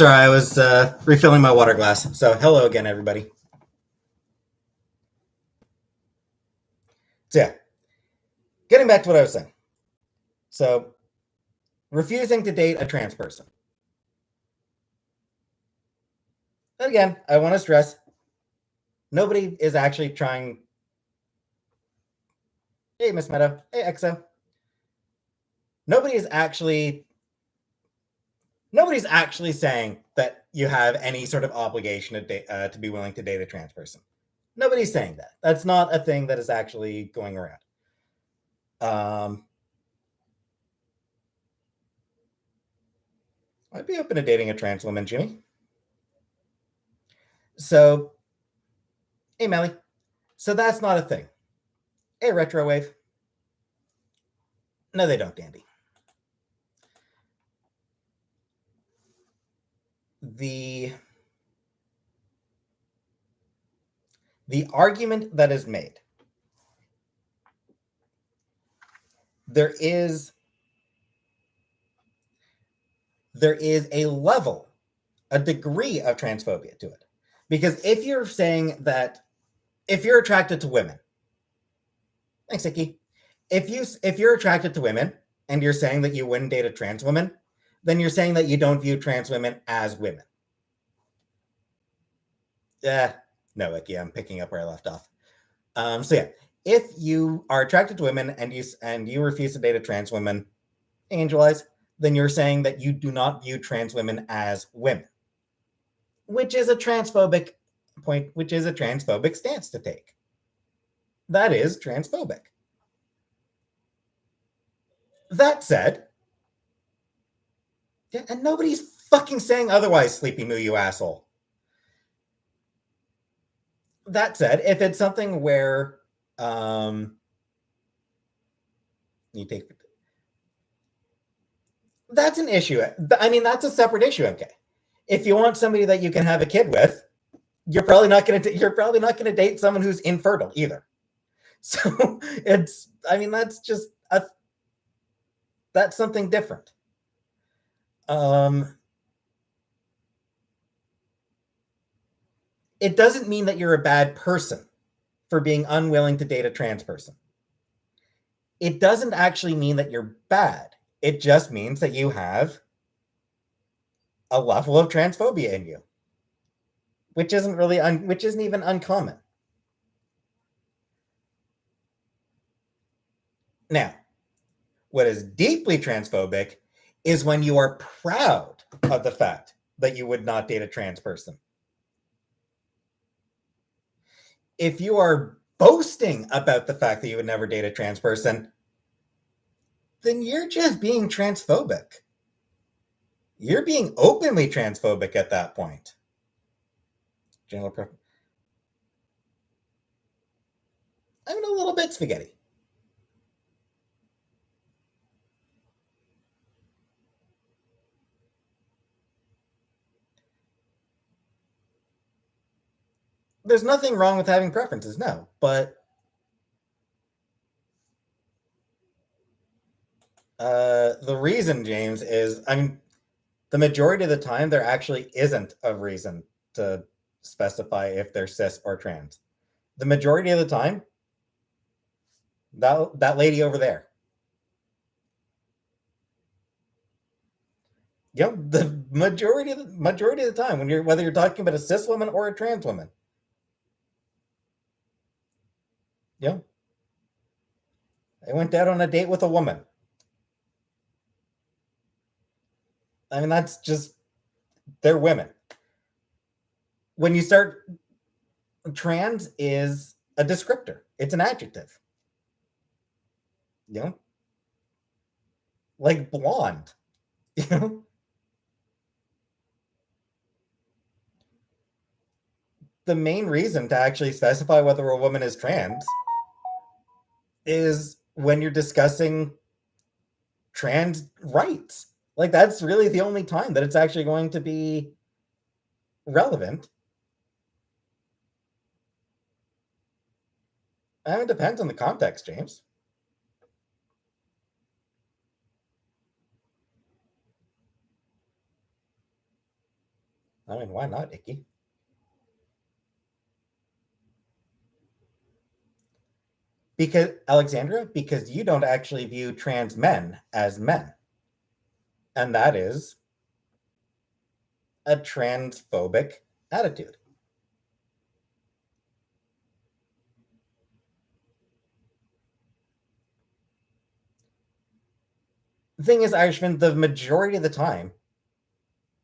Sorry, I was refilling my water glass. So, hello again, everybody. So, yeah, getting back to what I was saying. So, refusing to date a trans person. And again, I want to stress nobody is actually trying. Hey, Miss Meadow. Hey, Exo. Nobody is actually. Nobody's actually saying that you have any sort of obligation to be willing to date a trans person. Nobody's saying that. That's not a thing that is actually going around. I'd be open to dating a trans woman, Jimmy. So, hey, Melly. So that's not a thing. Hey, Retrowave. No, they don't, Dandy. The argument that is made, there is a level, a degree of transphobia to it. Because if you're saying that if you're attracted to women, thanks, Icky. If you're attracted to women and you're saying that you wouldn't date a trans woman, then you're saying that you don't view trans women as women. No, Icky, I'm picking up where I left off. So yeah, if you are attracted to women and you refuse to date a trans woman, Angel Eyes, then you're saying that you do not view trans women as women, which is a transphobic stance to take. That is transphobic. That said, yeah, and nobody's fucking saying otherwise, Sleepy Moo, you asshole. That said, if it's something where you take, that's an issue. I mean, that's a separate issue. Okay, if you want somebody that you can have a kid with, you're probably not going to date someone who's infertile either. So it's, I mean, that's something different. It doesn't mean that you're a bad person for being unwilling to date a trans person. It doesn't actually mean that you're bad. It just means that you have a level of transphobia in you, which isn't even uncommon. Now, what is deeply transphobic is when you are proud of the fact that you would not date a trans person. If you are boasting about the fact that you would never date a trans person, then you're just being transphobic. You're being openly transphobic at that point. I'm a little bit spaghetti. There's nothing wrong with having preferences, no, but the reason, James, is, I mean, the majority of the time there actually isn't a reason to specify if they're cis or trans. The majority of the time, that lady over there. Yep, the majority of the time, whether you're talking about a cis woman or a trans woman. Yep. I went out on a date with a woman. I mean, that's just, they're women. When you start, trans is a descriptor. It's an adjective. You know? Like blonde. You know? The main reason to actually specify whether a woman is trans is when you're discussing trans rights. Like, that's really the only time that it's actually going to be relevant. And it depends on the context, James. I mean, why not, Icky? Because, Alexandra, because you don't actually view trans men as men. And that is a transphobic attitude. The thing is, Irishman, the majority of the time,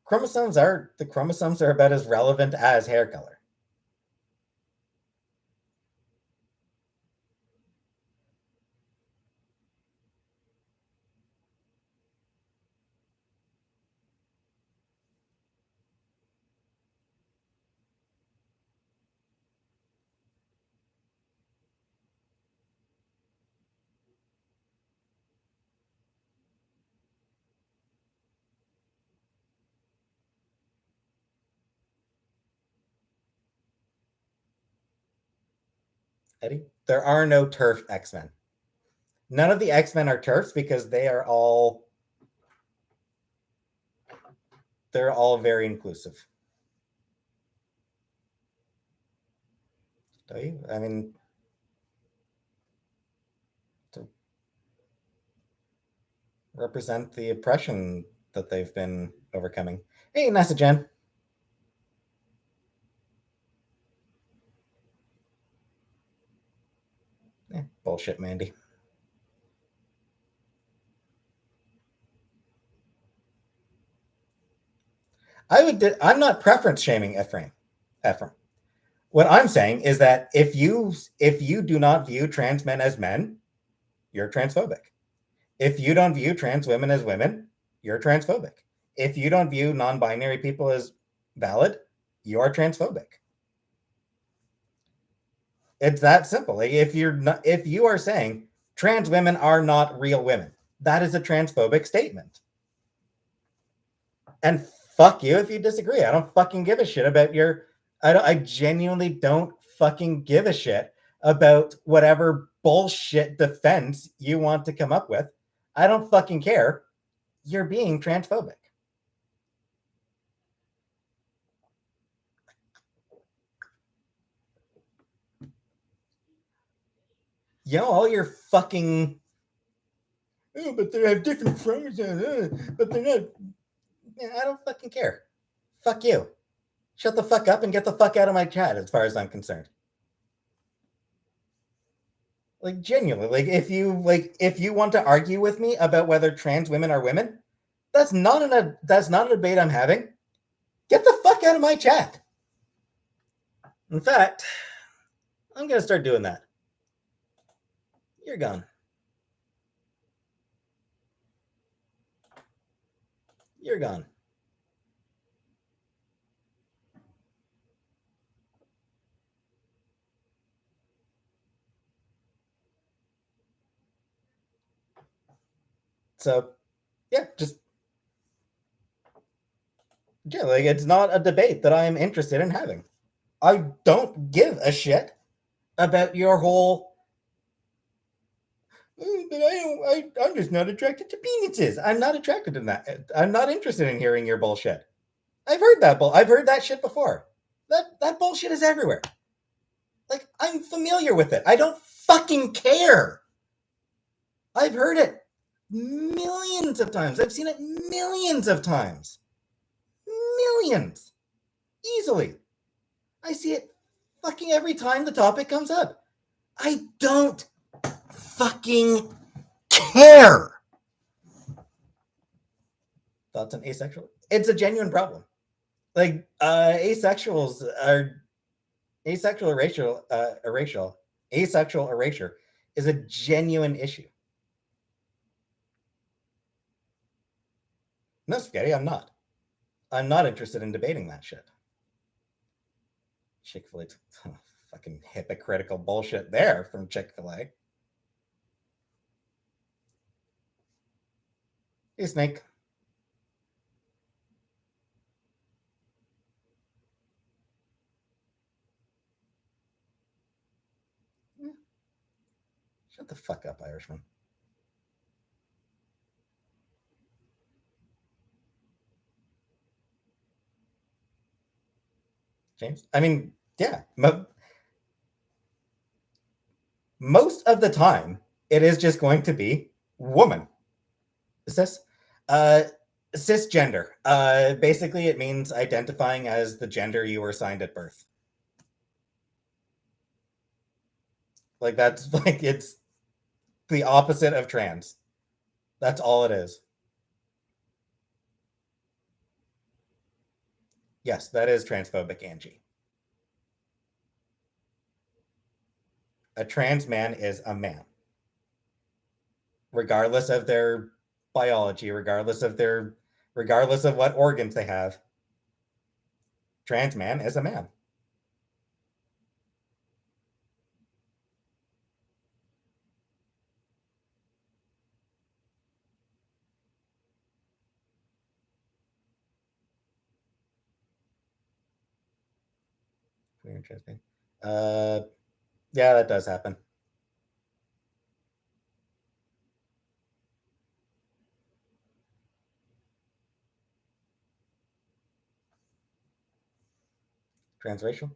chromosomes are about as relevant as hair color. Eddie, there are no turf X-Men. None of the X-Men are turfs because they're all very inclusive. Do you? I mean, to represent the oppression that they've been overcoming. Hey, Nasa Jen. Bullshit, Mandy. I'm not preference shaming Ephraim. Ephraim. What I'm saying is that if you do not view trans men as men, you're transphobic. If you don't view trans women as women, you're transphobic. If you don't view non-binary people as valid, you are transphobic. It's that simple. Like if you are saying trans women are not real women, that is a transphobic statement. And fuck you if you disagree. I don't fucking give a shit about your I genuinely don't fucking give a shit about whatever bullshit defense you want to come up with. I don't fucking care. You're being transphobic. You know, all your fucking oh, but they have different chromosomes, but they're not. I don't fucking care. Fuck you. Shut the fuck up and get the fuck out of my chat as far as I'm concerned. Like genuinely, if you want to argue with me about whether trans women are women, that's not a debate I'm having. Get the fuck out of my chat. In fact, I'm gonna start doing that. You're gone. You're gone. So yeah, just yeah, like it's not a debate that I am interested in having. I don't give a shit about your whole but I'm just not attracted to penises. I'm not attracted to that. I'm not interested in hearing your bullshit. I've heard that shit before. That bullshit is everywhere. Like I'm familiar with it. I don't fucking care. I've heard it millions of times. I've seen it millions of times. Millions. Easily. I see it fucking every time the topic comes up. I don't fucking care. Thoughts on asexual? It's a genuine problem. Like asexual asexual erasure is a genuine issue. No, spaghetti, I'm not. I'm not interested in debating that shit. Chick-fil-A, fucking hypocritical bullshit there from Chick-fil-A. Hey, Snake. Shut the fuck up, Irishman. James. I mean, yeah. Most of the time, it is just going to be woman. Cis. Uh, cisgender. Basically, it means identifying as the gender you were assigned at birth. Like that's like it's the opposite of trans. That's all it is. Yes, that is transphobic, Angie. A trans man is a man, regardless of their biology, regardless of what organs they have. Trans man is a man. Interesting. Uh, yeah, that does happen. Transracial,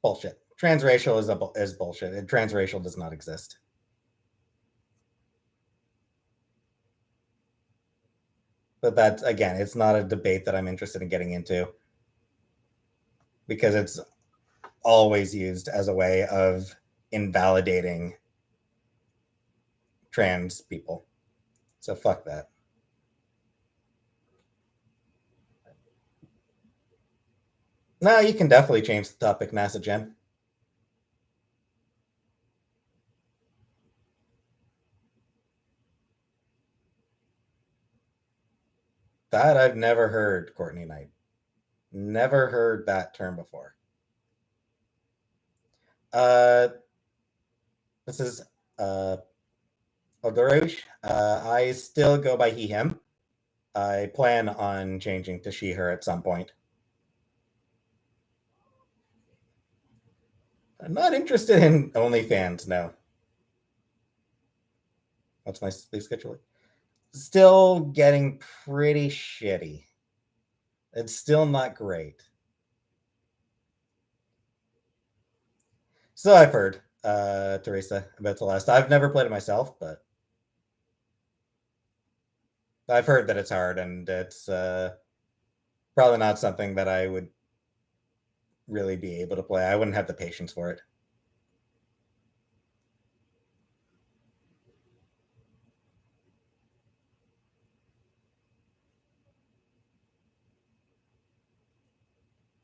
bullshit. Transracial is bullshit. Transracial does not exist. But that's again, it's not a debate that I'm interested in getting into because it's always used as a way of invalidating trans people. So fuck that. No, you can definitely change the topic, NASA Jen. That I've never heard, Courtney Knight. Never heard that term before. Uh, this is uh, Odorush. I still go by he, him. I plan on changing to she, her at some point. I'm not interested in OnlyFans, no. What's my sleep schedule? Still getting pretty shitty. It's still not great. So I've heard, Teresa, about Celeste. I've never played it myself, but I've heard that it's hard and it's probably not something that I would really be able to play. I wouldn't have the patience for it.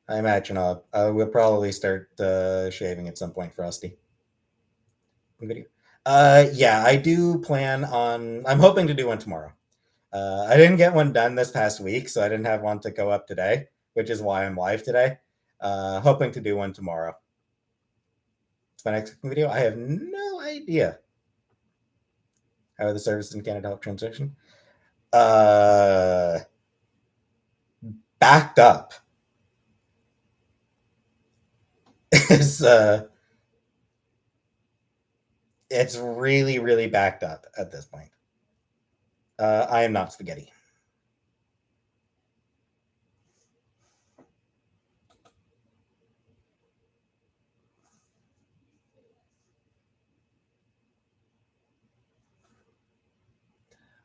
I imagine I will probably start shaving at some point, Frosty. Video. Yeah, I do plan on. I'm hoping to do one tomorrow. I didn't get one done this past week, so I didn't have one to go up today, which is why I'm live today. Hoping to do one tomorrow. It's my next video. I have no idea how the services in Canada help transition. Uh, Backed up. It's it's really really backed up at this point. I am not spaghetti.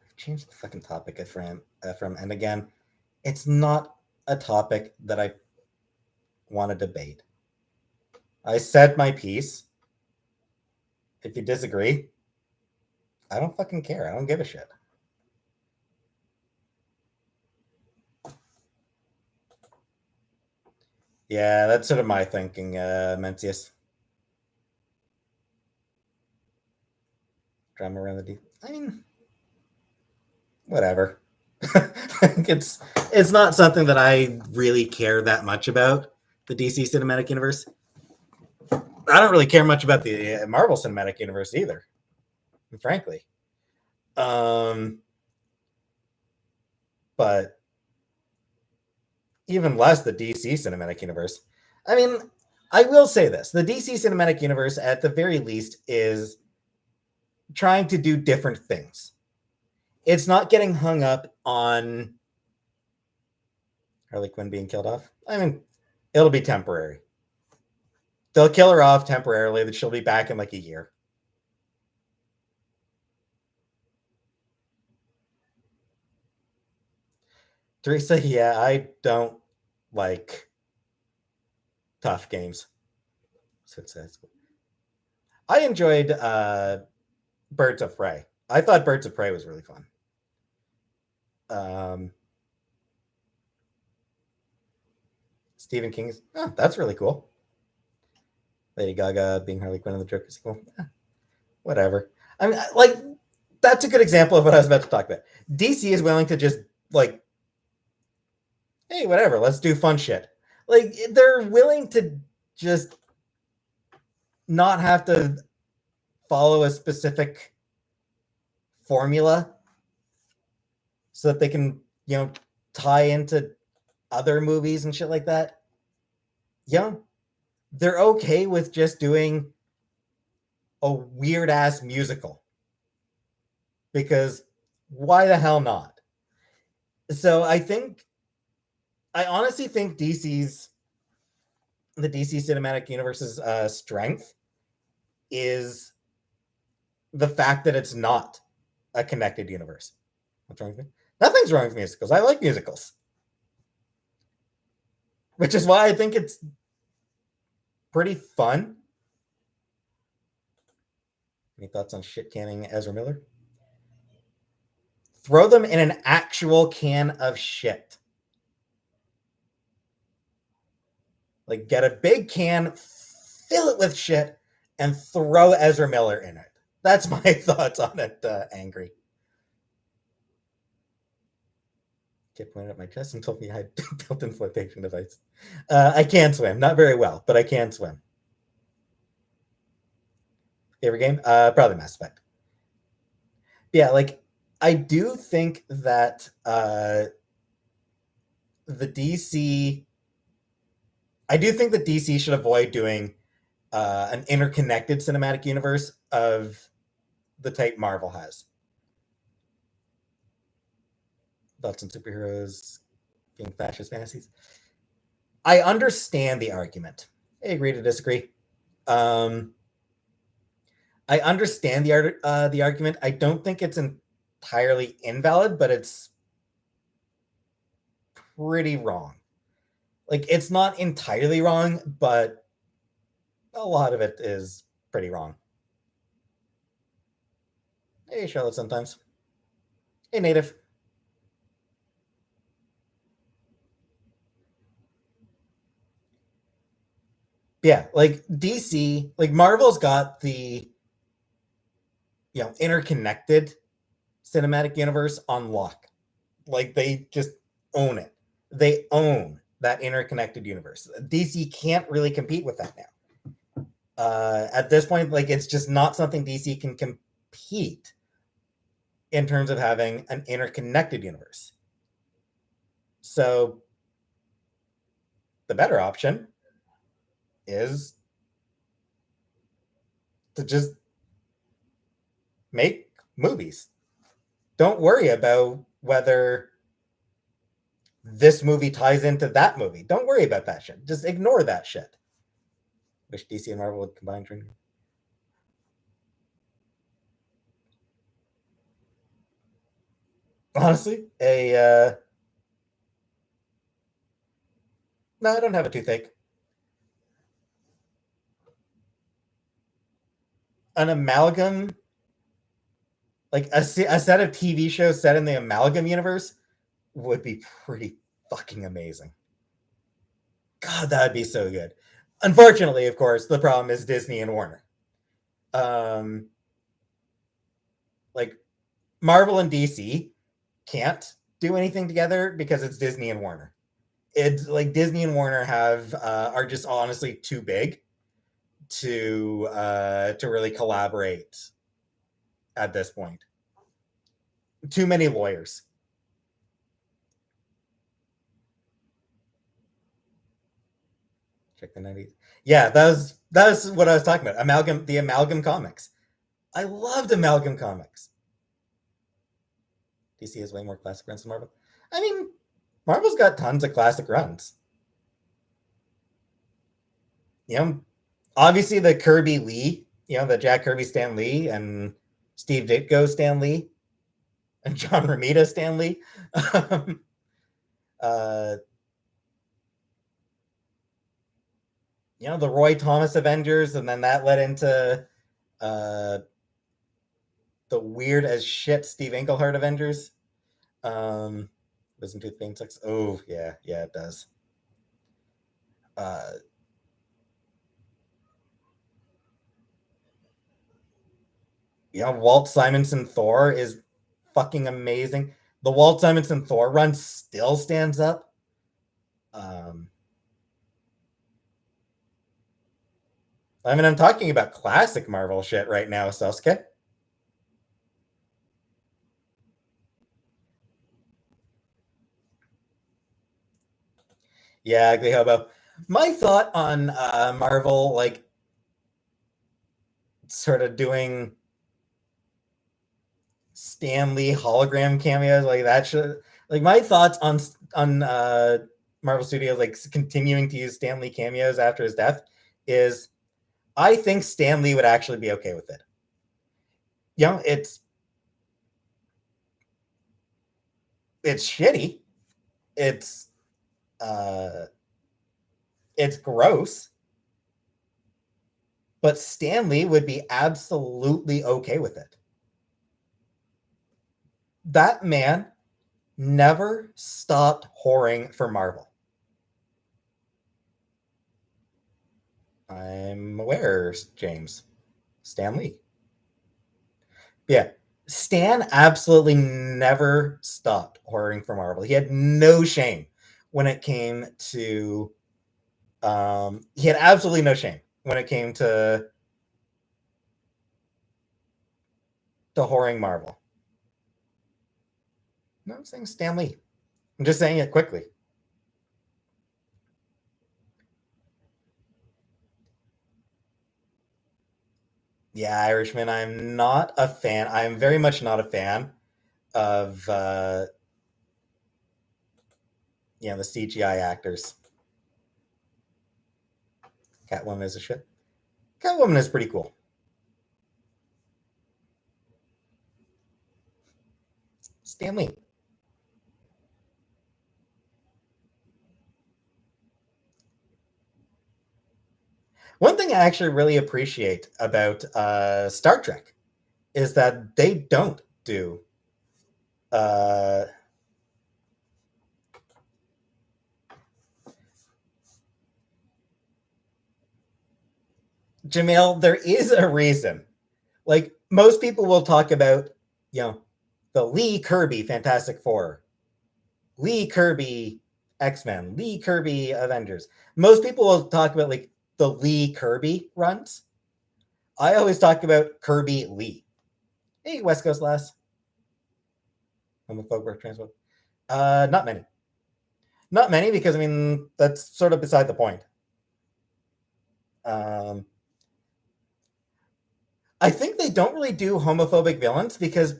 I've changed the fucking topic from, and again, it's not a topic that I want to debate. I said my piece. If you disagree, I don't fucking care. I don't give a shit. Yeah, that's sort of my thinking, Mencius. Drama around the D. I mean, whatever. It's not something that I really care that much about. The DC Cinematic Universe. I don't really care much about the Marvel Cinematic Universe either, frankly. But even less the DC Cinematic Universe. I mean, I will say this: the DC Cinematic Universe, at the very least, is trying to do different things. It's not getting hung up on Harley Quinn being killed off. I mean, it'll be temporary. They'll kill her off temporarily, that she'll be back in like a year. Teresa, yeah, I don't like tough games. So it says. I enjoyed Birds of Prey. I thought Birds of Prey was really fun. Um, Stephen King's. Oh, that's really cool. Lady Gaga being Harley Quinn in the Joker sequel. Whatever. I mean, like, that's a good example of what I was about to talk about. DC is willing to just, like, hey, whatever, let's do fun shit. Like, they're willing to just not have to follow a specific formula so that they can, tie into other movies and shit like that. They're okay with just doing a weird ass musical, because why the hell not? So I honestly think the DC cinematic universe's strength is the fact that it's not a connected universe. What's wrong with me? Nothing's wrong with musicals. I like musicals, which is why I think it's pretty fun. Any thoughts on shit canning Ezra Miller? Throw them in an actual can of shit. Like, get a big can, fill it with shit, and throw Ezra Miller in it. That's my thoughts on it, Angry. Kid pointed at my chest and told me I had built-in flotation device. I can swim. Not very well, but I can swim. Favorite game? Probably Mass Effect. Yeah, like, I do think that the DC... I do think that DC should avoid doing an interconnected cinematic universe of the type Marvel has. Thoughts on superheroes being fascist fantasies? I understand the argument. I agree to disagree. I understand the argument. I don't think it's entirely invalid, but it's pretty wrong. Like, it's not entirely wrong, but a lot of it is pretty wrong. Hey, Charlotte, sometimes. Hey, Native. Yeah, like DC, like Marvel's got the interconnected cinematic universe on lock. Like, they just own it. They own that interconnected universe. DC can't really compete with that now. At this point, like, it's just not something DC can compete in terms of having an interconnected universe. So the better option is to just make movies. Don't worry about whether this movie ties into that movie. Don't worry about that shit. Just ignore that shit. Wish DC and Marvel would combine. Honestly, no, I don't have a toothache. An amalgam, like a set of TV shows set in the amalgam universe, would be pretty fucking amazing. God, that'd be so good. Unfortunately, of course, the problem is Disney and Warner. Um, like, Marvel and DC can't do anything together because it's Disney and Warner. It's like Disney and Warner are just honestly too big to really collaborate at this point. Too many lawyers. Check the 90s. Yeah, that was what I was talking about. The amalgam comics. I loved amalgam comics. DC has way more classic runs than Marvel. I mean, Marvel's got tons of classic runs. You know, Obviously, the Kirby Lee, the Jack Kirby Stan Lee and Steve Ditko Stan Lee and John Romita Stan Lee. uh, the Roy Thomas Avengers, and then that led into uh, the weird as shit Steve Englehart Avengers. Wisdom Tooth Pain sucks. Oh yeah, it does. Uh, Walt Simonson Thor is fucking amazing. The Walt Simonson Thor run still stands up. I'm talking about classic Marvel shit right now, Sasuke. Yeah, Hobo. My thought on Marvel, like, sort of doing Stan Lee hologram cameos, like that should, like, my thoughts on Marvel Studios, like, continuing to use Stan Lee cameos after his death is, I think Stan Lee would actually be okay with it. It's shitty. It's uh it's gross, but Stan Lee would be absolutely okay with it. That man never stopped whoring for Marvel. I'm aware, James. Stan Lee. Yeah. Stan absolutely never stopped whoring for Marvel. He had no shame when it came to he had absolutely no shame when it came to whoring Marvel. No, I'm saying Stan Lee. I'm just saying it quickly. Yeah, Irishman, I'm not a fan. I'm very much not a fan of the CGI actors. Catwoman is a shit. Catwoman is pretty cool. Stan Lee. One thing I actually really appreciate about Star Trek is that they don't do uh, Jamil. There is a reason. Like, most people will talk about, the Lee Kirby Fantastic Four, Lee Kirby X-Men, Lee Kirby Avengers. Most people will talk about, like, the Lee Kirby runs. I always talk about Kirby Lee. Hey, West Coast lass. Homophobic, transphobic. Not many. Not many, because, I mean, that's sort of beside the point. Um, I think they don't really do homophobic villains because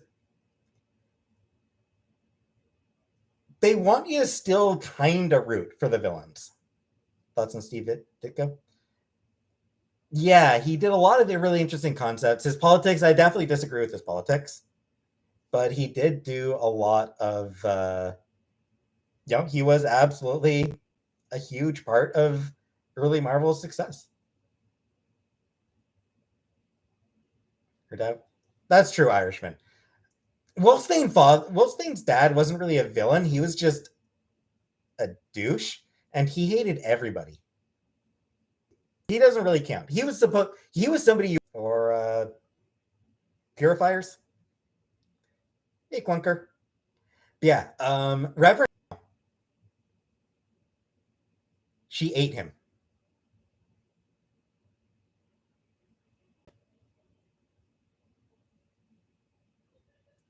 they want you to still kind of root for the villains. Thoughts on Steve Ditko? Yeah, he did a lot of the really interesting concepts. His politics, I definitely disagree with his politics, but he did do a lot of, he was absolutely a huge part of early Marvel's success. That's true, Irishman. Wolfsbane's dad wasn't really a villain. He was just a douche, and he hated everybody. He doesn't really count. He was somebody or purifiers. Hey, clunker. Yeah, Reverend. She ate him.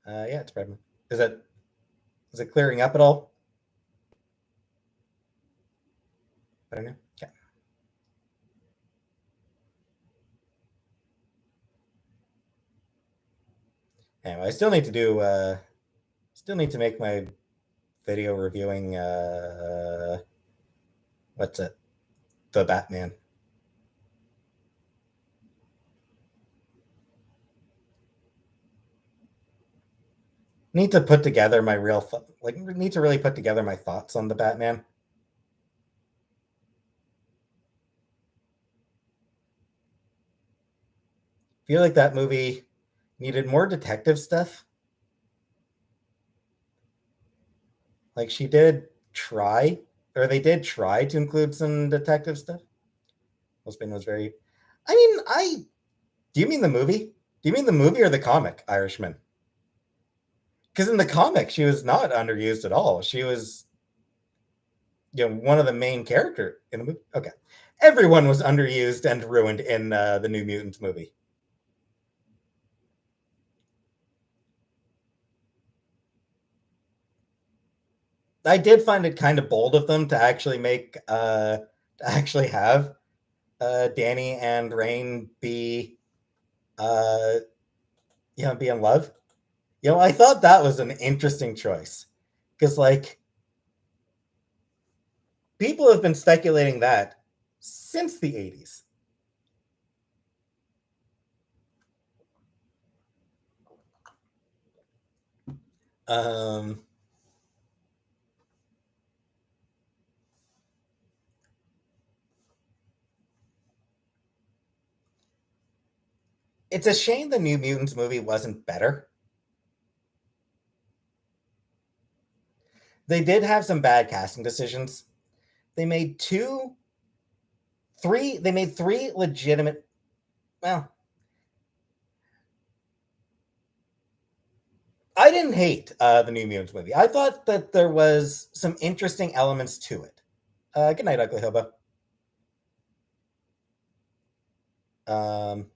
Yeah, it's Redmond. Is it clearing up at all? I don't know. Yeah. Anyway, I still need to make my video reviewing what's it? The Batman. Need to put together my real need to really put together my thoughts on the Batman. Feel like that movie needed more detective stuff. Like she did try, or they did try to include some detective stuff. Osman was very. I mean, I. Do you mean the movie? Do you mean the movie or the comic, Irishman? Because in the comic, she was not underused at all. She was, one of the main character in the movie. Okay, everyone was underused and ruined in the New Mutants movie. I did find it kind of bold of them to actually to actually have Danny and Rain be uh, be in love. I thought that was an interesting choice because like people have been speculating that since the 80s. Um, it's a shame the New Mutants movie wasn't better. They did have some bad casting decisions. They made they made three legitimate. Well, I didn't hate the New Mutants movie. I thought that there was some interesting elements to it. Good night, Ugly Hobo. Um,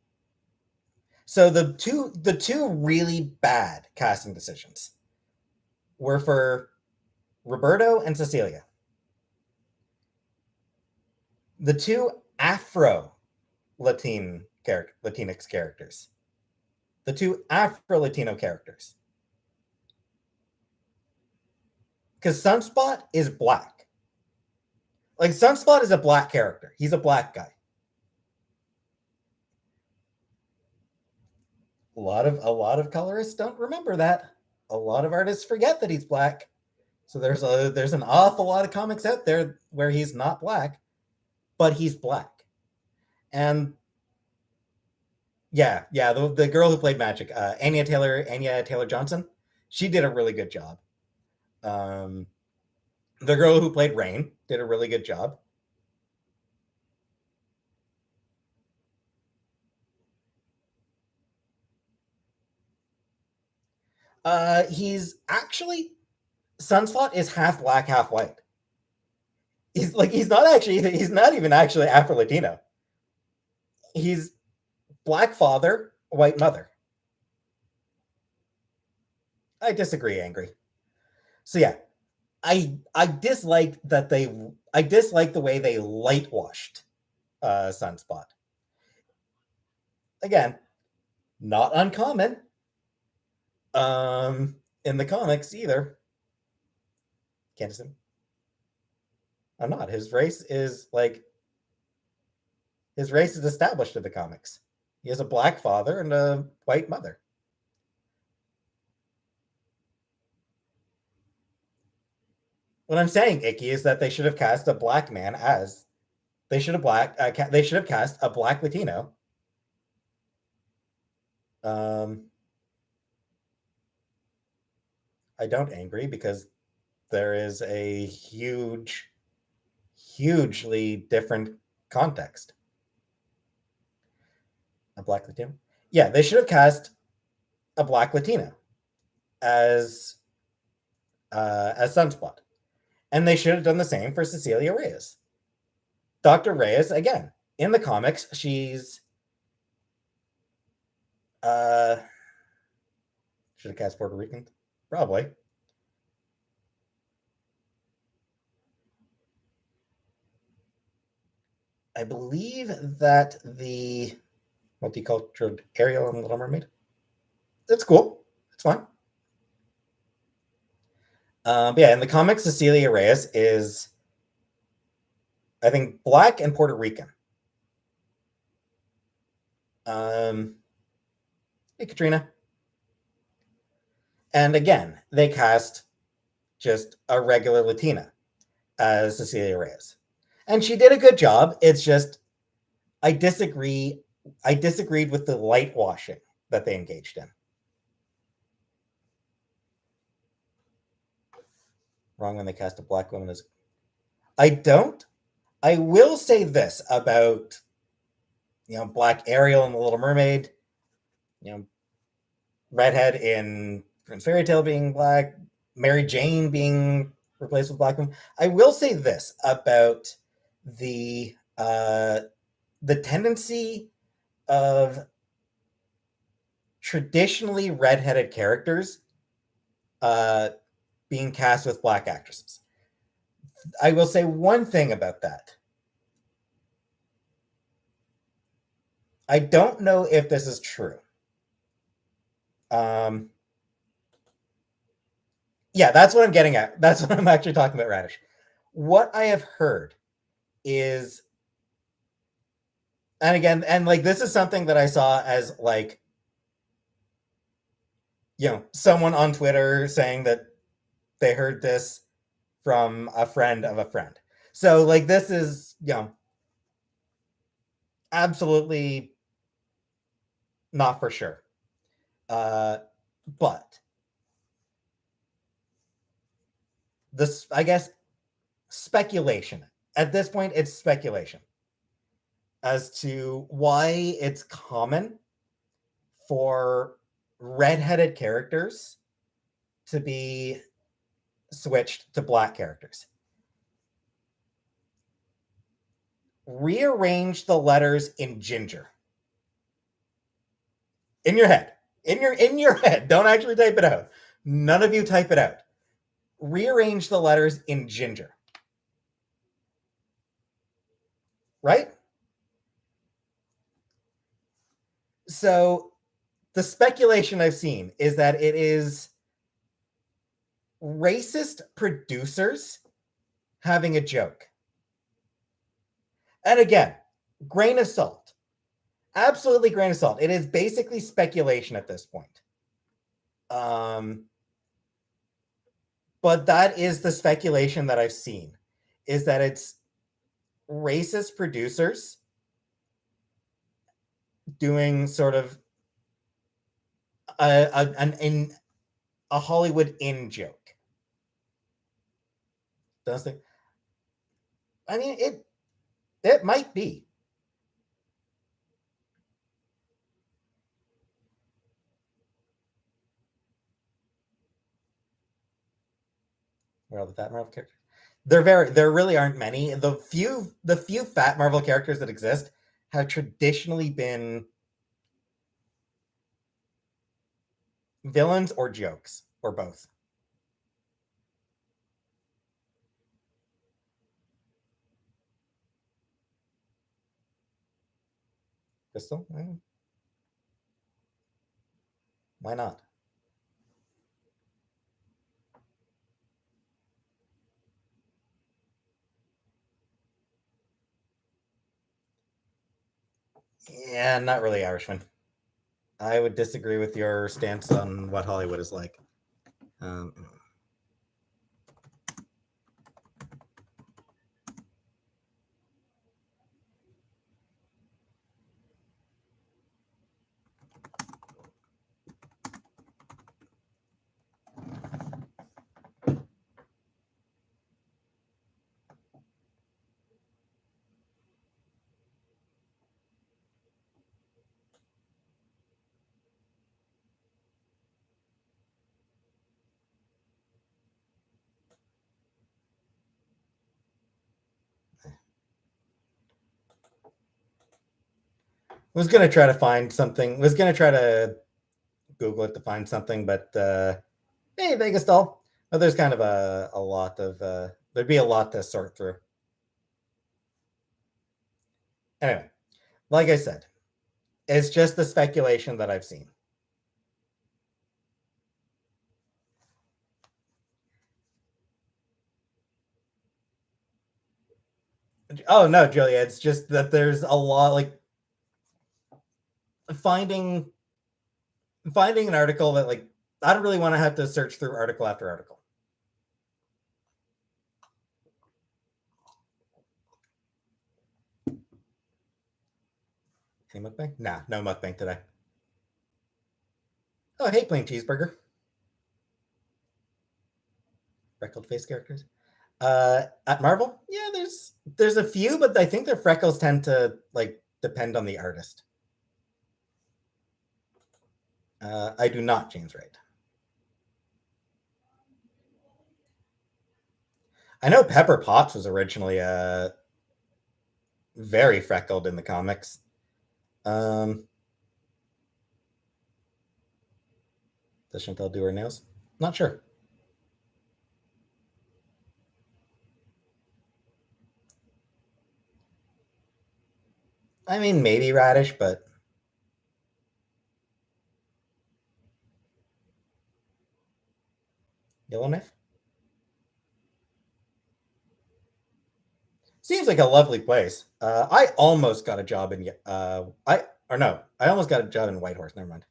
so the two really bad casting decisions were for Roberto and Cecilia. The two Afro Latinx characters. The two Afro Latino characters. Because Sunspot is black. Like Sunspot is a black character. He's a black guy. A lot of colorists don't remember that. A lot of artists forget that he's black. So there's an awful lot of comics out there where he's not black, but he's black. And yeah, the girl who played Magic, Anya Taylor Johnson, she did a really good job. Um, the girl who played Rain did a really good job. He's actually Sunspot is half black, half white. He's not even actually Afro Latino. He's black father, white mother. I disagree, Angry. So yeah, I dislike the way they light washed Sunspot. Again, not uncommon in the comics either. Candace, I'm not. His race is established in the comics. He has a black father and a white mother. What I'm saying, Icky, is that they should have cast a black man as they should have cast a black Latino. Um, I don't angry because there is a hugely different context. A black Latino. Yeah, they should have cast a black Latino as Sunspot, and they should have done the same for Cecilia Reyes. Dr. Reyes, again, in the comics, she's uh should have cast Puerto Rican, probably. I believe that the multicultural Ariel in Little Mermaid. It's cool. It's fine. But yeah, in the comics, Cecilia Reyes is, I think, black and Puerto Rican. Hey, Katrina. And again, they cast just a regular Latina as Cecilia Reyes. And she did a good job. It's just I disagree. I disagreed with the light washing that they engaged in. Wrong when they cast a black woman as I don't. I will say this about Black Ariel and the Little Mermaid, you know, redhead in Prince Fairy Tale being black, Mary Jane being replaced with black women. I will say this about the uh, the tendency of traditionally redheaded characters uh, being cast with black actresses. I will say one thing about that. I don't know if this is true. Um, yeah, that's what I'm getting at. That's what I'm actually talking about, Radish. What I have heard is, and again, and like this is something that I saw as like, someone on Twitter saying that they heard this from a friend of a friend. So like this is, absolutely not for sure. But this, I guess, speculation. At this point, it's speculation as to why it's common for redheaded characters to be switched to black characters. Rearrange the letters in ginger. In your head. In your head. Don't actually type it out. None of you type it out. Rearrange the letters in ginger. Right? So the speculation I've seen is that it is racist producers having a joke. And again, grain of salt. Absolutely grain of salt. It is basically speculation at this point. But that is the speculation that I've seen, is that it's racist producers doing sort of a Hollywood in joke. Does it? I mean, it might be. Where are the fat Marvel characters? There really aren't many. The few fat Marvel characters that exist have traditionally been villains or jokes or both. Crystal? Why not? Yeah, not really Irishman. I would disagree with your stance on what Hollywood is like. Um, was gonna try to find something. Was gonna try to Google it to find something, but hey, Vegas doll. Oh, there's kind of a lot of there'd be a lot to sort through. Anyway, like I said, it's just the speculation that I've seen. Oh no, Julia, it's just that there's a lot like finding finding an article that like I don't really want to have to search through article after article. Any mukbang? Nah, no mukbang today. Oh, I hate plain cheeseburger. Freckled face characters. At Marvel, yeah, there's a few, but I think their freckles tend to like depend on the artist. I do not, James Wright. I know Pepper Potts was originally very freckled in the comics. Um, does Chantel do her nails? Not sure. I mean, maybe Radish, but Yellowknife seems like a lovely place. I almost got a job in I or no, I almost got a job in Whitehorse. Never mind.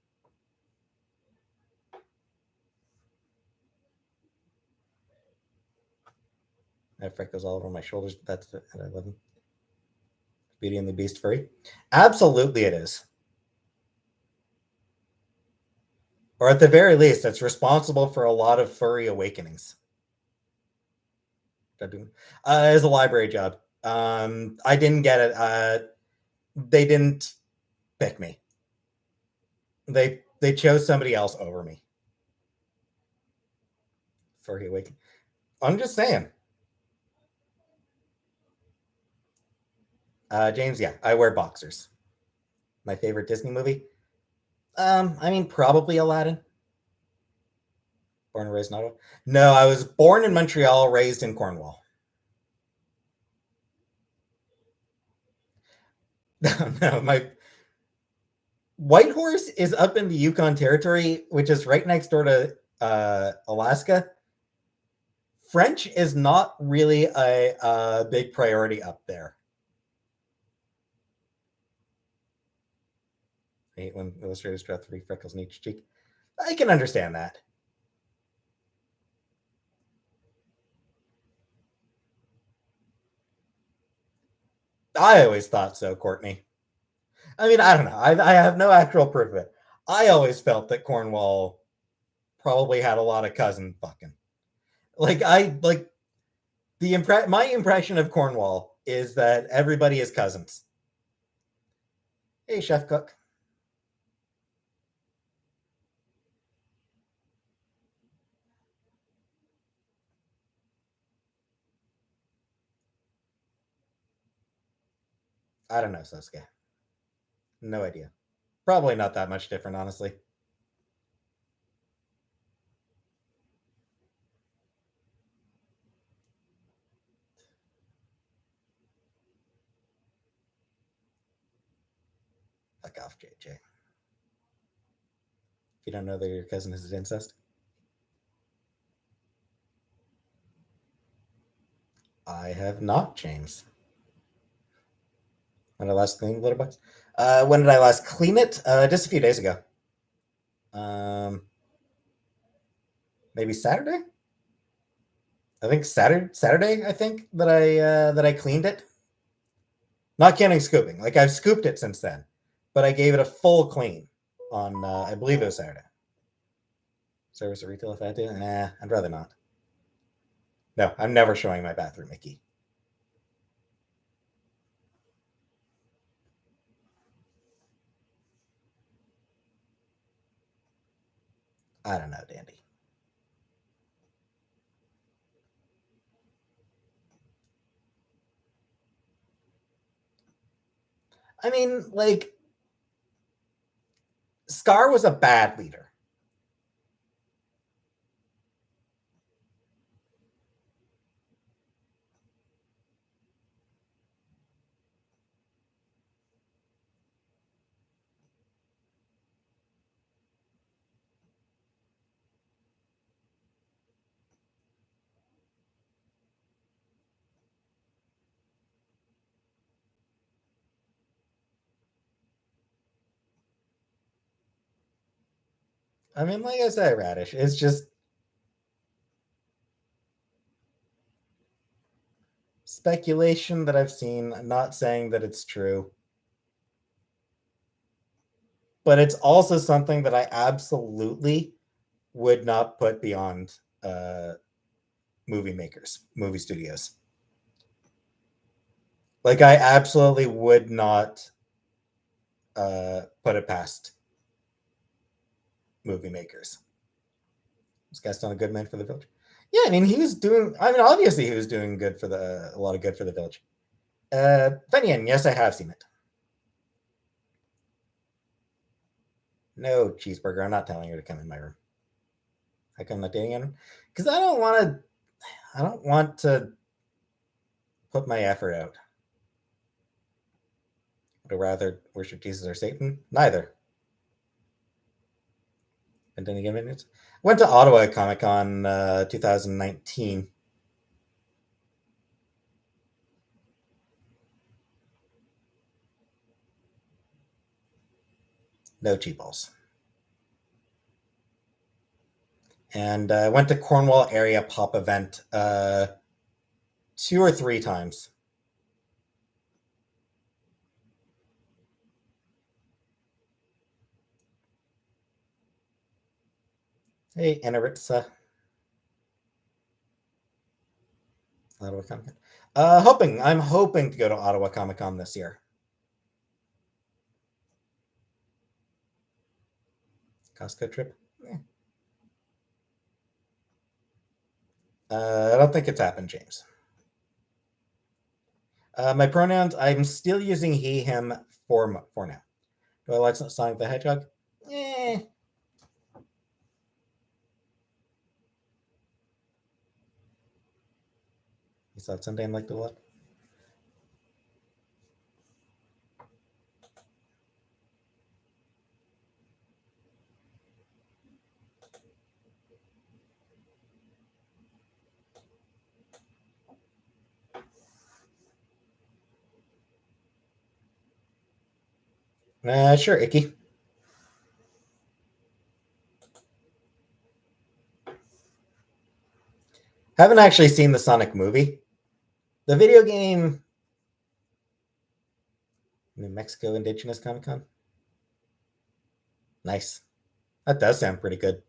I have freckles all over my shoulders, but that's at 11. Beauty and the Beast furry. Absolutely, it is. Or at the very least, it's responsible for a lot of furry awakenings. As a library job. I didn't get it. They didn't pick me. They chose somebody else over me. Furry awakening. I'm just saying. James, yeah, I wear boxers. My favorite Disney movie. I mean, probably Aladdin. Born and raised in Ottawa. No, I was born in Montreal, raised in Cornwall. No, no, my Whitehorse is up in the Yukon Territory, which is right next door to Alaska. French is not really a big priority up there. I hate when illustrators draw 3 freckles in each cheek. I can understand that. I always thought so, Courtney. I mean, I don't know. I have no actual proof of it. I always felt that Cornwall probably had a lot of cousin fucking. Like my impression of Cornwall is that everybody is cousins. Hey, chef cook. I don't know, Sosuke. No idea. Probably not that much different, honestly. Fuck off, JJ. If you don't know that your cousin is incest, I have not, James. When did I last clean the litter box? When did I last clean it? Just a few days ago. Um, maybe Saturday. I think Saturday. I think that I cleaned it. Not counting scooping. Like I've scooped it since then, but I gave it a full clean on I believe it was Saturday. Service or retail if I had to. I'd rather not. No, I'm never showing my bathroom, Mickey. I don't know, Dandy. I mean, like Scar was a bad leader. I mean, like I said, Radish, it's just speculation that I've seen. I'm not saying that it's true, but it's also something that I absolutely would not put beyond movie makers, movie studios. Like, I absolutely would not put it past movie makers. This guy's done a good man for the village. Yeah, I mean, he was doing. I mean, obviously, he was doing good for a lot of good for the village. Fenian, yes, I have seen it. No, cheeseburger. I'm not telling you to come in my room. I come not dating him because I don't want to. I don't want to put my effort out. Would I rather worship Jesus or Satan? Neither. And then again, minutes. Went to Ottawa Comic Con 2019. No cheap balls. And I went to Cornwall area pop event 2 or 3 times. Hey, Anaritsa. Ottawa Comic Con. I'm hoping to go to Ottawa Comic Con this year. Costco trip. Eh. I don't think it's happened, James. My pronouns, I'm still using he, him for now. Do I like Sonic the Hedgehog? Eh. You saw it Sunday and liked it a lot. Sure, Icky. Haven't actually seen the Sonic movie. The video game, New Mexico Indigenous Comic Con. Nice. That does sound pretty good.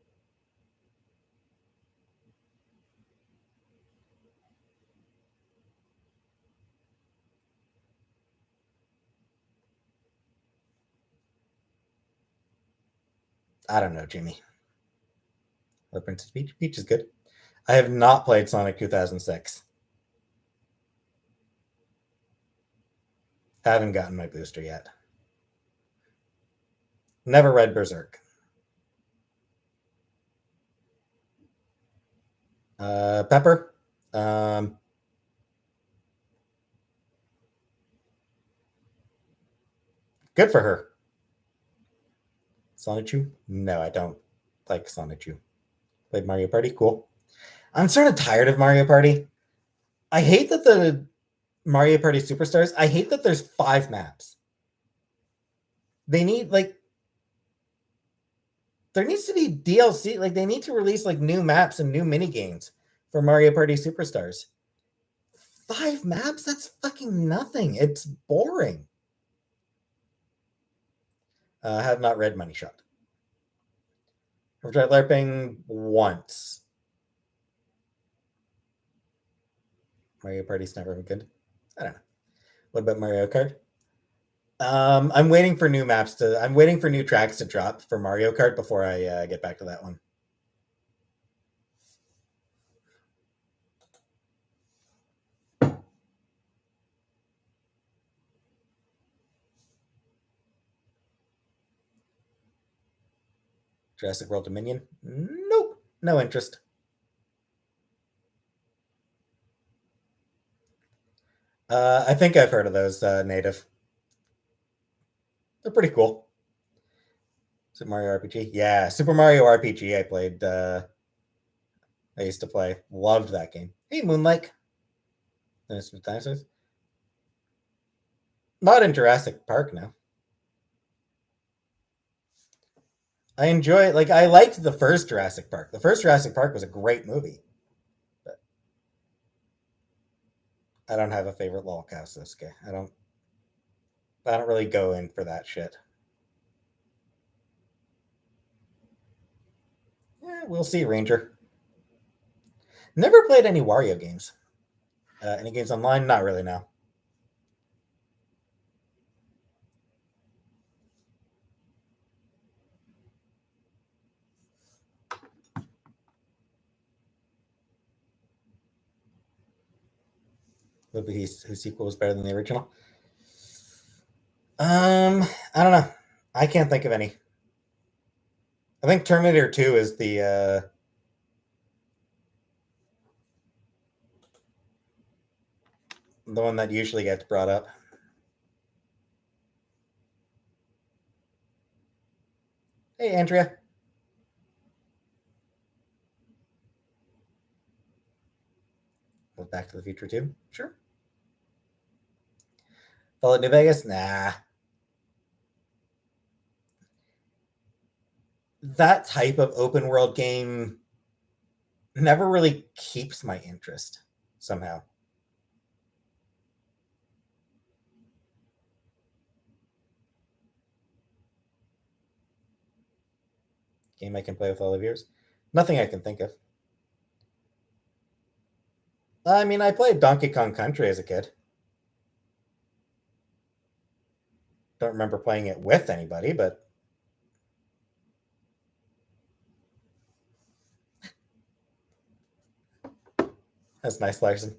I don't know, Jimmy. The Princess Peach. Peach is good. I have not played Sonic 2006. Haven't gotten my booster yet. Never read Berserk. Pepper. Um, Good for her. Sonic Chew? No, I don't like Sonic Chew. Played Mario Party? Cool. I'm sort of tired of Mario Party. I hate that the Mario Party Superstars, I hate that there's 5 maps. They need, like, there needs to be DLC. Like, they need to release, like, new maps and new mini games for Mario Party Superstars. 5 maps? That's fucking nothing. It's boring. Have not read Money Shot. I've tried LARPing once. Mario Party's never been good. I don't know. What about Mario Kart? I'm waiting for new maps to. I'm waiting for new tracks to drop for Mario Kart before I get back to that one. Jurassic World Dominion? Nope, no interest. I think I've heard of those native. They're pretty cool. Super Mario RPG, yeah, Super Mario RPG. I played. I used to play. Loved that game. Hey, Moonlight. Dinosaurs. Not in Jurassic Park now. I enjoy like I liked the first Jurassic Park. The first Jurassic Park was a great movie. But I don't have a favorite lol cast this guy. I don't really go in for that shit. Yeah, we'll see, Ranger. Never played any Wario games. Any games online? Not really now. Maybe whose sequel was better than the original. I don't know. I can't think of any. I think Terminator 2 is the one that usually gets brought up. Hey, Andrea. Back to the Future 2? Sure. Fallout New Vegas? Nah. That type of open world game never really keeps my interest somehow. Game I can play with all of yours? Nothing I can think of. I mean, I played Donkey Kong Country as a kid. Don't remember playing it with anybody, but that's nice, Larson.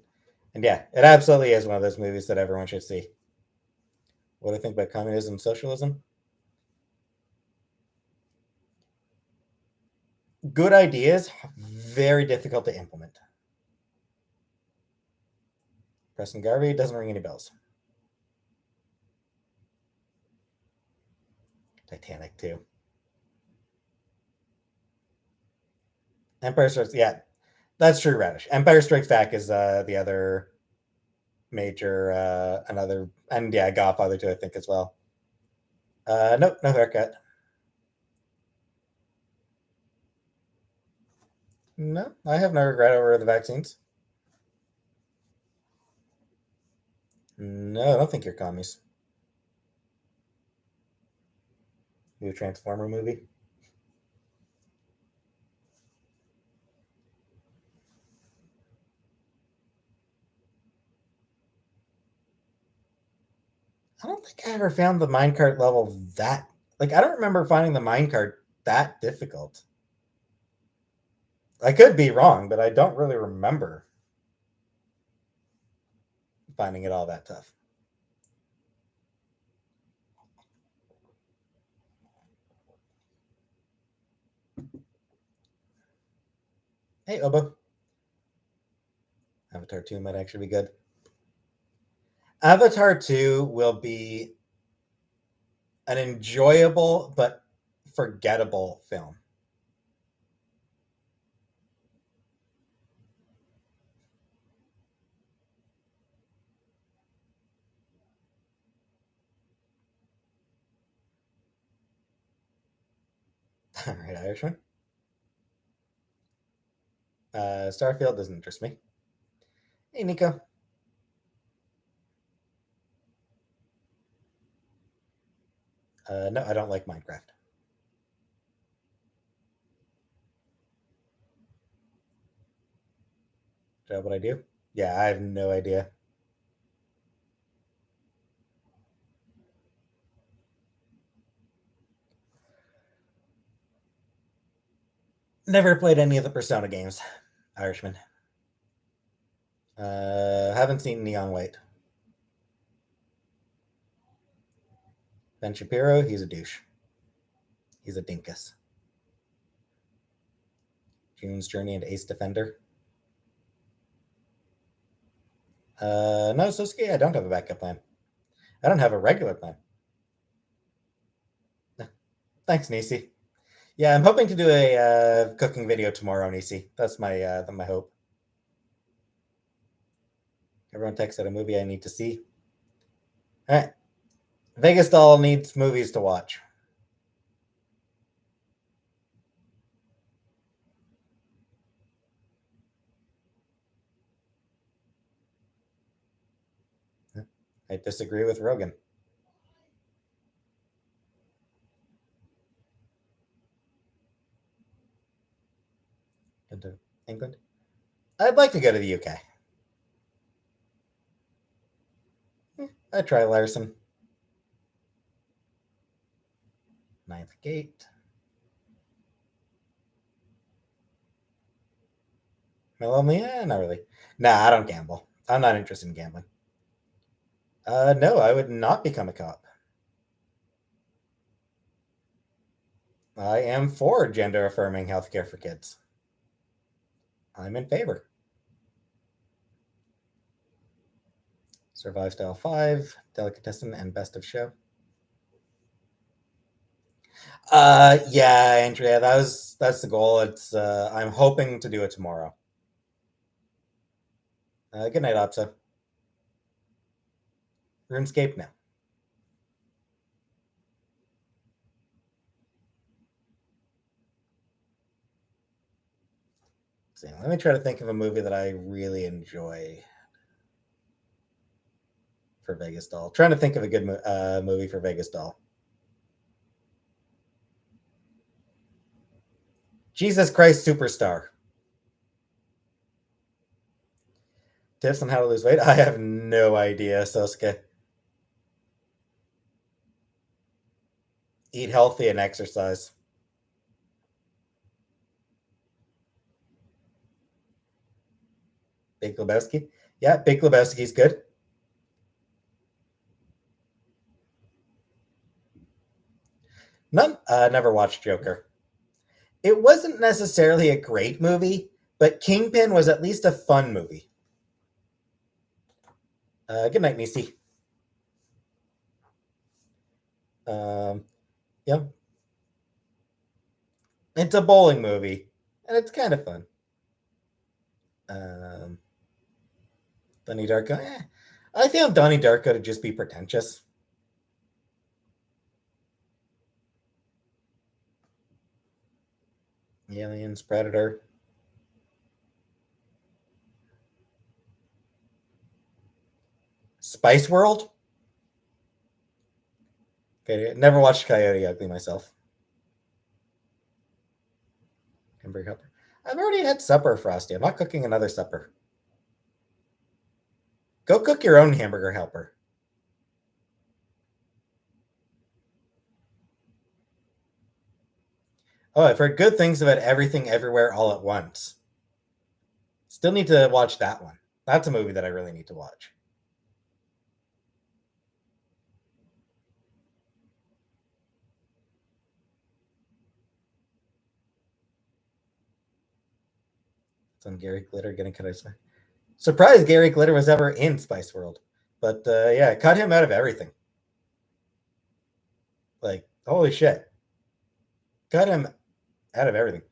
And yeah, it absolutely is one of those movies that everyone should see. What do I think about communism and socialism? Good ideas, very difficult to implement. Preston Garvey doesn't ring any bells. Titanic too. Empire Strikes. Yeah, that's true. Radish. Empire Strikes Back is the other major another, and yeah, Godfather too. I think as well. Nope, no haircut. No, I have no regret over the vaccines. No, I don't think you're commies. New Transformer movie. I don't think I ever found the minecart level that like I don't remember finding the minecart that difficult. I could be wrong, but I don't really remember finding it all that tough. Hey, Obo. Avatar 2 might actually be good. Avatar 2 will be an enjoyable but forgettable film. All right, Irishman. Starfield doesn't interest me. Hey, Nico. No, I don't like Minecraft. Is that what I do? Yeah, I have no idea. Never played any of the Persona games. Irishman. Haven't seen Neon White. Ben Shapiro, he's a douche. He's a dinkus. June's Journey and Ace Defender. No, Sosuke, I don't have a backup plan. I don't have a regular plan. Thanks, Nisi. Yeah, I'm hoping to do a cooking video tomorrow, Nisi. That's my hope. Everyone texted a movie I need to see. All right, Vegas Doll needs movies to watch. I disagree with Rogan. Into England. I'd like to go to the UK. I'd try Larson. Ninth Gate. Lonely? Not really. Nah, I don't gamble. I'm not interested in gambling. No, I would not become a cop. I am for gender affirming healthcare for kids. I'm in favor. Survive Style 5, Delicatessen, and Best of Show. Yeah, Andrea, that's the goal. It's I'm hoping to do it tomorrow. Good night, Opsa. RuneScape now. So, let me try to think of a movie that I really enjoy for Vegas Doll. Trying to think of a good movie for Vegas Doll. Jesus Christ Superstar. Tips on how to lose weight? I have no idea, Sosuke. Eat healthy and exercise. Big Lebowski? Yeah, Big Lebowski's good. None. Never watched Joker. It wasn't necessarily a great movie, but Kingpin was at least a fun movie. Good night, Nisi. Yeah, it's a bowling movie, and it's kind of fun. Um, Donnie Darko. I found Donnie Darko to just be pretentious. Aliens, Predator, Spice World. Okay, never watched Coyote Ugly myself. Hamburger Helper. I've already had supper, Frosty. I'm not cooking another supper. Go cook your own hamburger helper. Oh, I've heard good things about Everything Everywhere All at Once. Still need to watch that one. That's a movie that I really need to watch. It's on Gary Glitter getting cut out. Surprised Gary Glitter was ever in Spice World. But yeah, cut him out of everything. Like, holy shit. Cut him out of everything.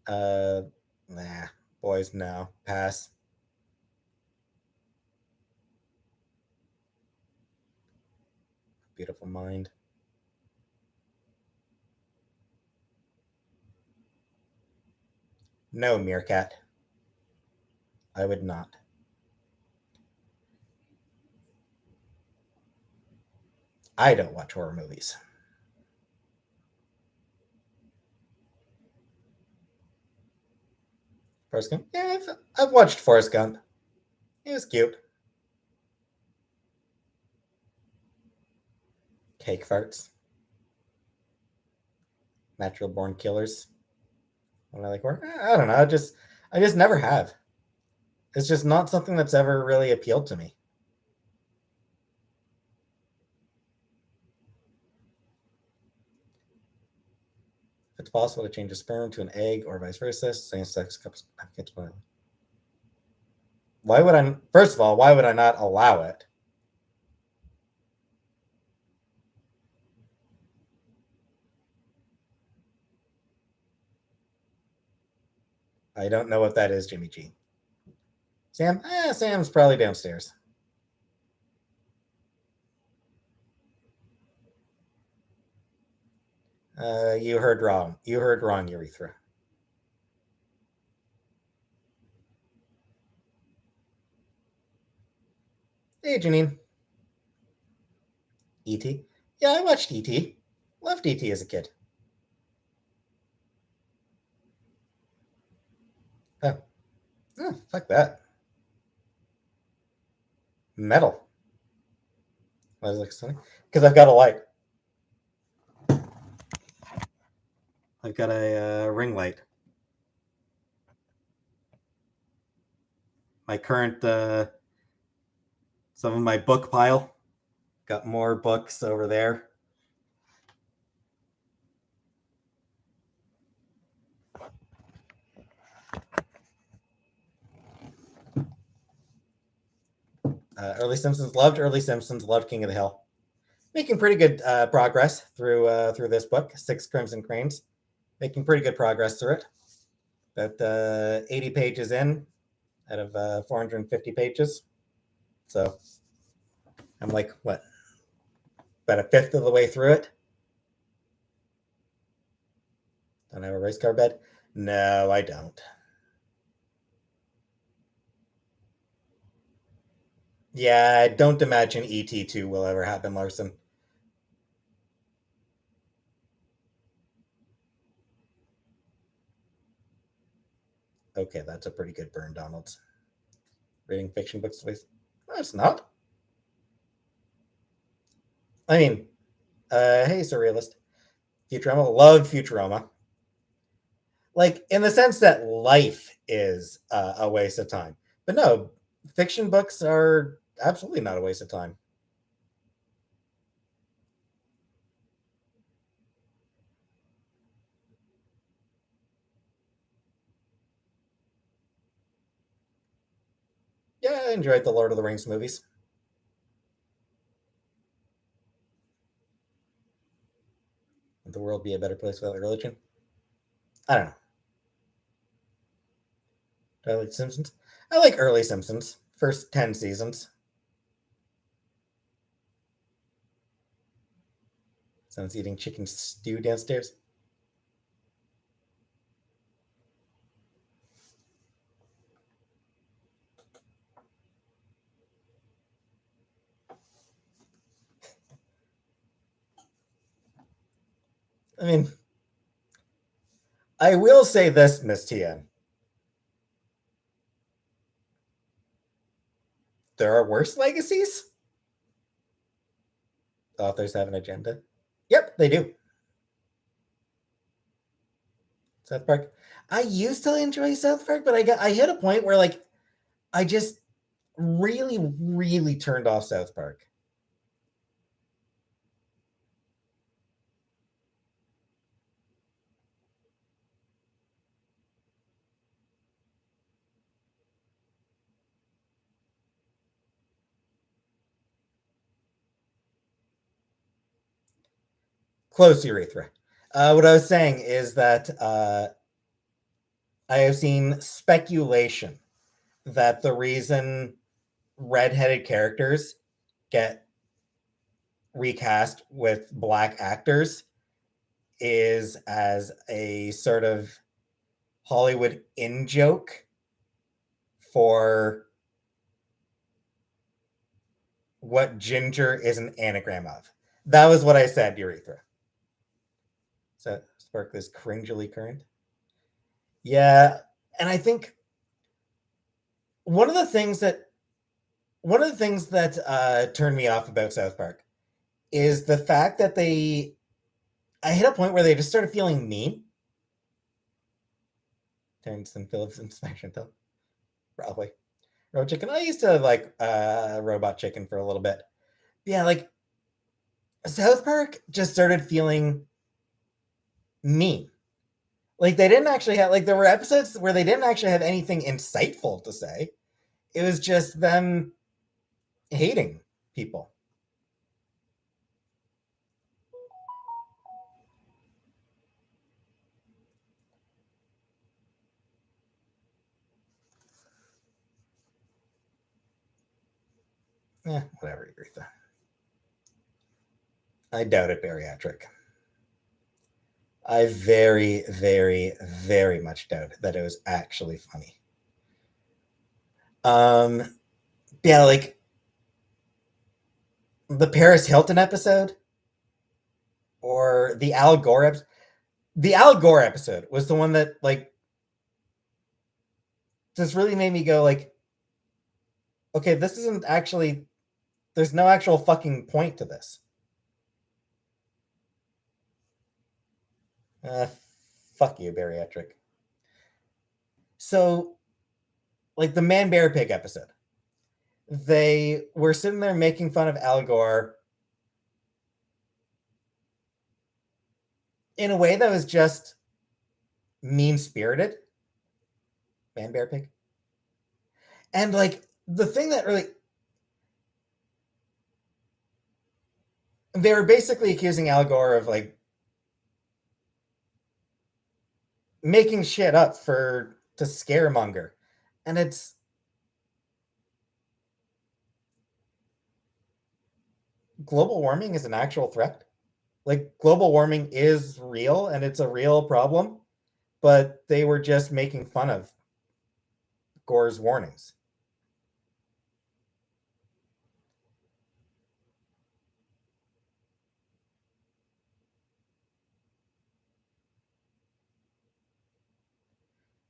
Uh, nah, boys, no. Pass. Beautiful Mind. No, Meerkat. I would not. I don't watch horror movies. Forrest Gump? Yeah, I've watched Forrest Gump. He was cute. Cake farts. Natural born killers. What I like horror? I don't know. I just never have. It's just not something that's ever really appealed to me. If it's possible to change a sperm to an egg or vice versa, same sex couples. Why would I? First of all, why would I not allow it? I don't know what that is, Jimmy G. Sam? Sam's probably downstairs. You heard wrong. You heard wrong, urethra. Hey, Janine. E.T. Yeah, I watched E.T. Loved E.T. as a kid. Oh, fuck that. Metal. I was like, something because I've got a light. I've got a ring light. My current, some of my book pile. Got more books over there. Early Simpsons, loved Early Simpsons, loved King of the Hill. Making pretty good progress through this book, Six Crimson Cranes. Making pretty good progress through it. About 80 pages in out of 450 pages. So I'm like, what, about a fifth of the way through it? Don't I have a race car bed? No, I don't. Yeah, I don't imagine ET2 will ever happen, Larson. Okay, that's a pretty good burn, Donald's. Reading fiction books, please. No, it's not. I mean, hey, surrealist. Futurama, love Futurama. Like, in the sense that life is a waste of time. But no, fiction books are absolutely not a waste of time. Yeah, I enjoyed the Lord of the Rings movies. Would the world be a better place without religion? I don't know. Do I like Simpsons? I like early Simpsons. First 10 seasons. Someone's eating chicken stew downstairs. I mean, I will say this, Miss Tien. There are worse legacies. Authors have an agenda. Yep, they do. South Park. I used to enjoy South Park, but I hit a point where like I just really, really turned off South Park. Close urethra. What I was saying is that I have seen speculation that the reason redheaded characters get recast with black actors is as a sort of Hollywood in joke for what ginger is an anagram of. That was what I said, urethra. So spark this cringily current. Yeah, and I think one of the things that turned me off about South Park is the fact that I hit a point where they just started feeling mean. Terrence Phillips inspection though, probably. Robot Chicken. I used to like Robot Chicken for a little bit. Yeah, like South Park just started feeling mean. Like they didn't actually have like there were episodes where they didn't actually have anything insightful to say. It was just them hating people. Yeah, whatever, Aretha. I doubt it, bariatric. I very, very, very much doubt that it was actually funny. Um, yeah, like the Paris Hilton episode or the Al Gore episode. The Al Gore episode was the one that like just really made me go like, okay, this isn't actually. There's no actual fucking point to this. Uh, Fuck you, bariatric. So, like the Man Bear Pig episode, they were sitting there making fun of Al Gore in a way that was just mean spirited. Man Bear Pig. And like the thing that really they were basically accusing Al Gore of like making shit up for to scaremonger. And it's global warming is an actual threat. Like global warming is real and it's a real problem, but they were just making fun of Gore's warnings.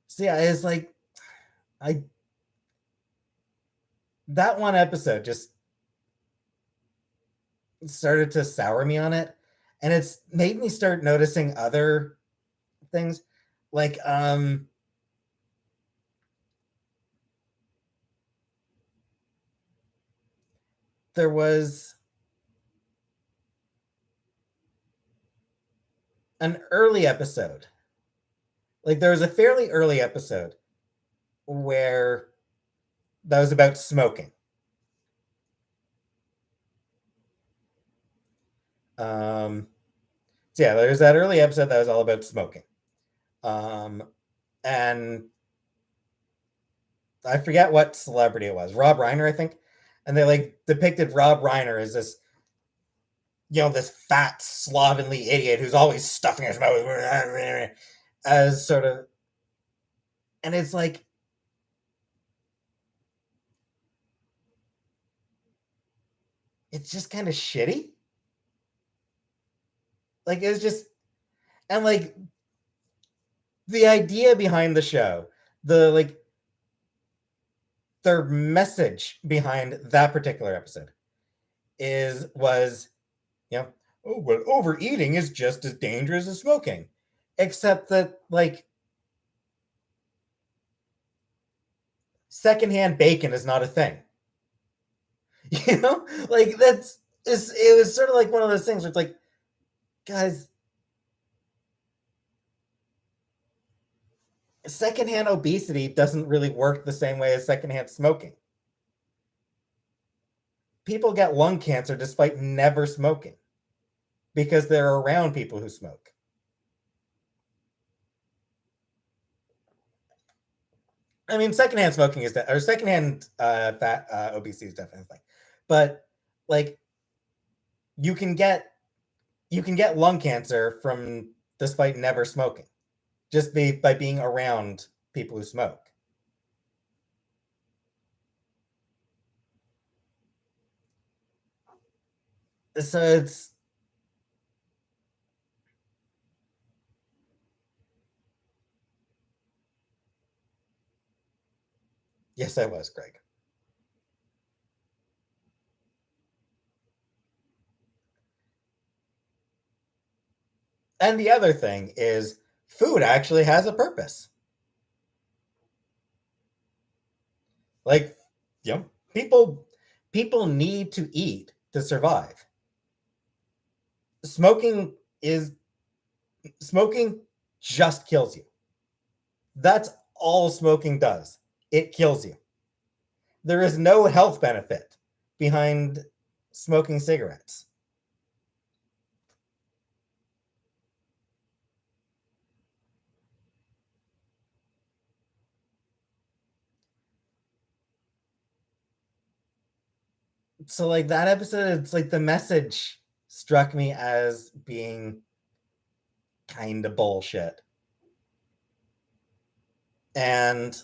So yeah, it's like I that one episode just started to sour me on it, and it's made me start noticing other things like there was an early episode, like there was a fairly early episode where that was about smoking. um so yeah, there's that early episode that was all about smoking. um and I forget what celebrity it was, Rob Reiner, I think. And they like depicted Rob Reiner as this, this fat, slovenly idiot who's always stuffing his mouth as sort of, and it's like, it's just kind of shitty. Like, it's just, and like the idea behind the show, the like, their message behind that particular episode was, you know, oh, well, overeating is just as dangerous as smoking. Except that, like, secondhand bacon is not a thing. Like it was sort of like one of those things where it's like, guys, secondhand obesity doesn't really work the same way as secondhand smoking. People get lung cancer despite never smoking because they're around people who smoke. I mean, secondhand smoking is or secondhand fat obesity is definitely, but like you can get lung cancer from despite never smoking, just by being around people who smoke. So it's, yes, I was, Greg. And the other thing is food actually has a purpose. Like, you know, people need to eat to survive. Smoking is smoking just kills you. That's all smoking does. It kills you. There is no health benefit behind smoking cigarettes. So like that episode, it's like the message struck me as being kind of bullshit. And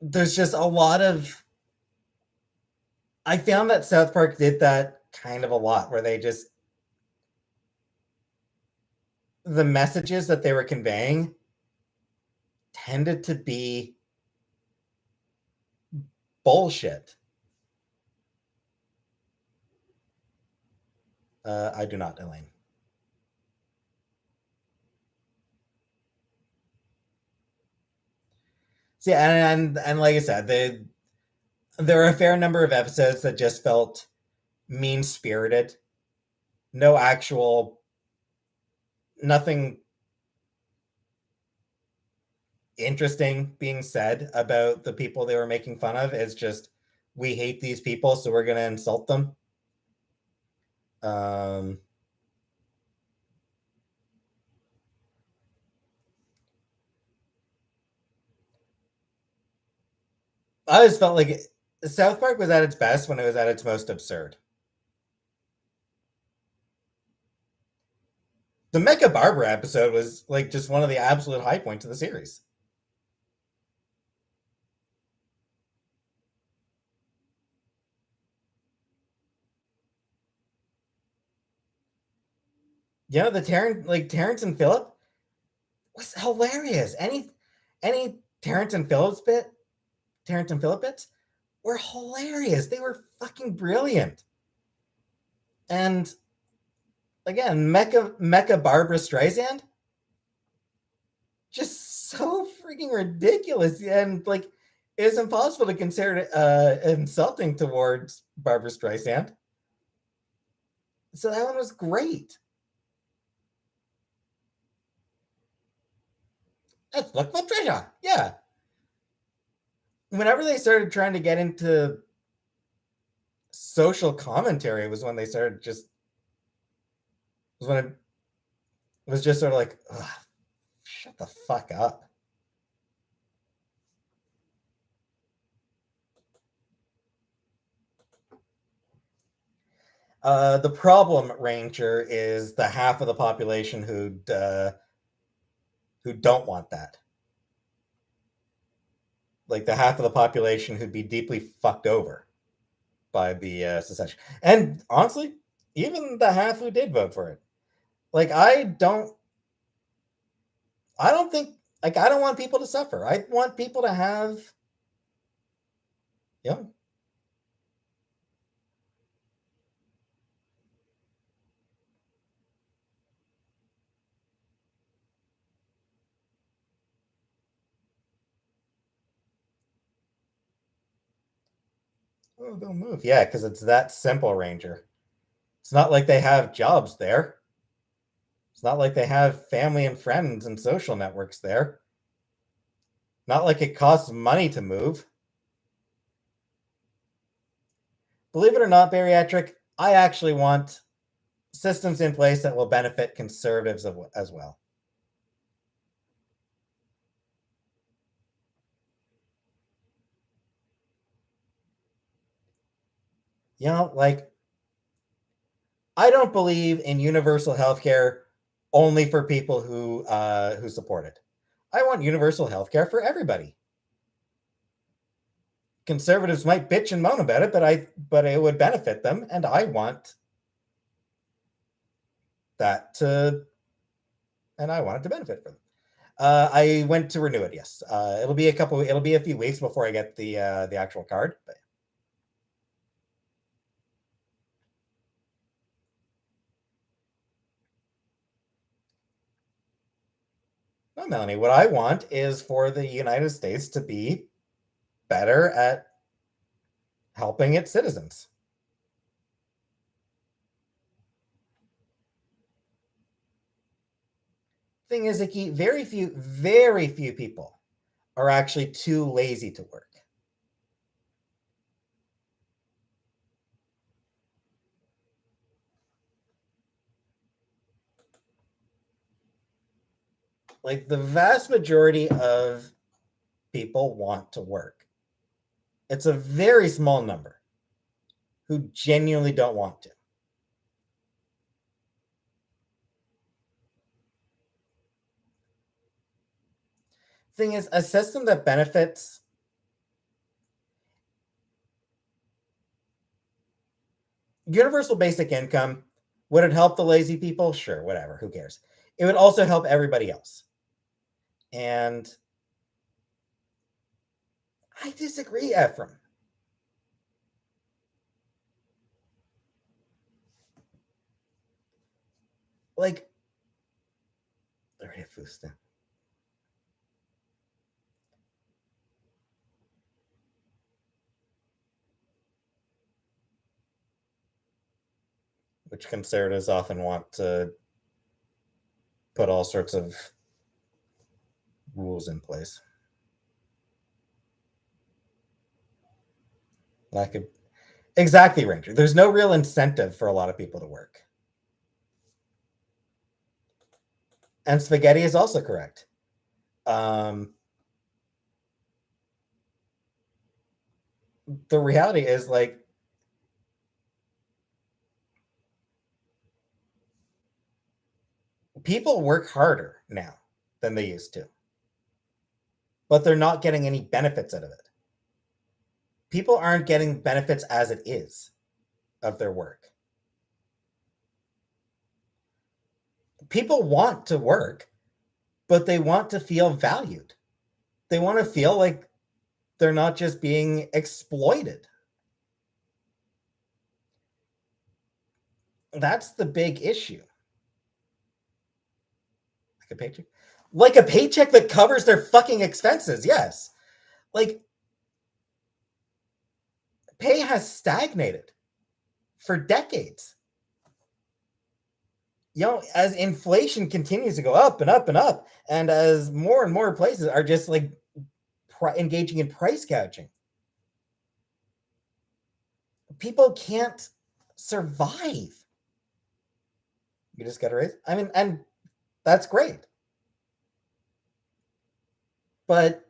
there's just a lot of I found that South Park did that kind of a lot, where they just the messages that they were conveying tended to be bullshit. I do not, Elaine. See, and like I said, there are a fair number of episodes that just felt mean spirited. No actual, nothing interesting being said about the people they were making fun of. It's just, we hate these people, so we're going to insult them. Um, I always felt like South Park was at its best when it was at its most absurd. The Mecha Barbara episode was like just one of the absolute high points of the series. You know, the Terrence and Phillip was hilarious. Any Terrence and Phillip bits were hilarious. They were fucking brilliant. And again, Mecha Barbara Streisand, just so freaking ridiculous, and like it's impossible to consider it insulting towards Barbara Streisand. So that one was great. Let's look for treasure. Yeah. Whenever they started trying to get into social commentary was when they started just was when it was just sort of like, shut the fuck up. The problem, Ranger, is the half of the population who don't want that. Like the half of the population who'd be deeply fucked over by the secession. And honestly, even the half who did vote for it. Like I don't think like I don't want people to suffer. I want people to have, you know, oh, they'll move. Yeah, because it's that simple, Ranger. It's not like they have jobs there. It's not like they have family and friends and social networks there. Not like it costs money to move. Believe it or not, bariatric, I actually want systems in place that will benefit conservatives as well. You know, like I don't believe in universal healthcare only for people who support it. I want universal healthcare for everybody. Conservatives might bitch and moan about it, but it would benefit them, and I want that to and I want it to benefit them. I went to renew it. Yes, it'll be a couple. It'll be a few weeks before I get the actual card. But no, Melanie, what I want is for the United States to be better at helping its citizens. Thing is, Icky, very few people are actually too lazy to work. Like the vast majority of people want to work. It's a very small number who genuinely don't want to. Thing is, a system that benefits universal basic income, would it help the lazy people? Sure, whatever, who cares? It would also help everybody else. And I disagree, Ephraim. Like, which conservatives often want to put all sorts of rules in place. Lack of exactly, Ranger. There's no real incentive for a lot of people to work. And spaghetti is also correct. The reality is, like, people work harder now than they used to, but they're not getting any benefits out of it. People aren't getting benefits as it is of their work. People want to work, but they want to feel valued. They want to feel like they're not just being exploited. That's the big issue. Like a paycheck? Like a paycheck that covers their fucking expenses, yes. Like, pay has stagnated for decades. You know, as inflation continues to go up and up and up, and as more and more places are just like engaging in price gouging, people can't survive. You just got to raise. I mean, and that's great, but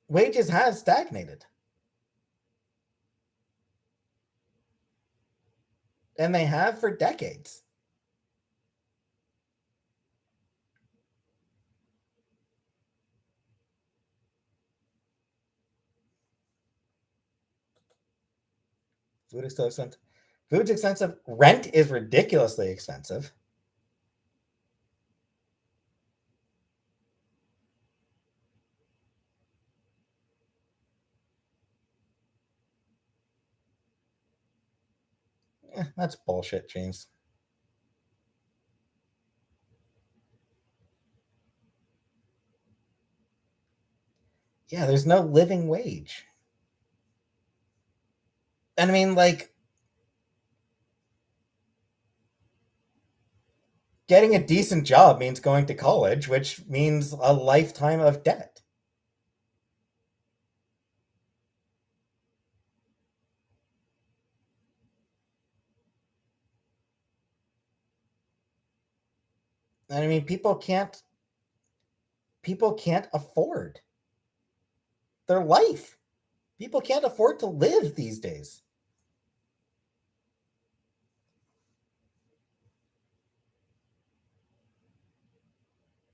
wages have stagnated, and they have for decades. Food is so expensive. Food's expensive. Rent is ridiculously expensive. That's bullshit, James. Yeah, there's no living wage. And I mean, like, getting a decent job means going to college, which means a lifetime of debt. And I mean, people can't afford their life. People can't afford to live these days.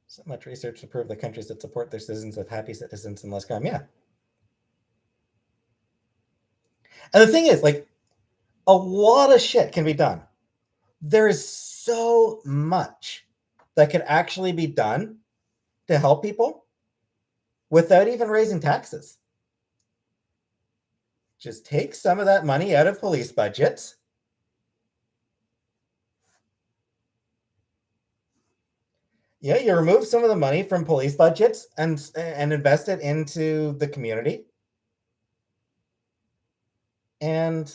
So much research to prove that countries that support their citizens have happy citizens and less crime. Yeah. And the thing is, like, a lot of shit can be done. There is so much that could actually be done to help people without even raising taxes. Just take some of that money out of police budgets. Yeah, you remove some of the money from police budgets and invest it into the community. And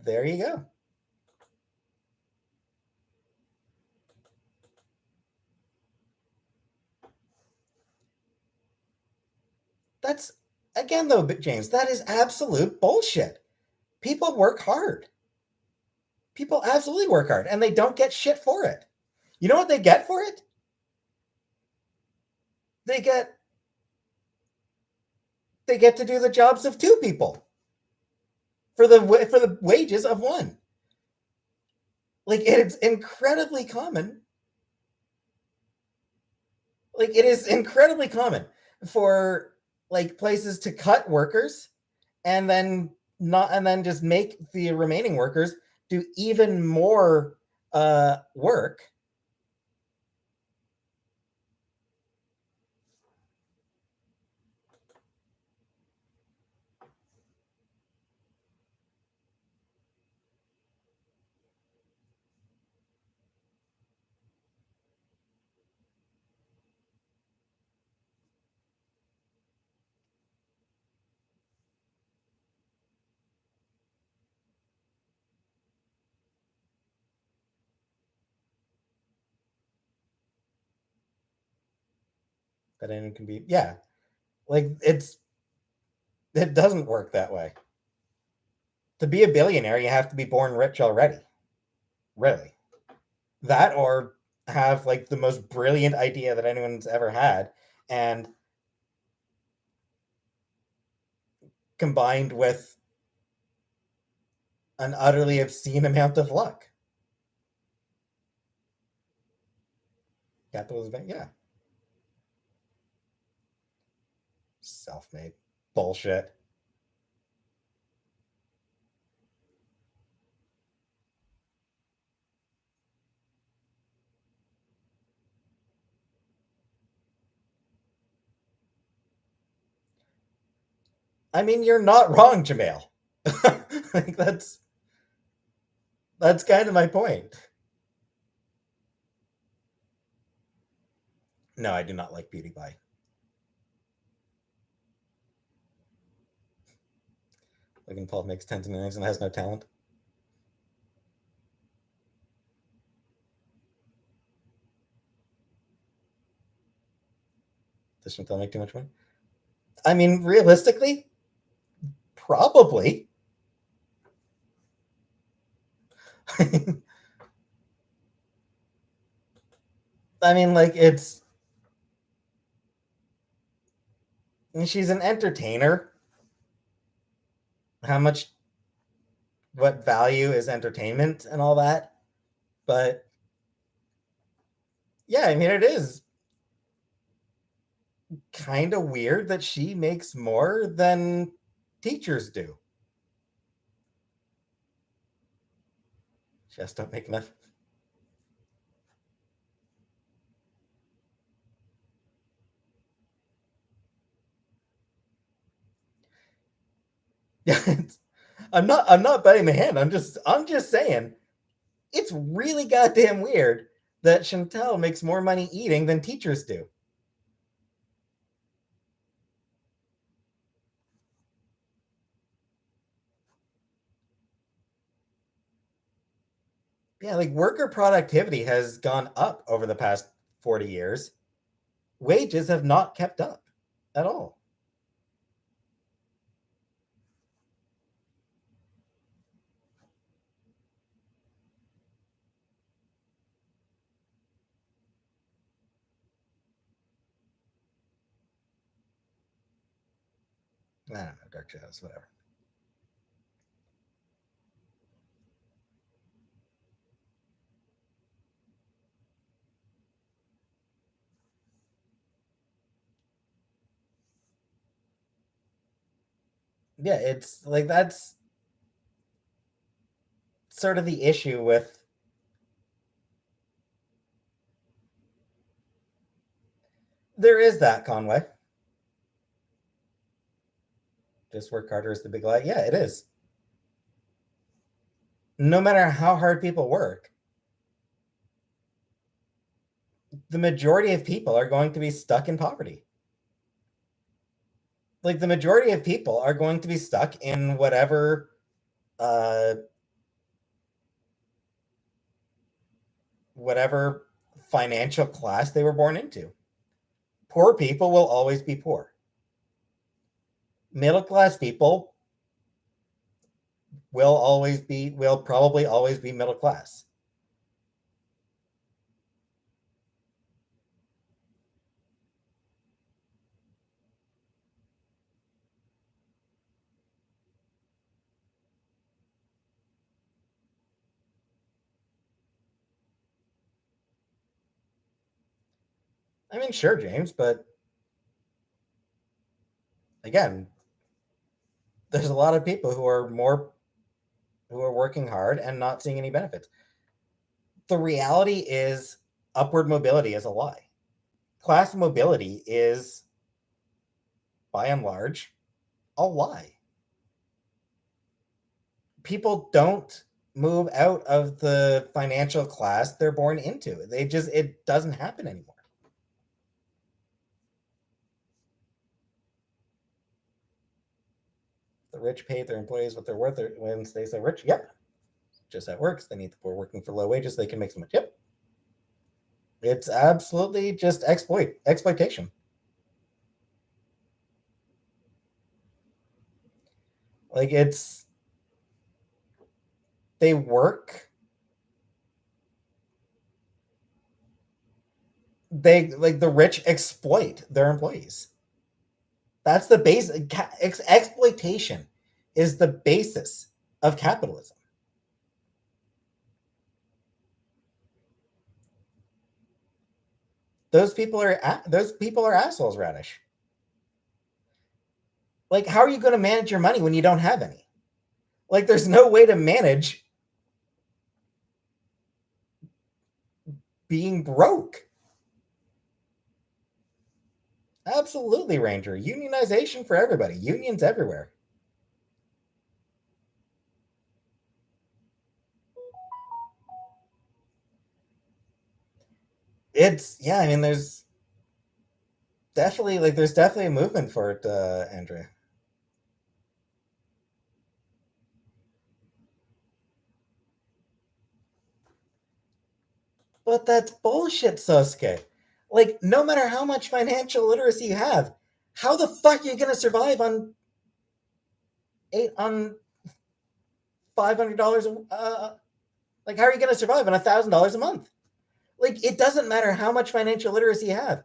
there you go. That's, again, though, James, that is absolute bullshit. People work hard. People absolutely work hard, and they don't get shit for it. You know what they get for it? They get they get to do the jobs of two people for the wages of one. Like, it's incredibly common. Like, it is incredibly common for, like, places to cut workers and then not and then just make the remaining workers do even more work. That anyone can be, yeah, like it doesn't work that way. To be a billionaire, you have to be born rich already. Really. That or have like the most brilliant idea that anyone's ever had, and combined with an utterly obscene amount of luck. Capitalism, yeah. Self-made bullshit. I mean, you're not wrong, Jamel. Like that's kind of my point. No, I do not like Beauty Pie. Logan Paul makes tens of millions and has no talent. Does Chantel make too much money? I mean, realistically, probably. I mean, like she's an entertainer. How much, what value is entertainment and all that? But yeah, I mean, it is kind of weird that she makes more than teachers do. Just don't make enough. Yeah, I'm not betting the hand. I'm just saying it's really goddamn weird that Chantel makes more money eating than teachers do. Yeah, like worker productivity has gone up over the past 40 years. Wages have not kept up at all. I don't know, dark shadows, whatever. Yeah, it's like that's sort of the issue with. There is that, Conway. Just work harder is the big lie. Yeah, it is. No matter how hard people work, the majority of people are going to be stuck in poverty. Like the majority of people are going to be stuck in uh whatever financial class they were born into. Poor people will always be poor. Middle class people will probably always be middle class. I mean, sure, James, but again, there's a lot of people who are working hard and not seeing any benefits. The reality is upward mobility is a lie. Class mobility is, by and large, a lie. People don't move out of the financial class they're born into. It doesn't happen anymore. The rich pay their employees what they're worth when they say rich. Yep. Just that works. They need the poor working for low wages. They can make so much. Yep. It's absolutely just exploitation. Like they work. The rich exploit their employees. That's the base. Exploitation is the basis of capitalism. Those people are assholes, Radish. Like, how are you going to manage your money when you don't have any? Like, there's no way to manage being broke. Absolutely, Ranger. Unionization for everybody. Unions everywhere. I mean, there's definitely a movement for it, Andrea. But that's bullshit, Sosuke. Like, no matter how much financial literacy you have, how the fuck are you gonna survive on $500? Like, how are you gonna survive on $1,000 a month? Like, it doesn't matter how much financial literacy you have.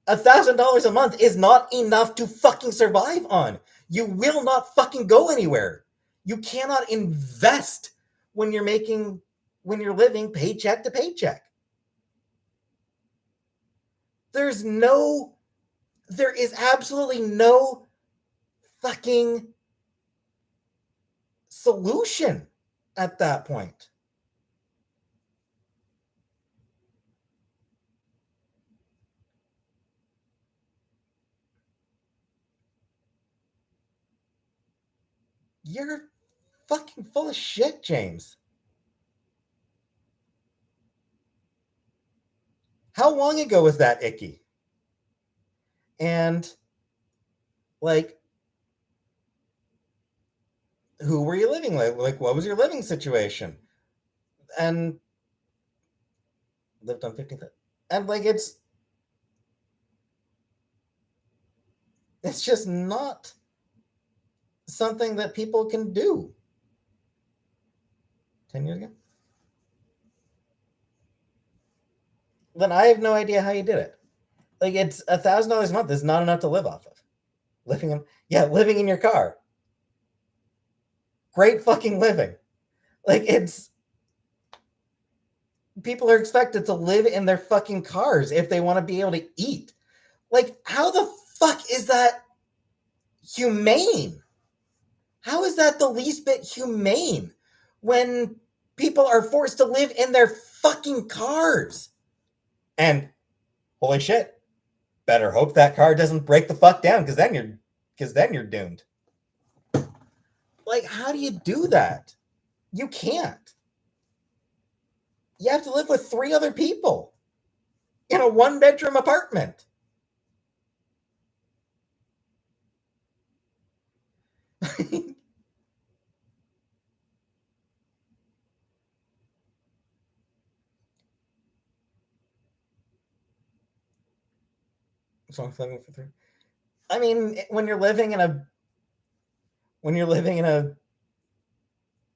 $1,000 a month is not enough to fucking survive on. You will not fucking go anywhere. You cannot invest when you're living paycheck to paycheck. There is absolutely no fucking solution at that point. You're fucking full of shit, James. How long ago was that, Icky? And, like, who were you living with? Like, what was your living situation? And lived on 15th. And, like, it's just not something that people can do. 10 years ago? Then I have no idea how you did it. Like, it's $1,000 a month is not enough to live off of. Living in your car. Great fucking living. Like, people are expected to live in their fucking cars if they want to be able to eat. Like, how the fuck is that humane? How is that the least bit humane when people are forced to live in their fucking cars? And holy shit, better hope that car doesn't break the fuck down, because then you're doomed. Like, how do you do that? You can't. You have to live with 3 other people in a 1-bedroom apartment. So I'm living for 3. I mean, when you're living in a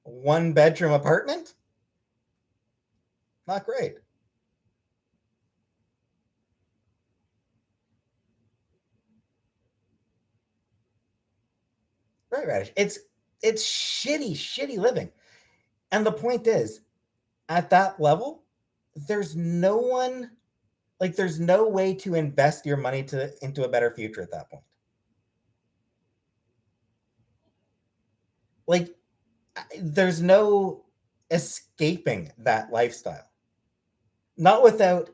1-bedroom apartment, not great. Right, Radish. It's shitty living. And the point is, at that level, there's no way to invest your money into a better future at that point. Like, there's no escaping that lifestyle. Not without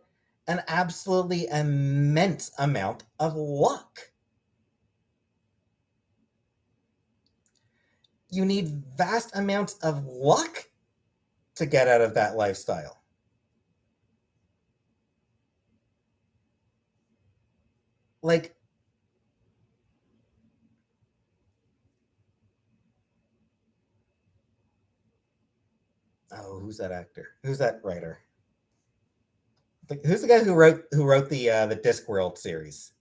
an absolutely immense amount of luck. You need vast amounts of luck to get out of that lifestyle. Like, oh, who's that actor? Who's that writer? Who's the guy who wrote the Discworld series?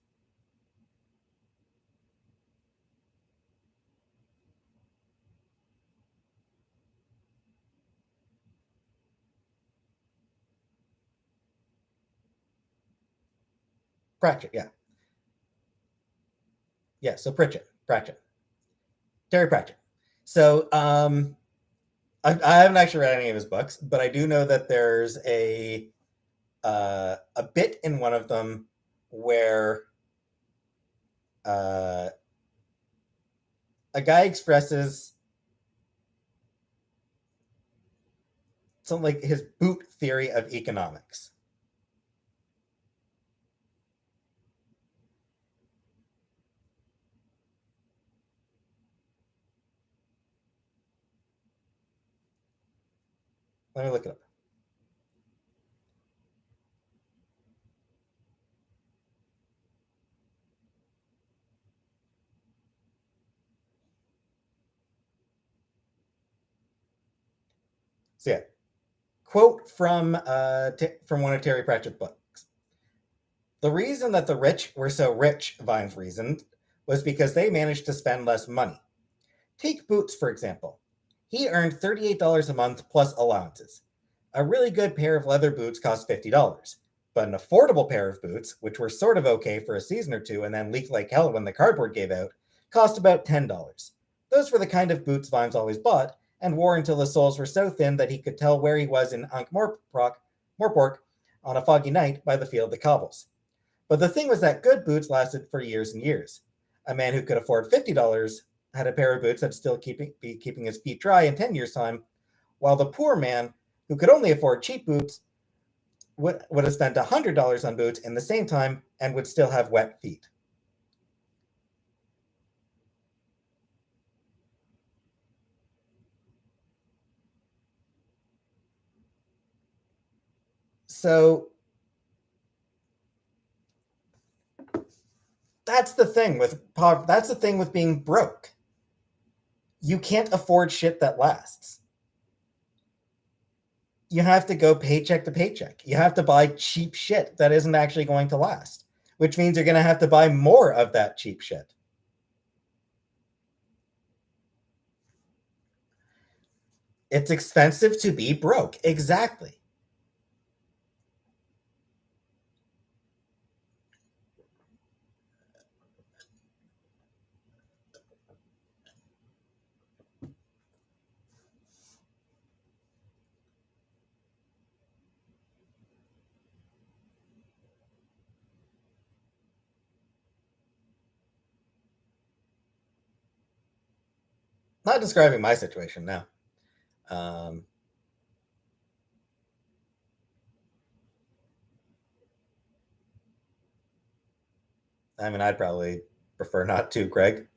Pratchett, yeah. Yeah, so Pratchett. Terry Pratchett. So I haven't actually read any of his books, but I do know that there's a bit in one of them where uh, a guy expresses something like his boot theory of economics. Let me look it up. So yeah, quote from one of Terry Pratchett's books. The reason that the rich were so rich, Vines reasoned, was because they managed to spend less money. Take Boots, for example. He earned $38 a month plus allowances. A really good pair of leather boots cost $50, but an affordable pair of boots, which were sort of okay for a season or two and then leaked like hell when the cardboard gave out, cost about $10. Those were the kind of boots Vimes always bought and wore until the soles were so thin that he could tell where he was in Ankh-Morpork on a foggy night by the feel of the cobbles. But the thing was that good boots lasted for years and years. A man who could afford $50 had a pair of boots that'd still be keeping his feet dry in 10 years' time, while the poor man who could only afford cheap boots would have spent $100 on boots in the same time and would still have wet feet. So that's the thing with being broke. You can't afford shit that lasts. You have to go paycheck to paycheck. You have to buy cheap shit that isn't actually going to last, which means you're going to have to buy more of that cheap shit. It's expensive to be broke. Exactly. Not describing my situation now. Um, I mean, I'd probably prefer not to, Greg.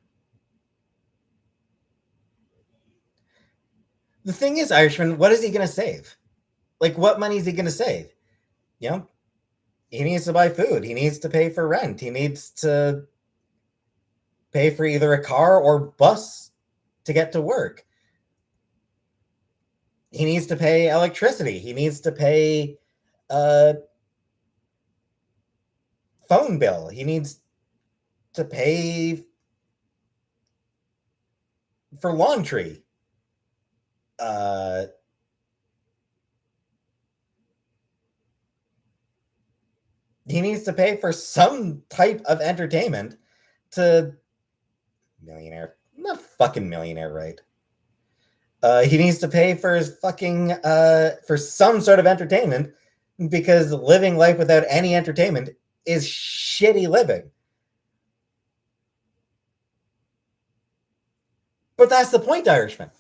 The thing is, Irishman, what is he going to save? Like, what money is he going to save? You know, he needs to buy food. He needs to pay for rent. He needs to pay for either a car or bus to get to work. He needs to pay electricity. He needs to pay a phone bill. He needs to pay for laundry. Uh, he needs to pay for some type of entertainment to millionaire. I'm not fucking millionaire, right? He needs to pay for his fucking for some sort of entertainment because living life without any entertainment is shitty living. But that's the point, Irishman.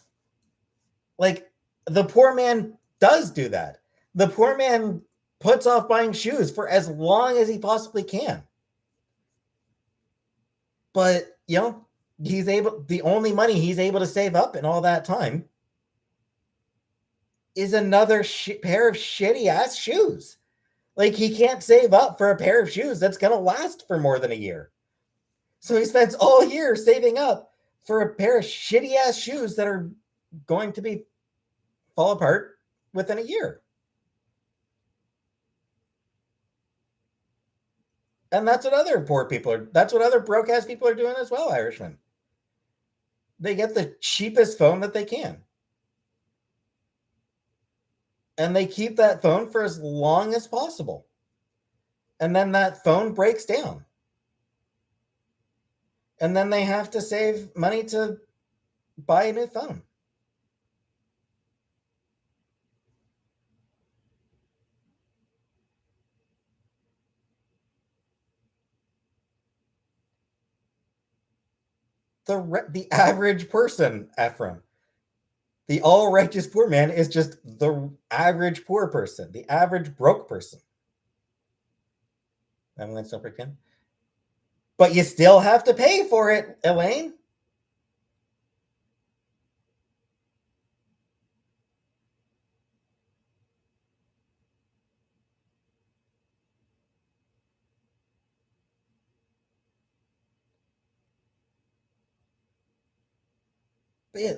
Like, the poor man does do that. The poor man puts off buying shoes for as long as he possibly can. But, the only money he's able to save up in all that time is another pair of shitty ass shoes. Like, he can't save up for a pair of shoes that's going to last for more than a year. So he spends all year saving up for a pair of shitty ass shoes that are going to fall apart within a year. And that's what other that's what other broke ass people are doing as well, Irishmen. They get the cheapest phone that they can. And they keep that phone for as long as possible. And then that phone breaks down. And then they have to save money to buy a new phone. The average person, Ephraim, the all righteous poor man is just the average poor person, the average broke person. I'm going to stop again. But you still have to pay for it, Elaine.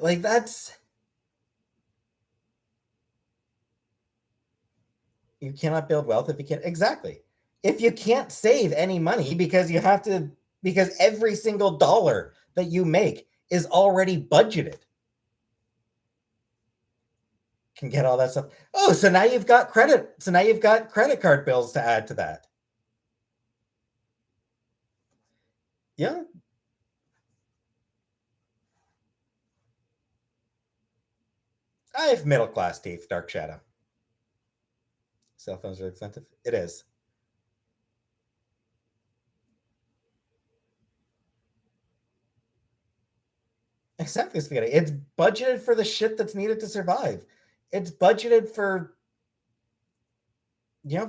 Like, that's, you cannot build wealth if you can't. Exactly. If you can't save any money because because every single dollar that you make is already budgeted. Can get all that stuff. Oh, so now you've got credit. So now you've got credit card bills to add to that. Yeah. I have middle class teeth, Dark Shadow. Cell phones are expensive. It is. Exactly, spaghetti. It's budgeted for the shit that's needed to survive. It's budgeted for,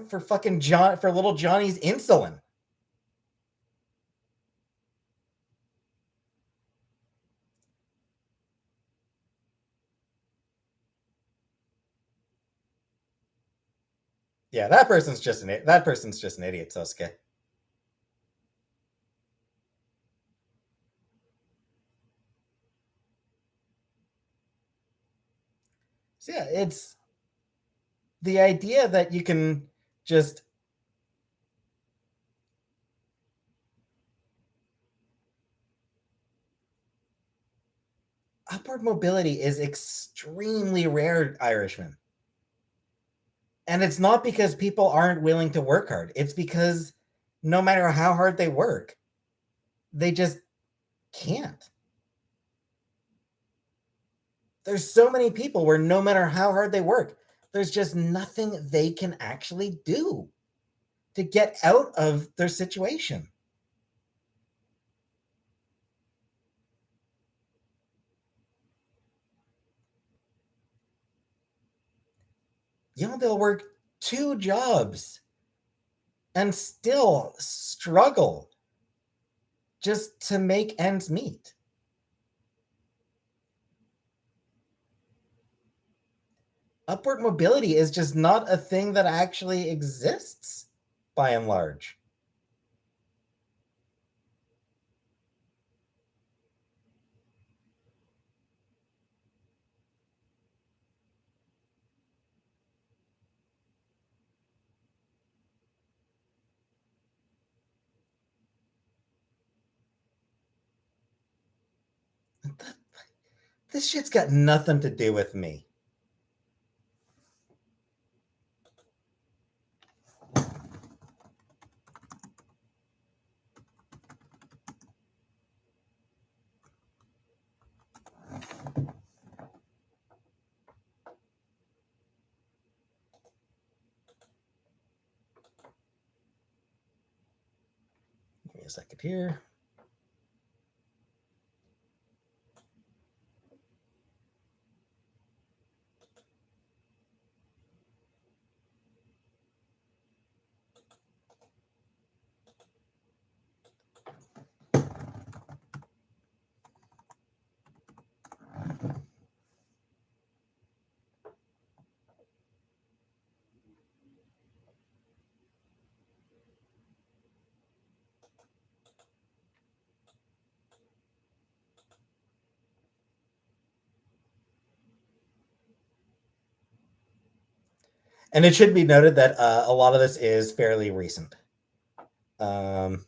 for fucking for little Johnny's insulin. Yeah, that person's just an idiot, Sosuke. So yeah, it's the idea that you can just upward mobility is extremely rare, Irishman. And it's not because people aren't willing to work hard. It's because no matter how hard they work, they just can't. There's so many people where no matter how hard they work, there's just nothing they can actually do to get out of their situation. They'll work 2 jobs and still struggle just to make ends meet. Upward mobility is just not a thing that actually exists by and large. This shit's got nothing to do with me. Give me a second here. And it should be noted that a lot of this is fairly recent. Um,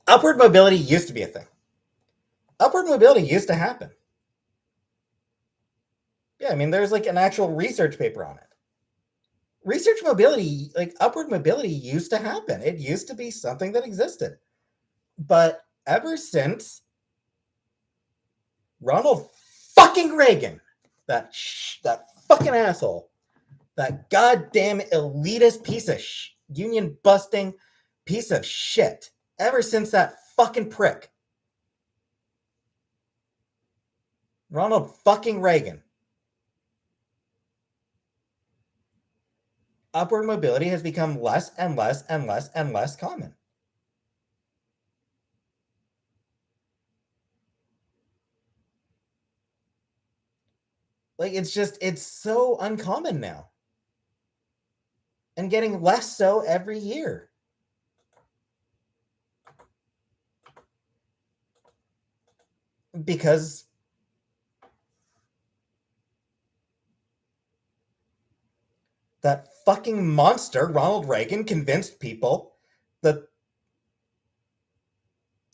Upward mobility used to be a thing. Upward mobility used to happen. Yeah, I mean, there's like an actual research paper on it. Research mobility, like upward mobility, used to happen. It used to be something that existed. But ever since Ronald fucking Reagan, that fucking asshole, that goddamn elitist piece of union busting piece of shit, ever since that fucking prick, Ronald fucking Reagan, upward mobility has become less and less and less and less common. Like it's so uncommon now and getting less so every year. Because that fucking monster, Ronald Reagan, convinced people that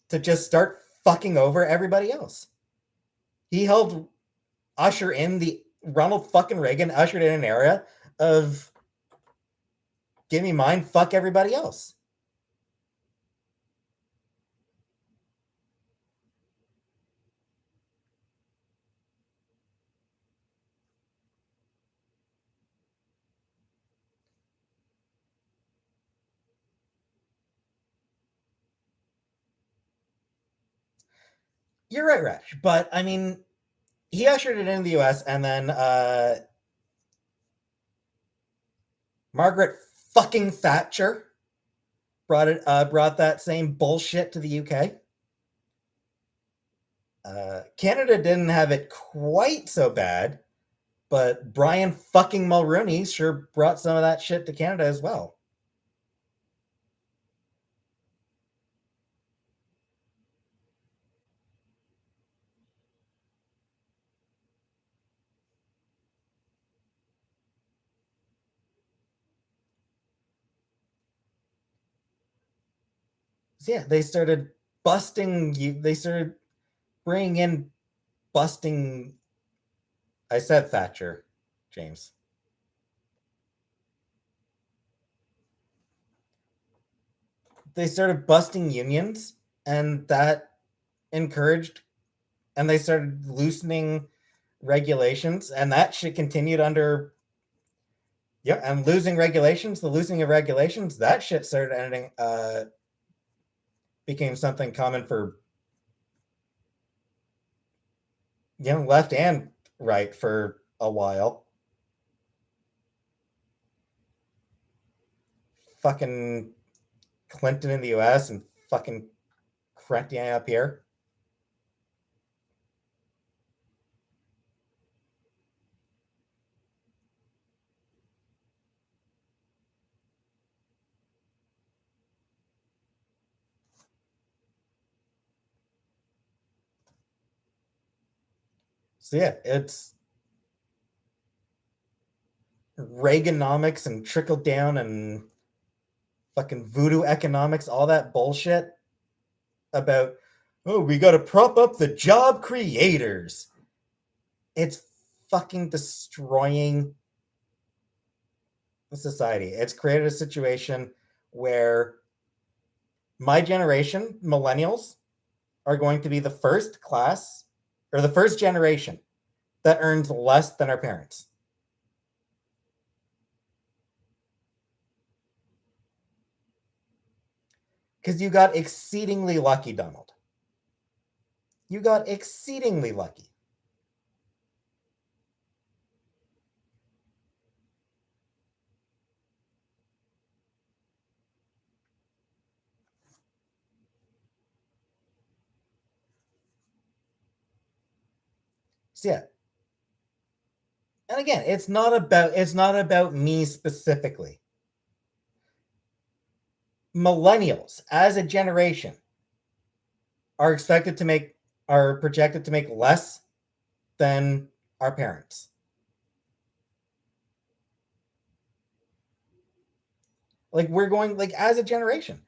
to just start fucking over everybody else. He helped usher in the Ronald fucking Reagan ushered in an era of give me mine, fuck everybody else. You're right, Rash. But I mean, he ushered it in the US, and then Margaret fucking Thatcher brought that same bullshit to the UK. Canada didn't have it quite so bad, but Brian fucking Mulrooney sure brought some of that shit to Canada as well. So yeah, they started busting you. They started bringing in busting. I said Thatcher, James. They started busting unions, and that encouraged, and they started loosening regulations, and that shit continued under. Yeah, and losing regulations, the losing of regulations, that shit started ending. Became something common for left and right for a while. Fucking Clinton in the U.S. and fucking Chrétien up here. So yeah, it's Reaganomics and trickle down and fucking voodoo economics, all that bullshit about, oh, we got to prop up the job creators. It's fucking destroying the society. It's created a situation where my generation, millennials, are going to be the first class or the first generation that earns less than our parents. Because you got exceedingly lucky, Donald. You got exceedingly lucky. So yeah, And again, it's not about me specifically. Millennials as a generation are projected to make less than our parents. Like we're going like as a generation.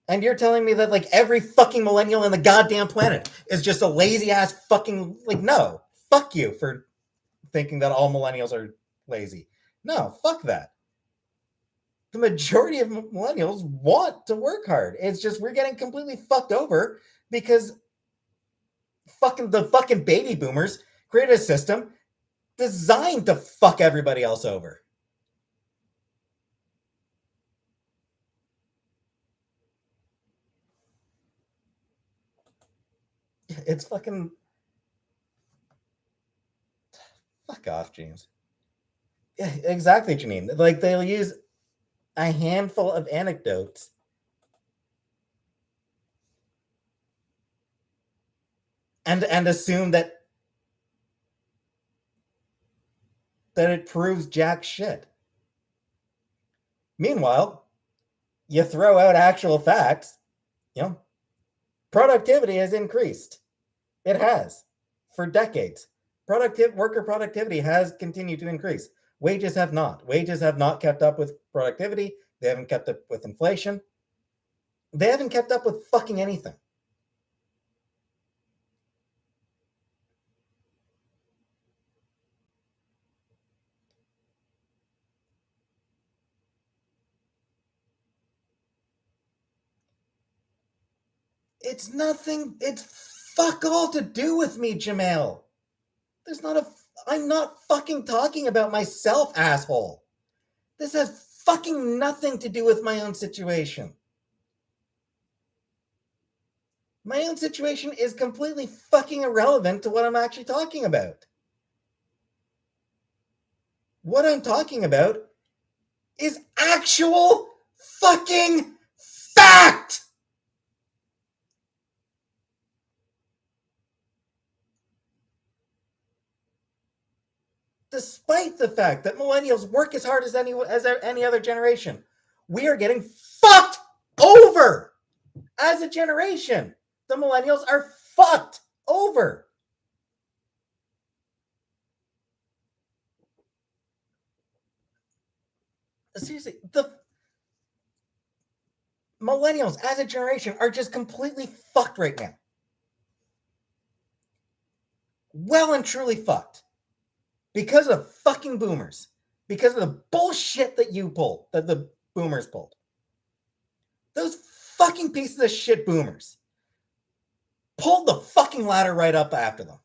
And you're telling me that like every fucking millennial in the goddamn planet is just a lazy ass fucking like no. Fuck you for thinking that all millennials are lazy. No, fuck that. The majority of millennials want to work hard. It's just we're getting completely fucked over because the fucking baby boomers created a system designed to fuck everybody else over. It's fucking fuck off, James. Yeah, exactly, Janine. Like they'll use a handful of anecdotes and assume that it proves jack shit. Meanwhile, you throw out actual facts, you know, productivity has increased. It has for decades. Worker productivity has continued to increase. Wages have not. Wages have not kept up with productivity. They haven't kept up with inflation. They haven't kept up with fucking anything. It's nothing. It's fuck all to do with me, Jamel. There's not a. I'm not fucking talking about myself, asshole. This has fucking nothing to do with my own situation. My own situation is completely fucking irrelevant to what I'm actually talking about. What I'm talking about is actual fucking fact! Despite the fact that millennials work as hard as any other generation, we are getting fucked over as a generation. The millennials are fucked over. Seriously, the millennials as a generation are just completely fucked right now. Well and truly fucked. Because of fucking boomers. Because of the bullshit that you pulled, that the boomers pulled. Those fucking pieces of shit boomers pulled the fucking ladder right up after them.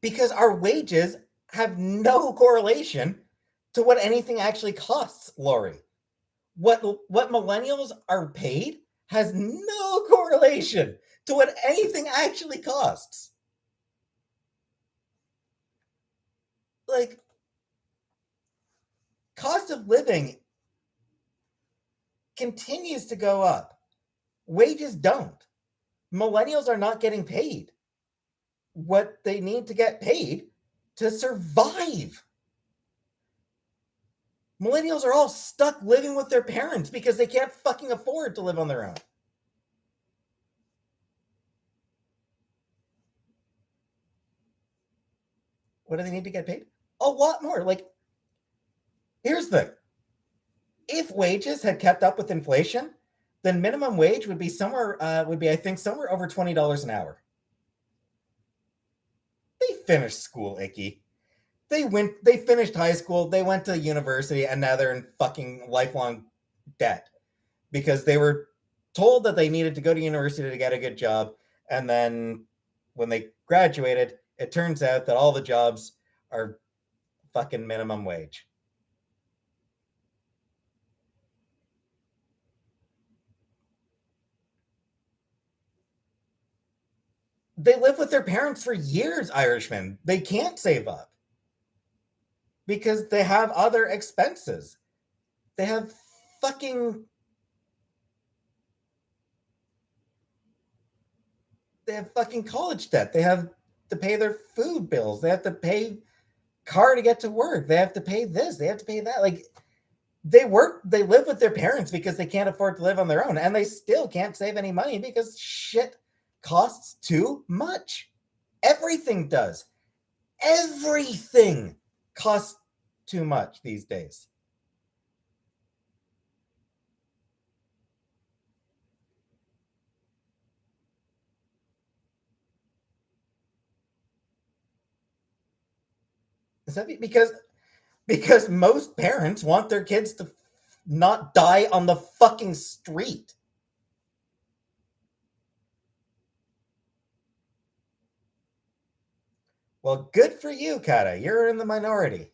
Because our wages have no correlation to what anything actually costs, Lori. What millennials are paid has no correlation to what anything actually costs. Like, cost of living continues to go up. Wages don't. Millennials are not getting paid what they need to get paid to survive. Millennials are all stuck living with their parents because they can't fucking afford to live on their own. What do they need to get paid? A lot more. Like, here's the thing. If wages had kept up with inflation, then minimum wage would be I think somewhere over $20 an hour. They finished school, Icky. They finished high school, they went to university, and now they're in fucking lifelong debt because they were told that they needed to go to university to get a good job, and then when they graduated, it turns out that all the jobs are fucking minimum wage. They live with their parents for years, Irishmen. They can't save up because they have other expenses. They have fucking They have fucking college debt. They have to pay their food bills. They have to pay car to get to work. They have to pay this. They have to pay that. Like, they live with their parents because they can't afford to live on their own, and they still can't save any money because shit costs too much. Everything does. Everything costs too much these days. Is that because most parents want their kids to not die on the fucking street? Well, good for you, Kata. You're in the minority.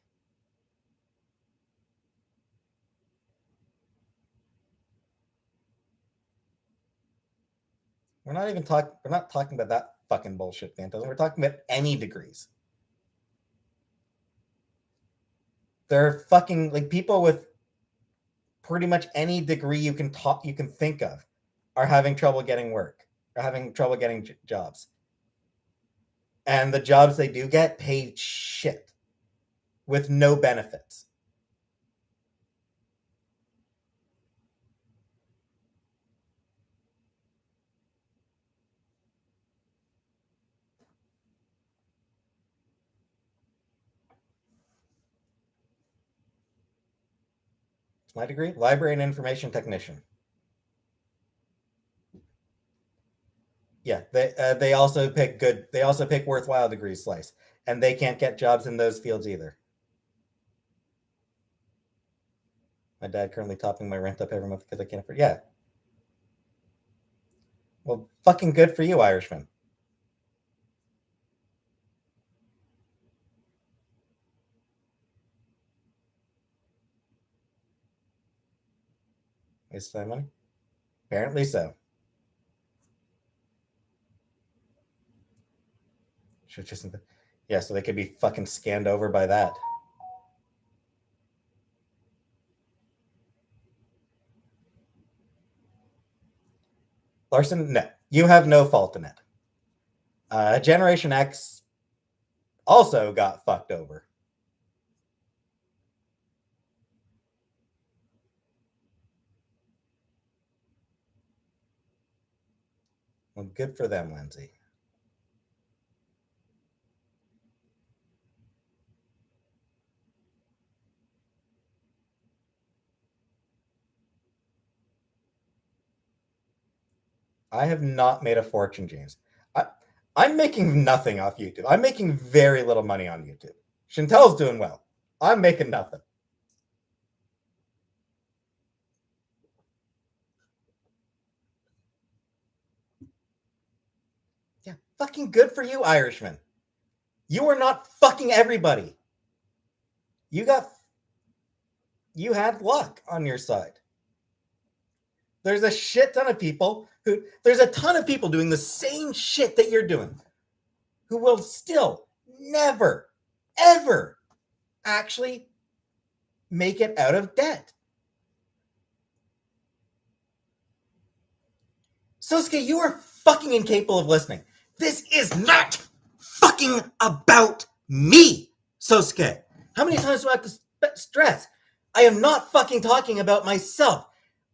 We're not talking about that fucking bullshit, Phantasm. We're talking about any degrees. They're fucking like people with pretty much any degree you can think of are having trouble getting work, are having trouble getting jobs. And the jobs they do get paid shit with no benefits. It's my degree, library and information technician. Yeah, they also pick good. They also pick worthwhile degrees, Slice, and they can't get jobs in those fields either. My dad currently topping my rent up every month because I can't afford. Yeah, well, fucking good for you, Irishman. Waste my money. Apparently so. Should just yeah, so they could be fucking scanned over by that. Larson, no, you have no fault in it. Generation X also got fucked over. Well, good for them, Lindsay. I have not made a fortune, James. I, I'm making nothing off YouTube. I'm making very little money on YouTube. Chantel's doing well. I'm making nothing. Yeah, fucking good for you, Irishman. You are not fucking everybody. You got you had luck on your side. There's a shit ton of people there's a ton of people doing the same shit that you're doing who will still never ever actually make it out of debt. Sosuke, you are fucking incapable of listening. This is not fucking about me, Sosuke. How many times do I have to stress? I am not fucking talking about myself.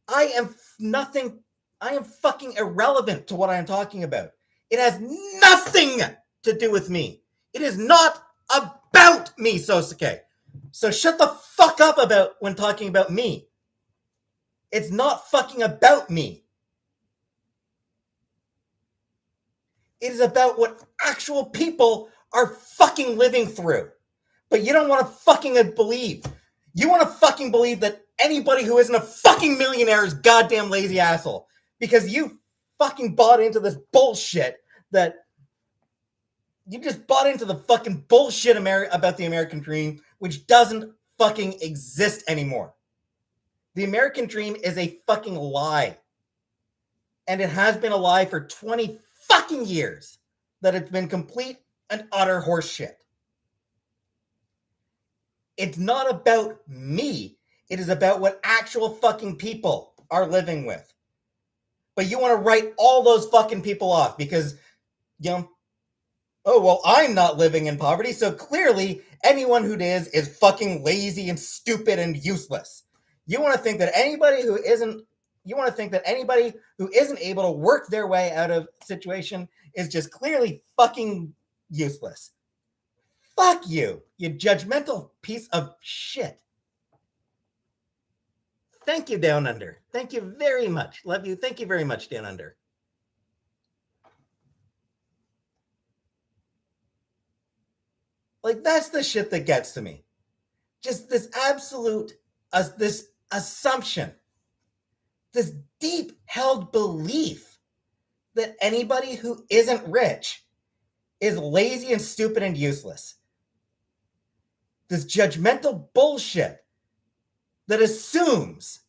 I am nothing. I am fucking irrelevant to what I am talking about. It has nothing to do with me. It is not about me, Sosuke. So shut the fuck up about when talking about me. It's not fucking about me. It is about what actual people are fucking living through. But you don't want to fucking believe. You want to fucking believe that anybody who isn't a fucking millionaire is goddamn lazy asshole. Because you fucking bought into this bullshit that you just bought into the fucking bullshit about the American dream, which doesn't fucking exist anymore. The American dream is a fucking lie. And it has been a lie for 20 fucking years that it's been complete and utter horseshit. It's not about me. It is about what actual fucking people are living with. But you want to write all those fucking people off because you know, oh, well, I'm not living in poverty, so clearly anyone who is fucking lazy and stupid and useless. You want to think that anybody who isn't, you want to think that anybody who isn't able to work their way out of situation is just clearly fucking useless. Fuck you, you judgmental piece of shit. Thank you, Down Under. Thank you very much. Love you. Thank you very much, Down Under. Like, that's the shit that gets to me. Just this absolute, this assumption, this deep held belief that anybody who isn't rich is lazy and stupid and useless. This judgmental bullshit that assumes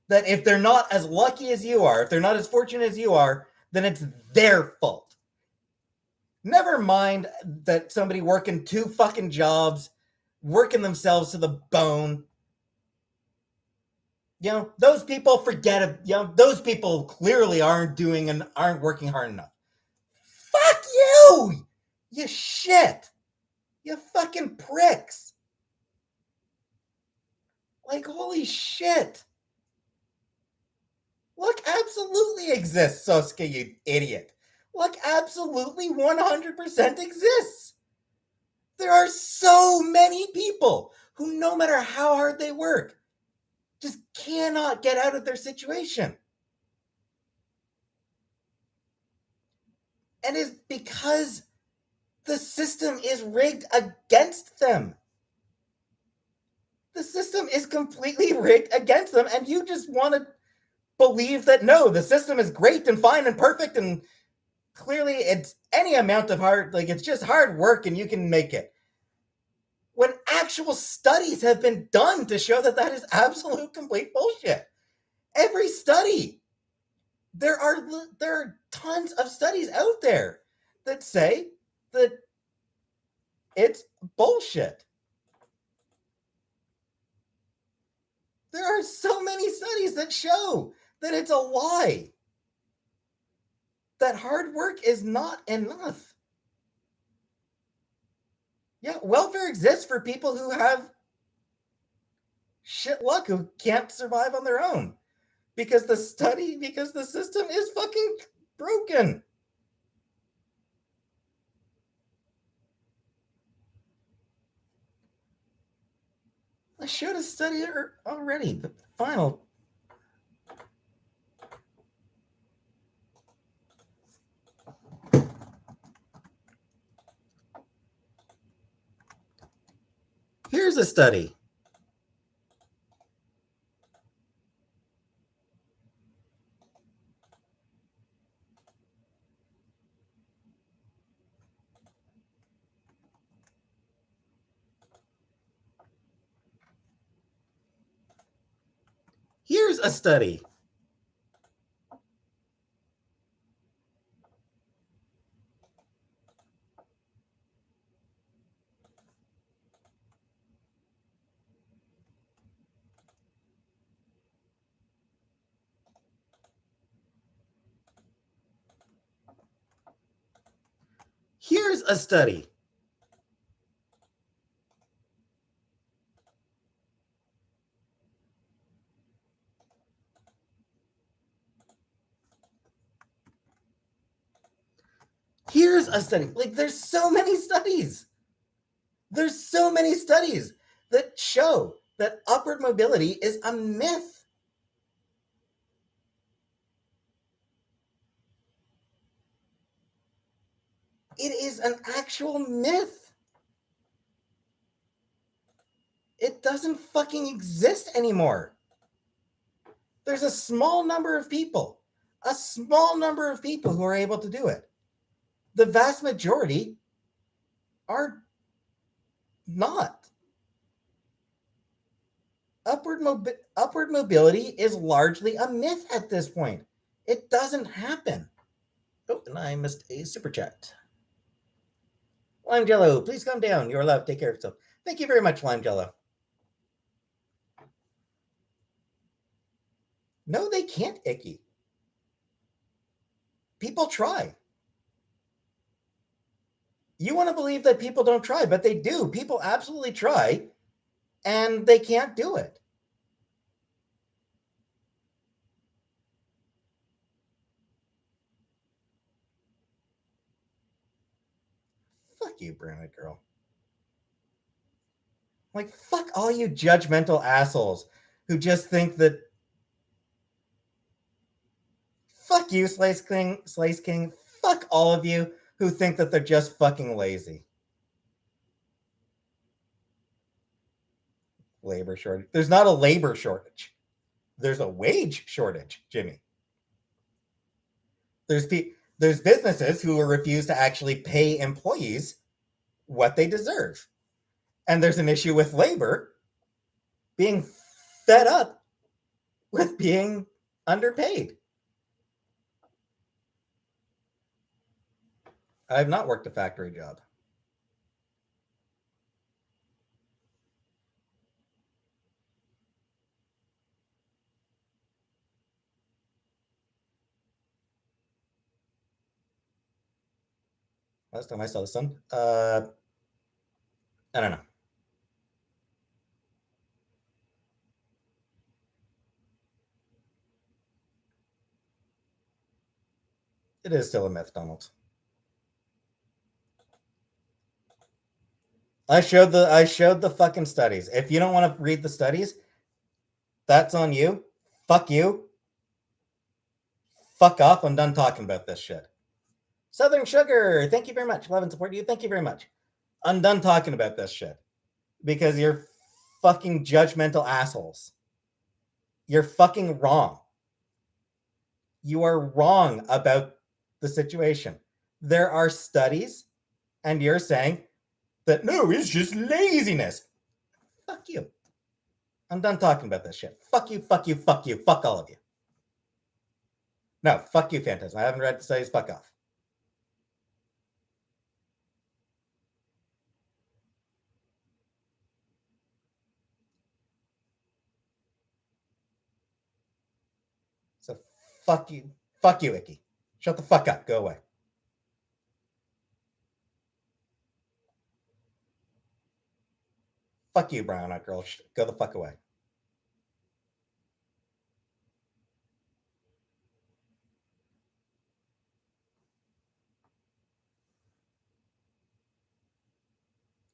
that if they're not as lucky as you are, if they're not as fortunate as you are, then it's their fault. Never mind that somebody working 2 fucking jobs, working themselves to the bone. You know, those people forget it. You know, those people clearly aren't working hard enough. Fuck you! You shit! You fucking pricks! Like, holy shit! Luck absolutely exists, Sosuke, you idiot. Luck absolutely 100% exists. There are so many people who, no matter how hard they work, just cannot get out of their situation. And it's because the system is rigged against them. The system is completely rigged against them, and you just want to believe that no, the system is great and fine and perfect, and clearly it's any amount of hard, like, it's just hard work and you can make it. When actual studies have been done to show that that is absolute complete bullshit. Every study. There are tons of studies out there that say that it's bullshit. There are so many studies that show that it's a lie. That hard work is not enough. Yeah, welfare exists for people who have shit luck, who can't survive on their own. Because the system is fucking broken. I showed a study already, but final. Here's a study. Here's a study. Here's a study. Here's a study. Like, there's so many studies. There's so many studies that show that upward mobility is a myth. It is an actual myth. It doesn't fucking exist anymore. There's a small number of people who are able to do it. The vast majority are not. Upward mobility is largely a myth at this point. It doesn't happen. Oh, and I missed a super chat. Lime Jello, please come down. You're allowed to take care of yourself. Thank you very much, Lime Jello. No, they can't, Icky. People try. You want to believe that people don't try, but they do. People absolutely try, and they can't do it. Fuck you, brunette girl. Like, fuck all you judgmental assholes who just think that. Fuck you, Slice King. Slice King. Fuck all of you who think that they're just fucking lazy. Labor shortage. There's not a labor shortage. There's a wage shortage, Jimmy. There's there's businesses who refuse to actually pay employees what they deserve. And there's an issue with labor being fed up with being underpaid. I have not worked a factory job. Last time I saw the sun, I don't know. It is still a myth, Donald. I showed the fucking studies. If you don't want to read the studies, that's on you. Fuck you. Fuck off. I'm done talking about this shit. Southern Sugar, thank you very much. Love and support you. Thank you very much. I'm done talking about this shit because you're fucking judgmental assholes. You're fucking wrong. You are wrong about the situation. There are studies, and you're saying that no, it's just laziness. Fuck you. I'm done talking about this shit. Fuck you, fuck you, fuck you, fuck all of you. No, fuck you, Phantasm. I haven't read the studies. Fuck off. So fuck you. Fuck you, Icky. Shut the fuck up. Go away. Fuck you, brown eyed girl. Go the fuck away.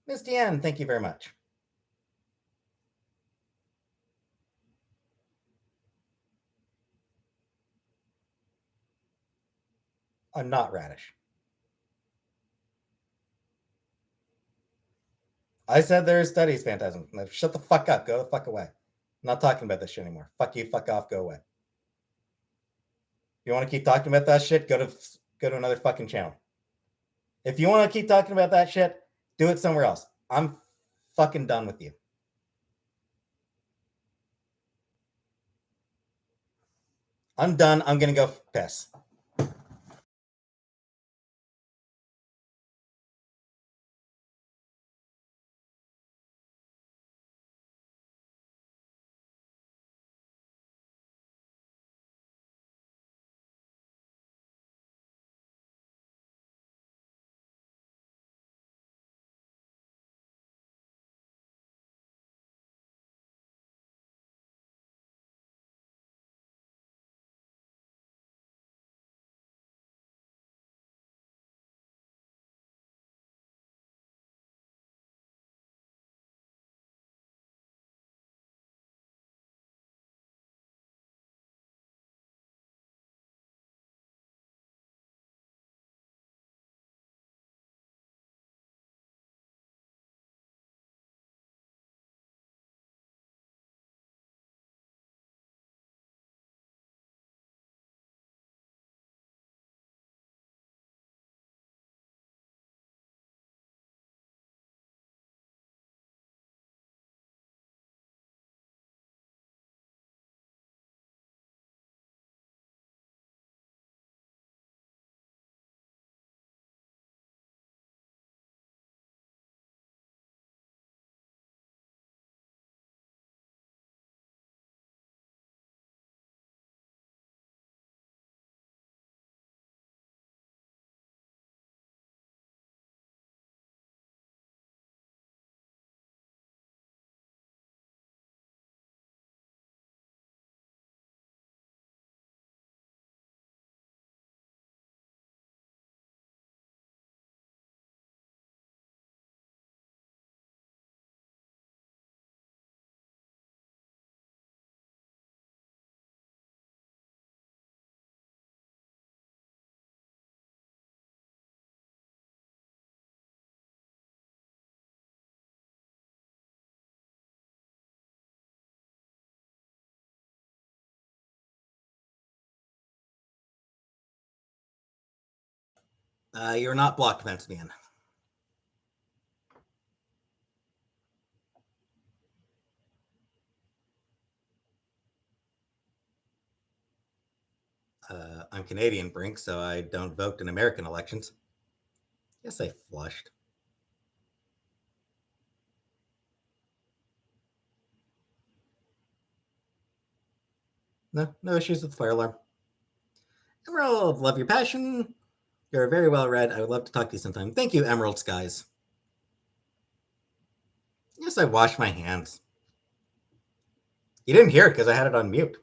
Miss Deanne, thank you very much. I'm not Radish. I said there are studies, Phantasm. Now, shut the fuck up. Go the fuck away. I'm not talking about this shit anymore. Fuck you. Fuck off. Go away. If you want to keep talking about that shit, go to another fucking channel. If you want to keep talking about that shit, do it somewhere else. I'm fucking done with you. I'm done. I'm gonna go piss. You're not blocked, Fenceman. I'm Canadian, Brink, so I don't vote in American elections. Yes, I flushed. No issues with the fire alarm. Emerald, love your passion. You're very well read. I would love to talk to you sometime. Thank you, Emerald Skies. Yes, I washed my hands. You didn't hear it because I had it on mute.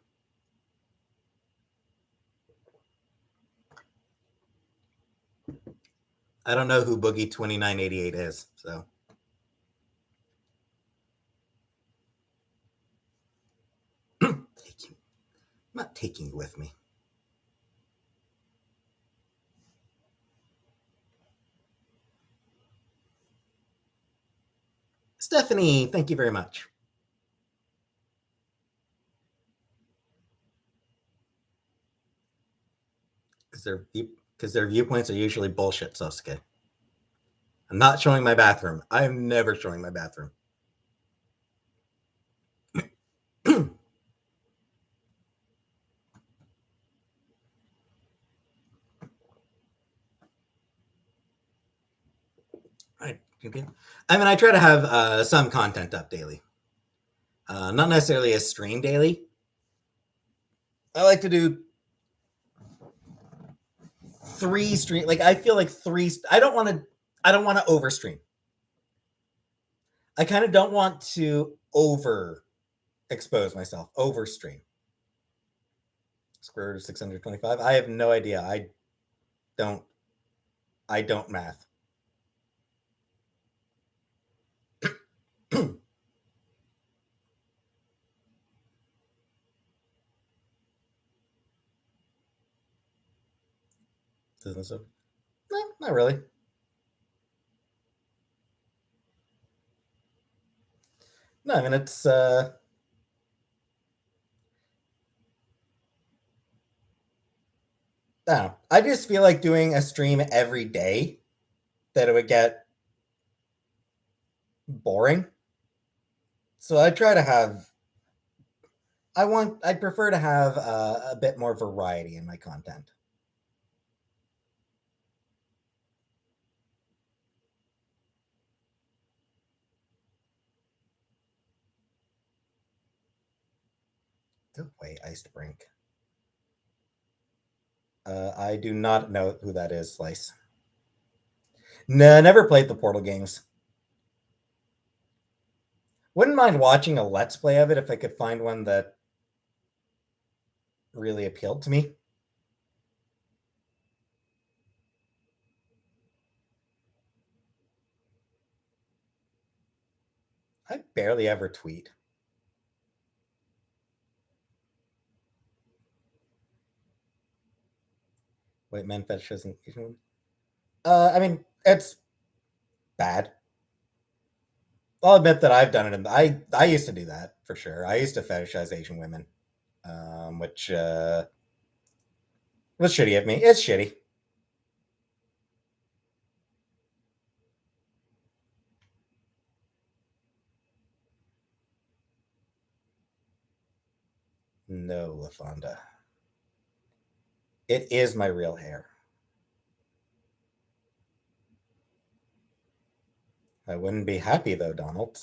I don't know who Boogie 2988 is, so. I'm not taking you with me. Stephanie, thank you very much. Because their viewpoints are usually bullshit, Sosuke. I'm not showing my bathroom. I'm never showing my bathroom. I mean, I try to have some content up daily. Not necessarily a stream daily. I like to do 3 stream. Like I feel like 3. I don't want to. I don't want to overstream. I kind of don't want to over expose myself. Overstream. Square root of 625. I have no idea. Don't. I don't math. No, not really. No, I mean it's I don't know. I just feel like doing a stream every day that it would get boring. So I try to have I'd prefer to have a bit more variety in my content. Go away, Iced Brink. I do not know who that is, Slice. No, never played the Portal games. Wouldn't mind watching a Let's Play of it if I could find one that really appealed to me. I barely ever tweet. White men fetishism. I mean, it's bad. I'll admit that I've done it. I used to do that for sure. I used to fetishize Asian women, which was shitty of me. It's shitty. No, LaFonda. It is my real hair. I wouldn't be happy though, Donald.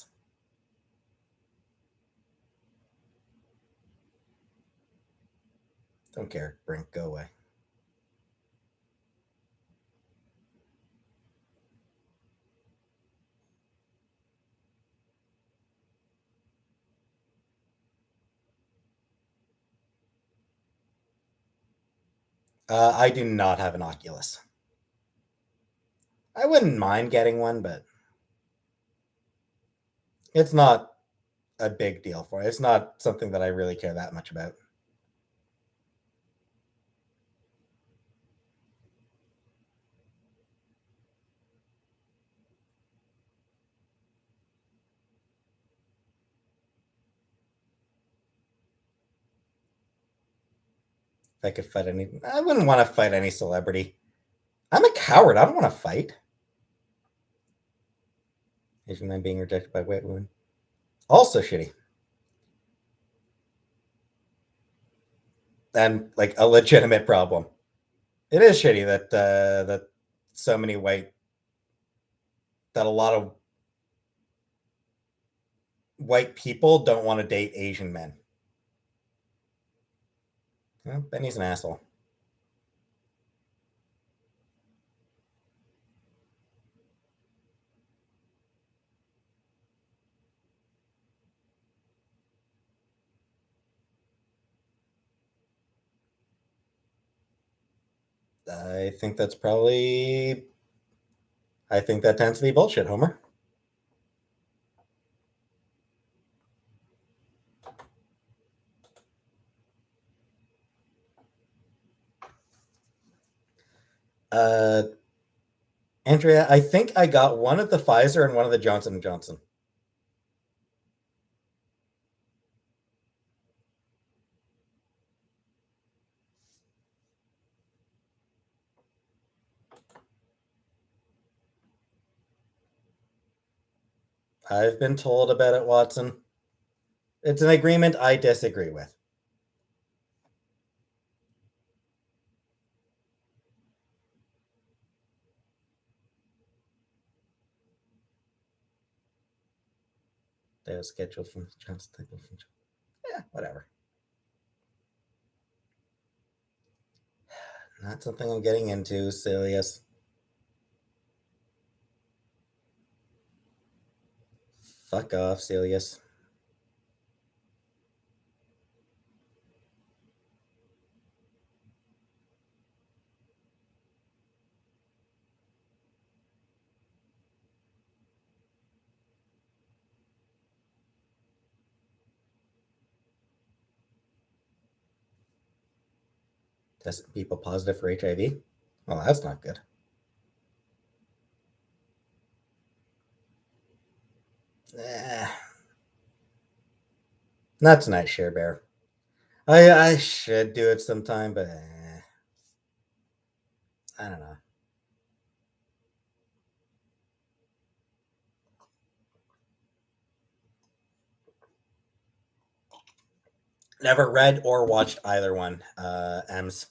Don't care. Brink, go away. I do not have an Oculus. I wouldn't mind getting one, but it's not a big deal for it. It's not something that I really care that much about. If I could fight any, I wouldn't want to fight any celebrity. I'm a coward. I don't want to fight. Asian men being rejected by white women. Also shitty. And like a legitimate problem. It is shitty that so many that a lot of white people don't want to date Asian men. Well, Benny's an asshole. I think that's probably. I think that tends to be bullshit, Homer. Uh, Andrea, I think I got one of the Pfizer and one of the Johnson & Johnson. I've been told about it, Watson. It's an agreement I disagree with. They was scheduled from Johnson. Yeah, whatever. Not something I'm getting into, Celius. Fuck off, Celius. Testing people positive for HIV? Well, that's not good. Eh, not tonight, Share Bear. I should do it sometime, but I don't know. Never read or watched either one. M's.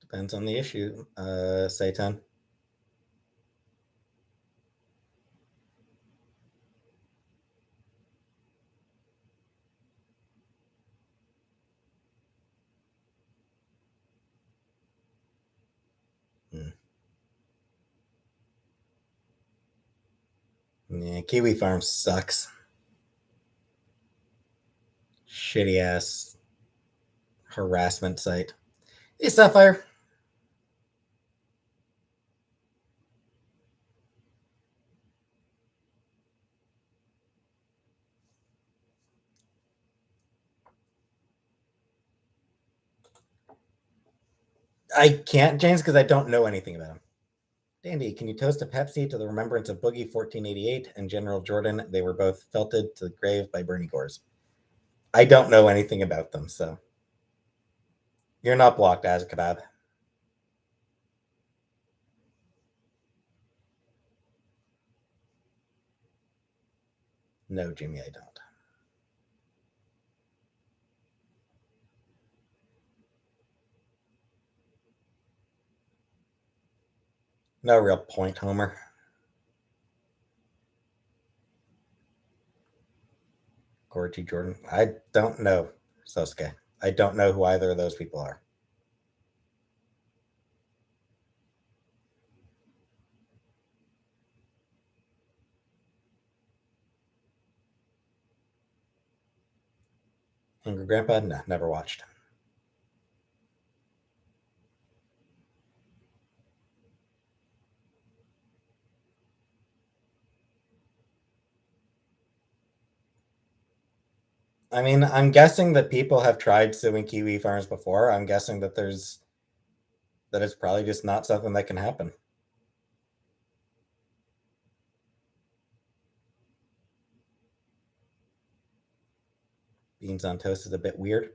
Depends on the issue. Satan. Yeah, Kiwi Farm sucks. Shitty ass harassment site. Hey, Sapphire. I can't, James, because I don't know anything about him. Dandy, can you toast a Pepsi to the remembrance of Boogie 1488 and General Jordan? They were both felted to the grave by Bernie Gores. I don't know anything about them, so you're not blocked as a kebab. No, Jimmy, I don't. No real point, Homer. Gorgie Jordan. I don't know, Sosuke. I don't know who either of those people are. Angry Grandpa? No, never watched. I mean, I'm guessing that people have tried suing kiwi farms before. I'm guessing that it's probably just not something that can happen. Beans on toast is a bit weird.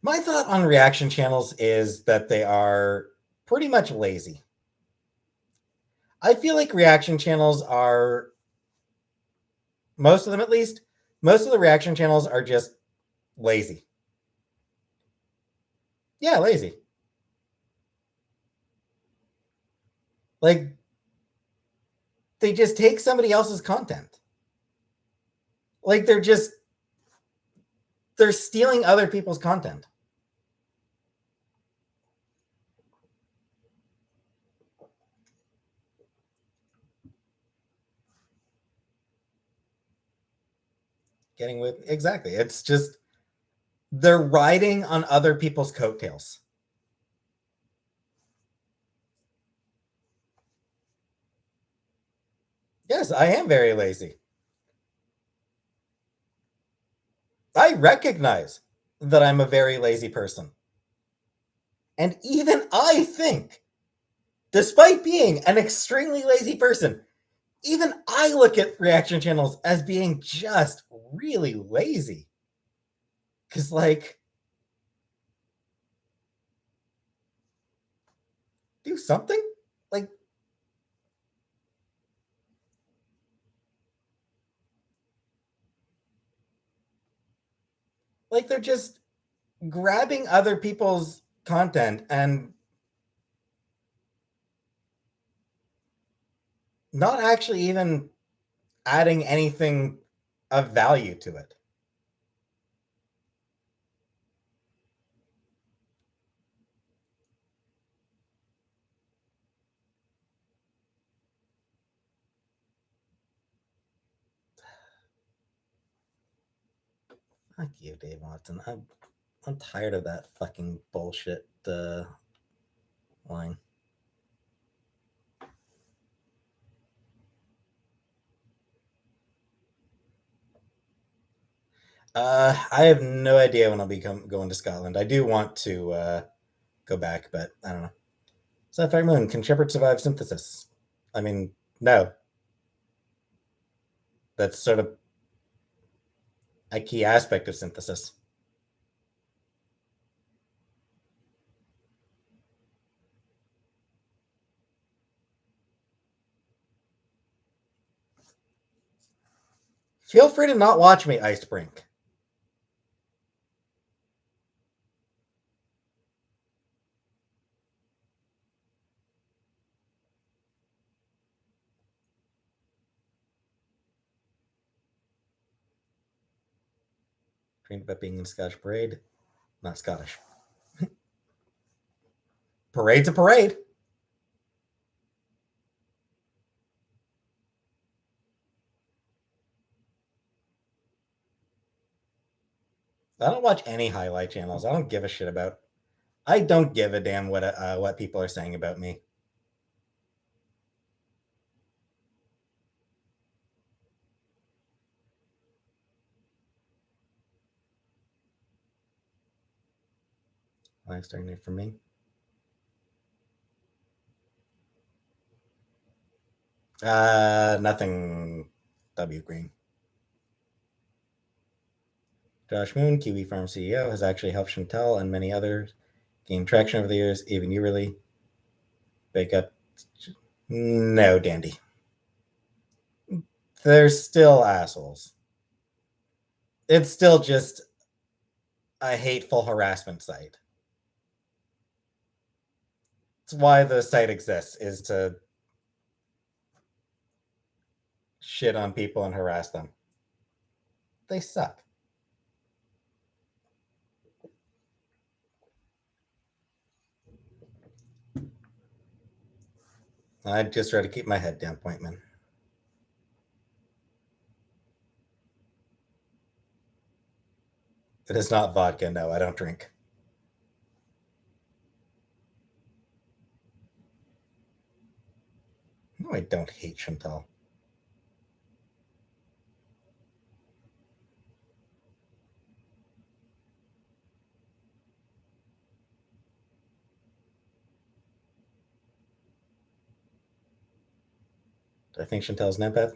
My thought on reaction channels is that they are pretty much lazy. I feel like reaction channels are, most of them at least, most of the reaction channels are just lazy. Yeah, lazy. Like, they just take somebody else's content. Like, they're stealing other people's content. Getting with, exactly. It's just, they're riding on other people's coattails. Yes, I am very lazy. I recognize that I'm a very lazy person. And even I think, despite being an extremely lazy person, even I look at reaction channels as being just really lazy. Because, like, do something? Like, they're just grabbing other people's content and not actually even adding anything of value to it. Fuck you, Dave Watson. I'm tired of that fucking bullshit line. I have no idea when I'll be going to Scotland. I do want to go back, but I don't know. Sapphire Moon, can Shepard survive synthesis? I mean, no. That's sort of a key aspect of synthesis. Feel free to not watch me, Icebrink. Dreamed about being in a Scottish parade. Not Scottish. Parade's a parade. I don't watch any highlight channels. I don't give a shit about. I don't give a damn what people are saying about me. Live starting it for me. Nothing. W Green. Josh Moon, Kiwi Farm CEO, has actually helped Chantel and many others gain traction over the years. Even you really bake up. No, Dandy. They're still assholes. It's still just a hateful harassment site. It's why the site exists, is to shit on people and harass them. They suck. I just try to keep my head down, Pointman. It is not vodka. No, I don't drink. No, I don't hate Chantal. Do I think Chantel's an empath?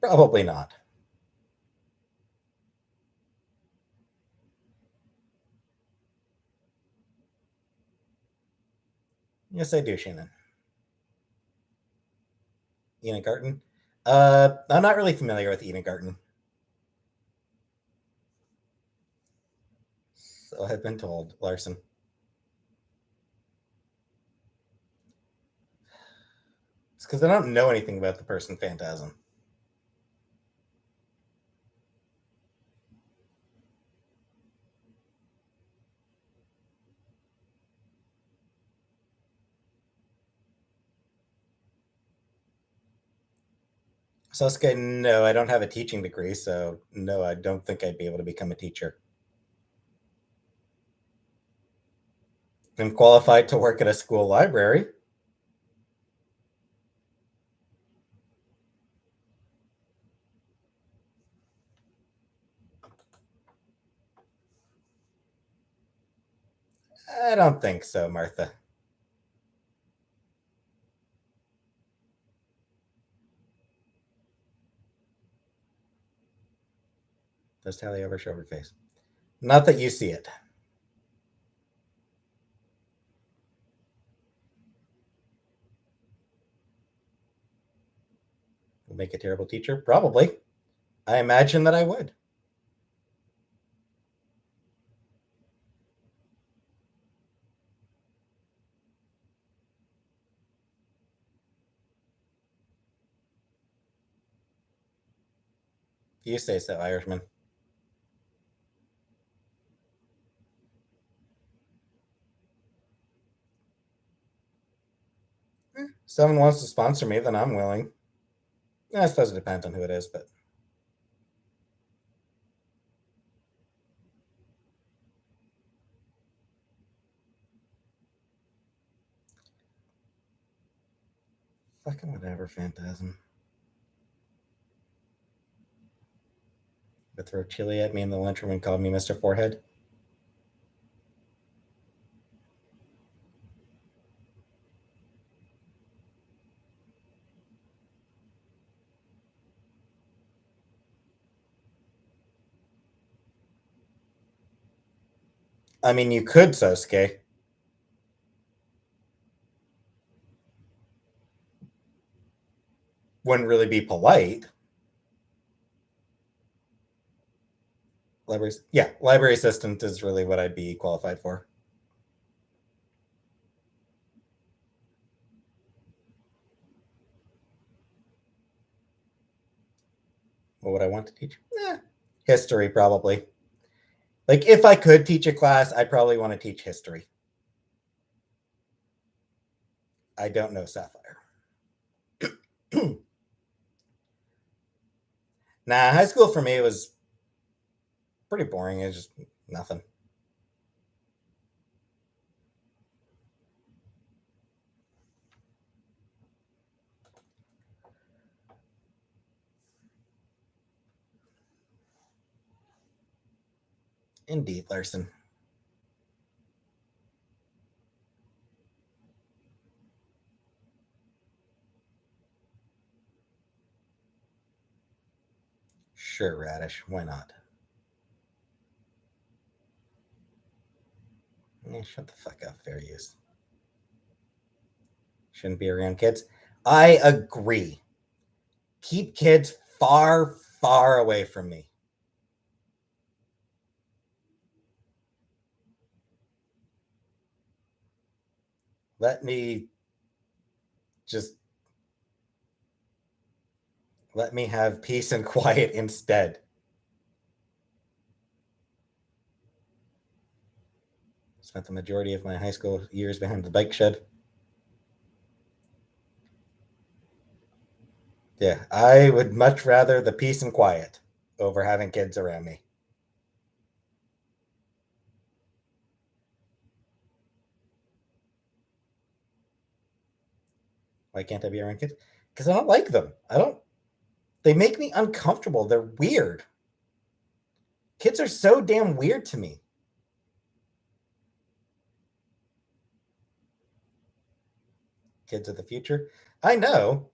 Probably not. Yes, I do, Shannon. Ina Garten. I'm not really familiar with Ina Garten. So I've been told, Larson. It's because I don't know anything about the person Phantasm. Sosuke, no, I don't have a teaching degree, so no, I don't think I'd be able to become a teacher. I'm qualified to work at a school library. I don't think so, Martha. Does Tally ever show her face? Not that you see it. Would make a terrible teacher? Probably. I imagine that I would. You say so, Irishman. Someone wants to sponsor me, then I'm willing. I suppose it depends on who it is, but fucking whatever, Phantasm. But throw chili at me in the lunchroom and call me Mr. Forehead. I mean, you could, Sosuke. Wouldn't really be polite. Library assistant is really what I'd be qualified for. What would I want to teach? History, probably. Like, if I could teach a class, I'd probably want to teach history. I don't know Sapphire. Nah, high school for me was pretty boring. It's just nothing. Indeed, Larson. Sure, Radish. Why not? Shut the fuck up, fair use. Shouldn't be around kids. I agree. Keep kids far, far away from me. Let me just let me have peace and quiet instead. Spent the majority of my high school years behind the bike shed. Yeah, I would much rather the peace and quiet over having kids around me. Why can't I be around kids? Because I don't like them. I don't. They make me uncomfortable. They're weird. Kids are so damn weird to me. Kids of the future. I know,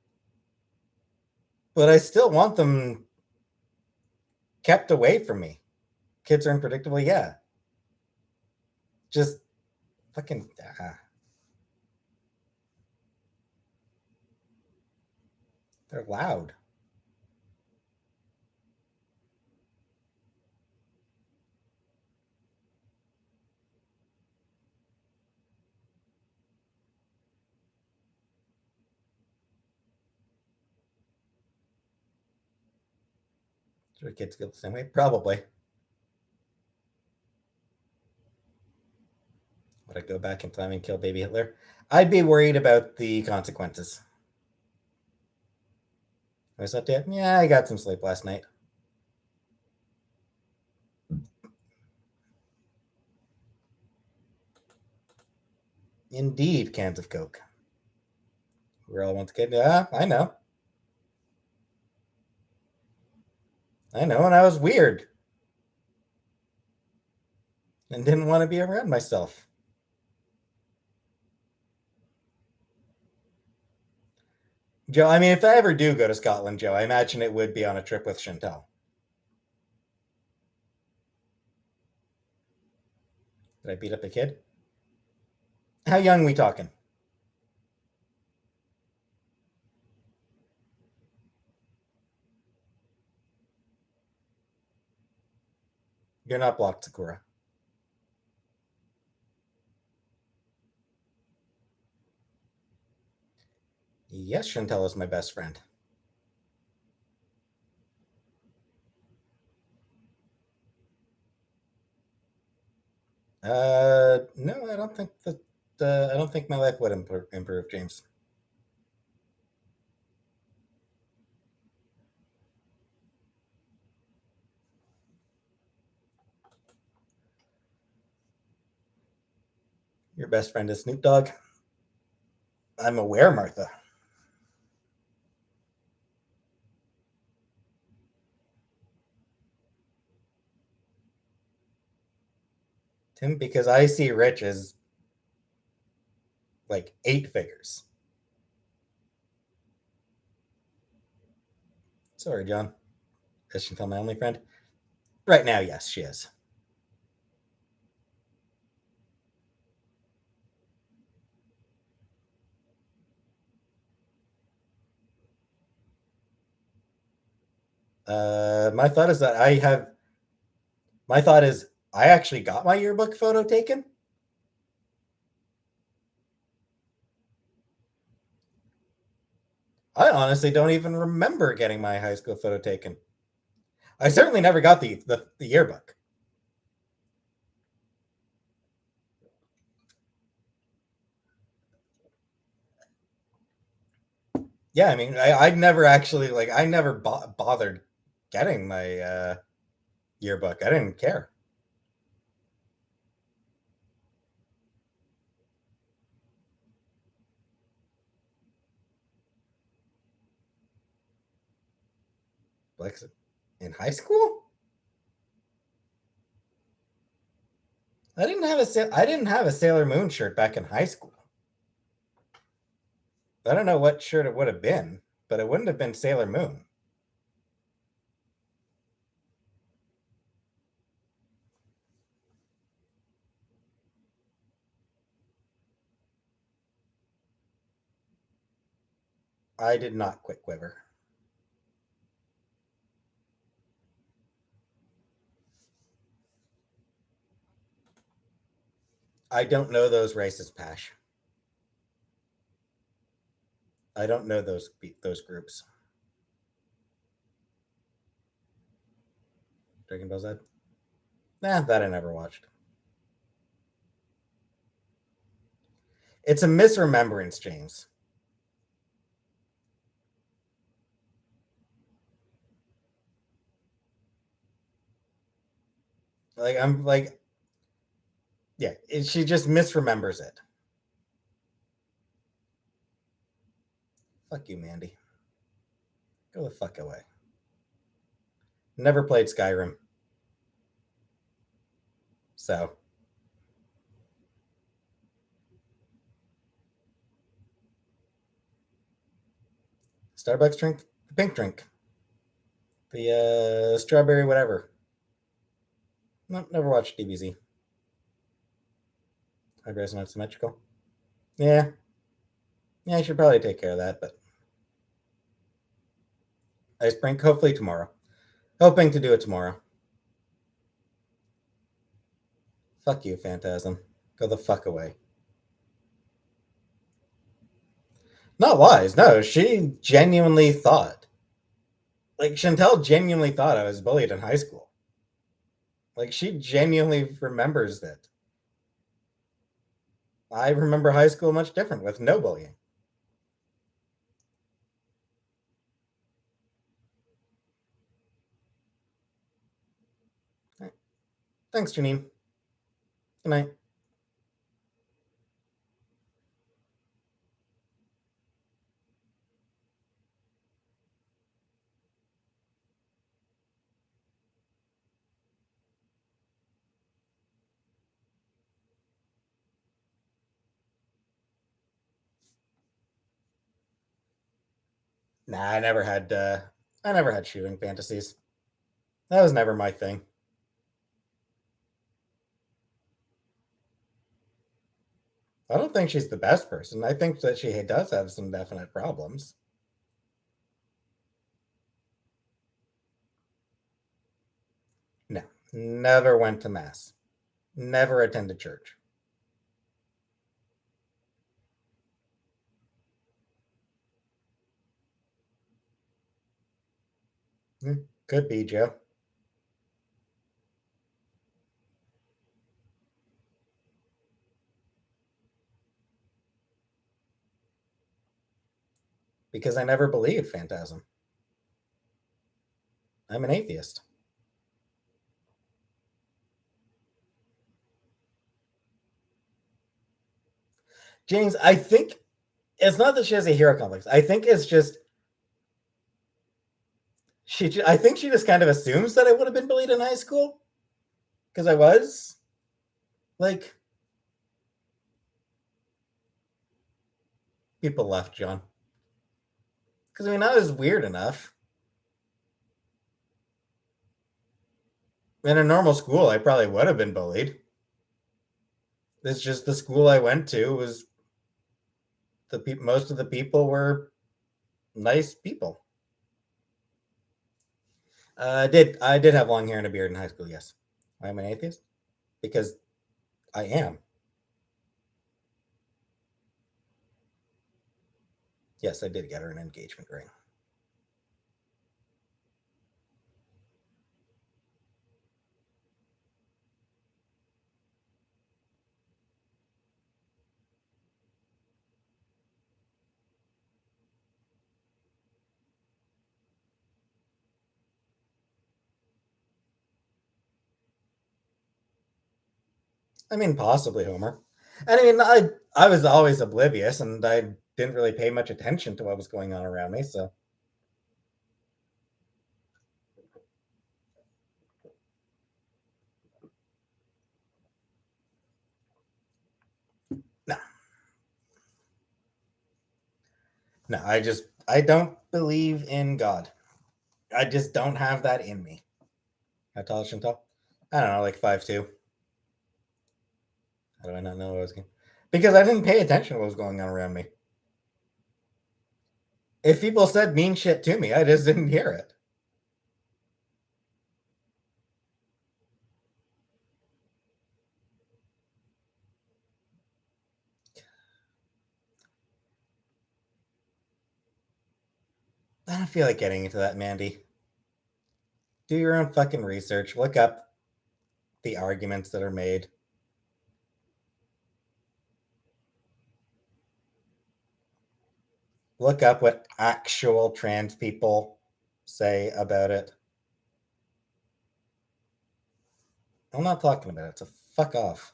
but I still want them kept away from me. Kids are unpredictable, yeah. Just fucking they're loud. Should kids feel the same way? Probably. Would I go back in time and kill baby Hitler? I'd be worried about the consequences. I slept yet? Yeah, I got some sleep last night. Indeed, cans of Coke. We're all once kid. Yeah, I know. I know, and I was weird and didn't want to be around myself. Joe, I mean, if I ever do go to Scotland, Joe, I imagine it would be on a trip with Chantel. Did I beat up a kid? How young we talking? You're not blocked, Sakura. Yes, Chantel is my best friend. No, I don't think that. I don't think my life would improve, James. Your best friend is Snoop Dogg. I'm aware, Martha. Tim, because I see Rich as like 8 figures. Sorry, John. Is Chantel my only friend? Right now, yes, she is. My thought is that I have. My thought is I actually got my yearbook photo taken. I honestly don't even remember getting my high school photo taken. I certainly never got the yearbook. Yeah, I mean, I never actually like I never bothered getting my yearbook. I didn't care. Like in high school, I didn't have a Sailor Moon shirt back in high school. I don't know what shirt it would have been, but it wouldn't have been Sailor Moon. I did not quit Quiver. I don't know those races, Pash. I don't know those groups. Dragon Ball Z. Nah, that I never watched. It's a misremembrance, James. Like I'm like, yeah, she just misremembers it. Fuck you, Mandy. Go the fuck away. Never played Skyrim, so Starbucks drink, the pink drink, the strawberry whatever. Nope, never watched DBZ. Eyebrows not symmetrical. Yeah, yeah, I should probably take care of that, but ice brink hopefully tomorrow. Hoping to do it tomorrow. Fuck you, Phantasm. Go the fuck away. Not wise. No, she genuinely thought. Like Chantel genuinely thought I was bullied in high school. Like she genuinely remembers that. I remember high school much different with no bullying. Right. Thanks, Janine. Good night. Nah, I never had shooting fantasies. That was never my thing. I don't think she's the best person. I think that she does have some definite problems. No, never went to mass. Never attended church. Could be, Joe. Because I never believed Phantasm. I'm an atheist. James, I think it's not that she has a hero complex. I think it's just I think she just kind of assumes that I would have been bullied in high school because I was. Like, people left, John. Because I mean, I was weird enough. In a normal school, I probably would have been bullied. It's just the school I went to was most of the people were nice people. I did have long hair and a beard in high school? Yes. Why am I an atheist? Because I am. Yes, I did get her an engagement ring. I mean, possibly Homer. And I mean, I was always oblivious, and I didn't really pay much attention to what was going on around me. So no, no, I don't believe in God. I just don't have that in me. How tall is Chantal? I don't know, like 5'2". How do I not know what was going? Because I didn't pay attention to what was going on around me. If people said mean shit to me, I just didn't hear it. I don't feel like getting into that, Mandy. Do your own fucking research. Look up the arguments that are made. Look up what actual trans people say about it. I'm not talking about it, so fuck off.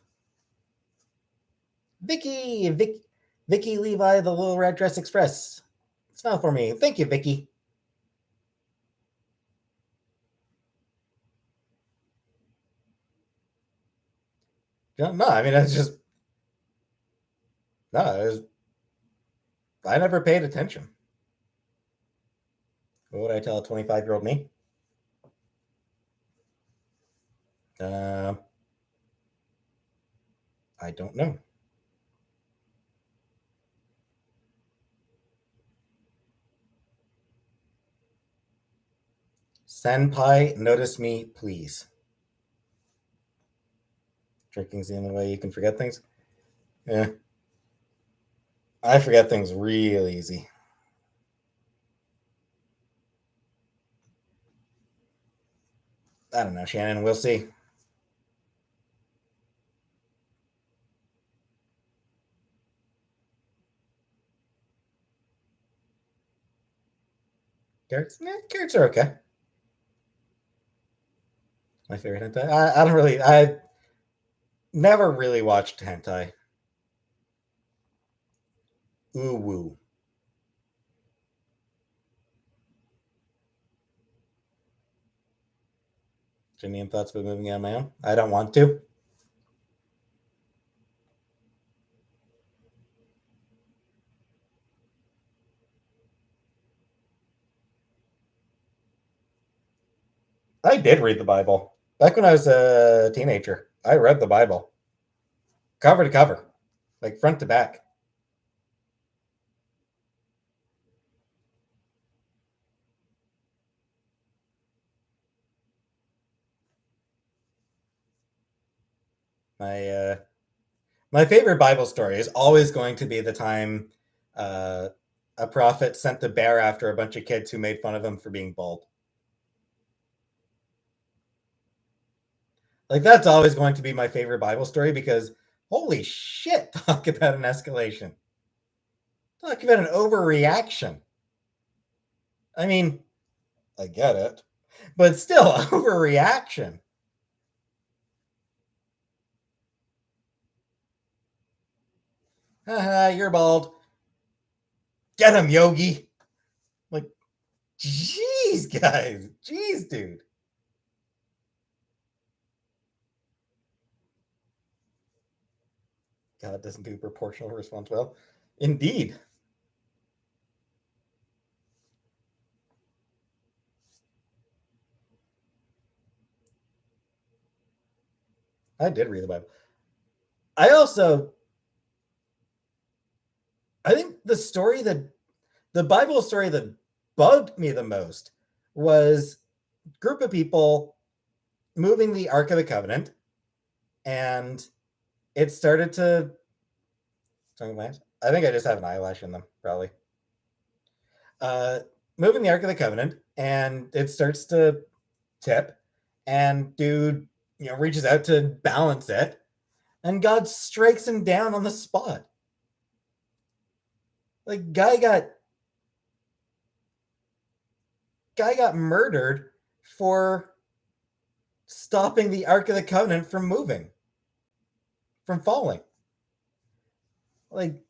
Vicky Levi, the Little Red Dress Express. Smile for me. Thank you, Vicky. No, I mean, it's just, no, I never paid attention. What would I tell a 25-year-old me? Uh, I don't know. Senpai, notice me, please. Drinking's the only way you can forget things. Yeah, I forget things real easy. I don't know, Shannon. We'll see. Carrots? Yeah, carrots are okay. My favorite hentai. I don't really. I never really watched hentai. Ooh woo. Genuine thoughts about moving out on my own. I don't want to. I did read the Bible back when I was a teenager. I read the Bible cover to cover, like front to back. My my favorite Bible story is always going to be the time uh, a prophet sent a bear after a bunch of kids who made fun of him for being bald. Like that's always going to be my favorite Bible story because holy shit, talk about an escalation. Talk about an overreaction. I mean, I get it, but still overreaction. Haha, you're bald. Get him, Yogi. Like, jeez, guys. Jeez, dude. God doesn't do proportional response well. Indeed. I did read the Bible. I also, I think the Bible story that bugged me the most was a group of people moving the Ark of the Covenant, and it started to. I think I just have an eyelash in them, probably. Uh, moving the Ark of the Covenant, and it starts to tip, and dude, reaches out to balance it, and God strikes him down on the spot. Like guy got murdered for stopping the Ark of the Covenant from moving, from falling. Like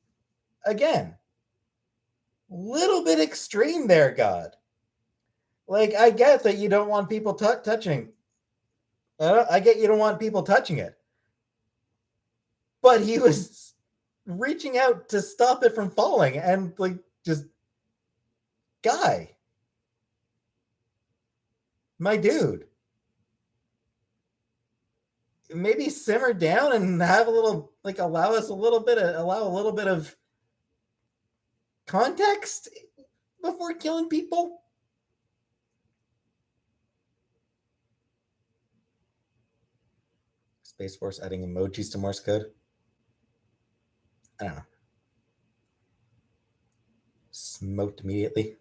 again, little bit extreme there, God. Like I get that you don't want people touching. I get you don't want people touching it, but he was reaching out to stop it from falling, and like just guy, my dude, maybe simmer down and have a little like allow a little bit of context before killing people. Space Force adding emojis to Morse code. I don't know. Smoked immediately.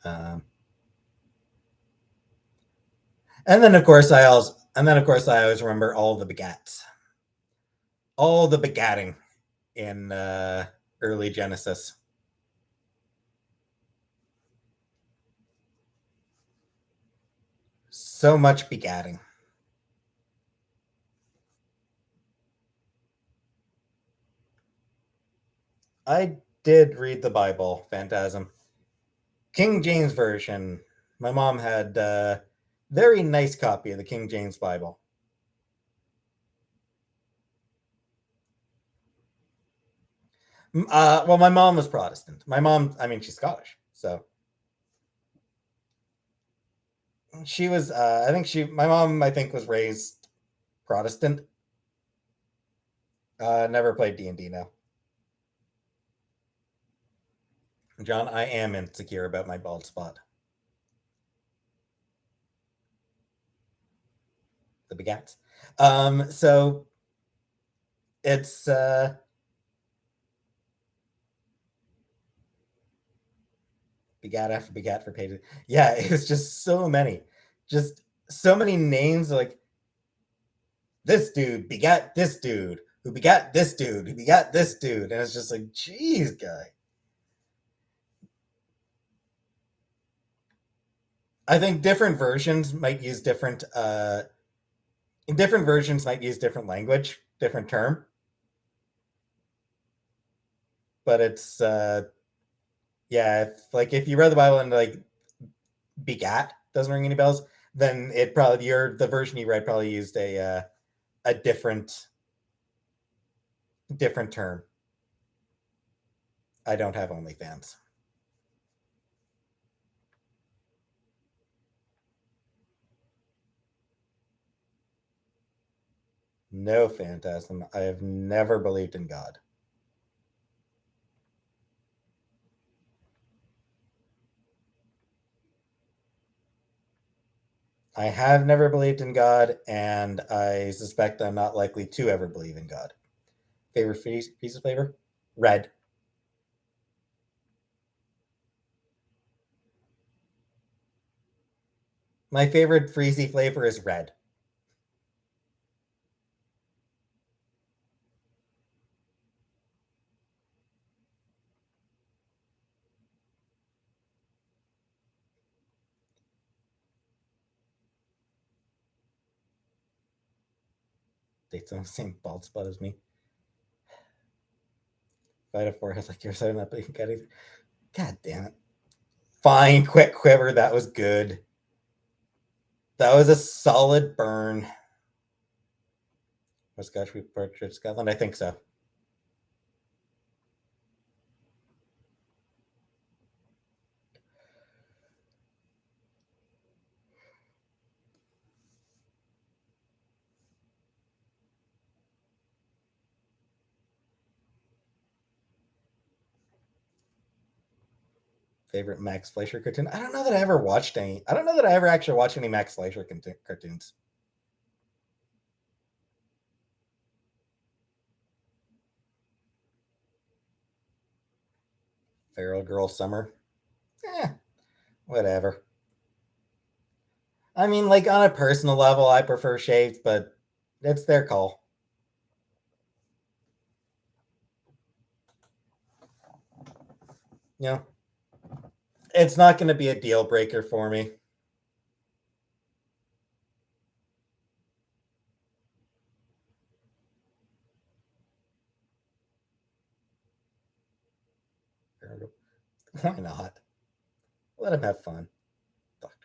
Um, and then of course I always remember all the begats, all the begatting in early Genesis. So much begatting. I did read the Bible, Phantasm. King James version. My mom had Very nice copy of the King James Bible. Well, my mom was Protestant. My mom, I mean, she's Scottish, so she was. I think my mom, I think, was raised Protestant. Never played D&D. Now, John, I am insecure about my bald spot. The begats. So it's begat after begat for pages. Yeah, it was just so many names. Like this dude begat this dude, who begat this dude, who begat this dude, and it's just like, geez, guy. I think different versions might use different versions might use different language, different term, but it's yeah, like if you read the Bible and like begat doesn't ring any bells, then it probably the version you read probably used a different term. I don't have OnlyFans. No, Phantasm. I have never believed in God. I have never believed in God, and I suspect I'm not likely to ever believe in God. Favorite piece of flavor? Red. My favorite freezy flavor is red. Dates on the same bald spot as me. If I had a forehead like yours, I'm not believing God either. God damn it. Fine, quick quiver. That was good. That was a solid burn. Was Scotch Portrait Scotland? I think so. Favorite Max Fleischer cartoon? I don't know that I ever watched any. I don't know that I ever actually watched any Max Fleischer cartoons. Feral Girl Summer. Eh, whatever. I mean, like on a personal level, I prefer shaved, but it's their call. You know, it's not going to be a deal breaker for me. Why not? Let him have fun. Doctor.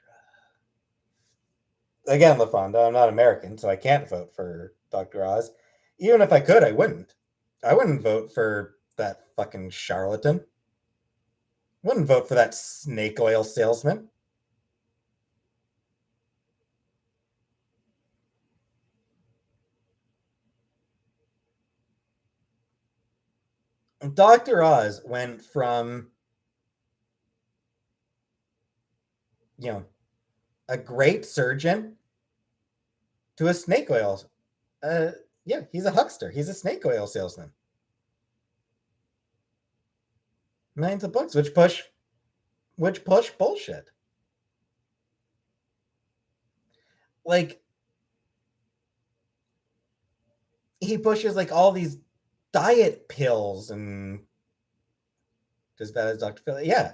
Again, LaFonda, I'm not American, so I can't vote for Dr. Oz. Even if I could, I wouldn't. I wouldn't vote for that fucking charlatan. Wouldn't vote for that snake oil salesman. Dr. Oz went from, you know, a great surgeon to a snake oil. Uh, yeah, he's a huckster. He's a snake oil salesman. Millions of books, which push bullshit. Like he pushes like all these diet pills and as bad as Dr. Phil. Yeah,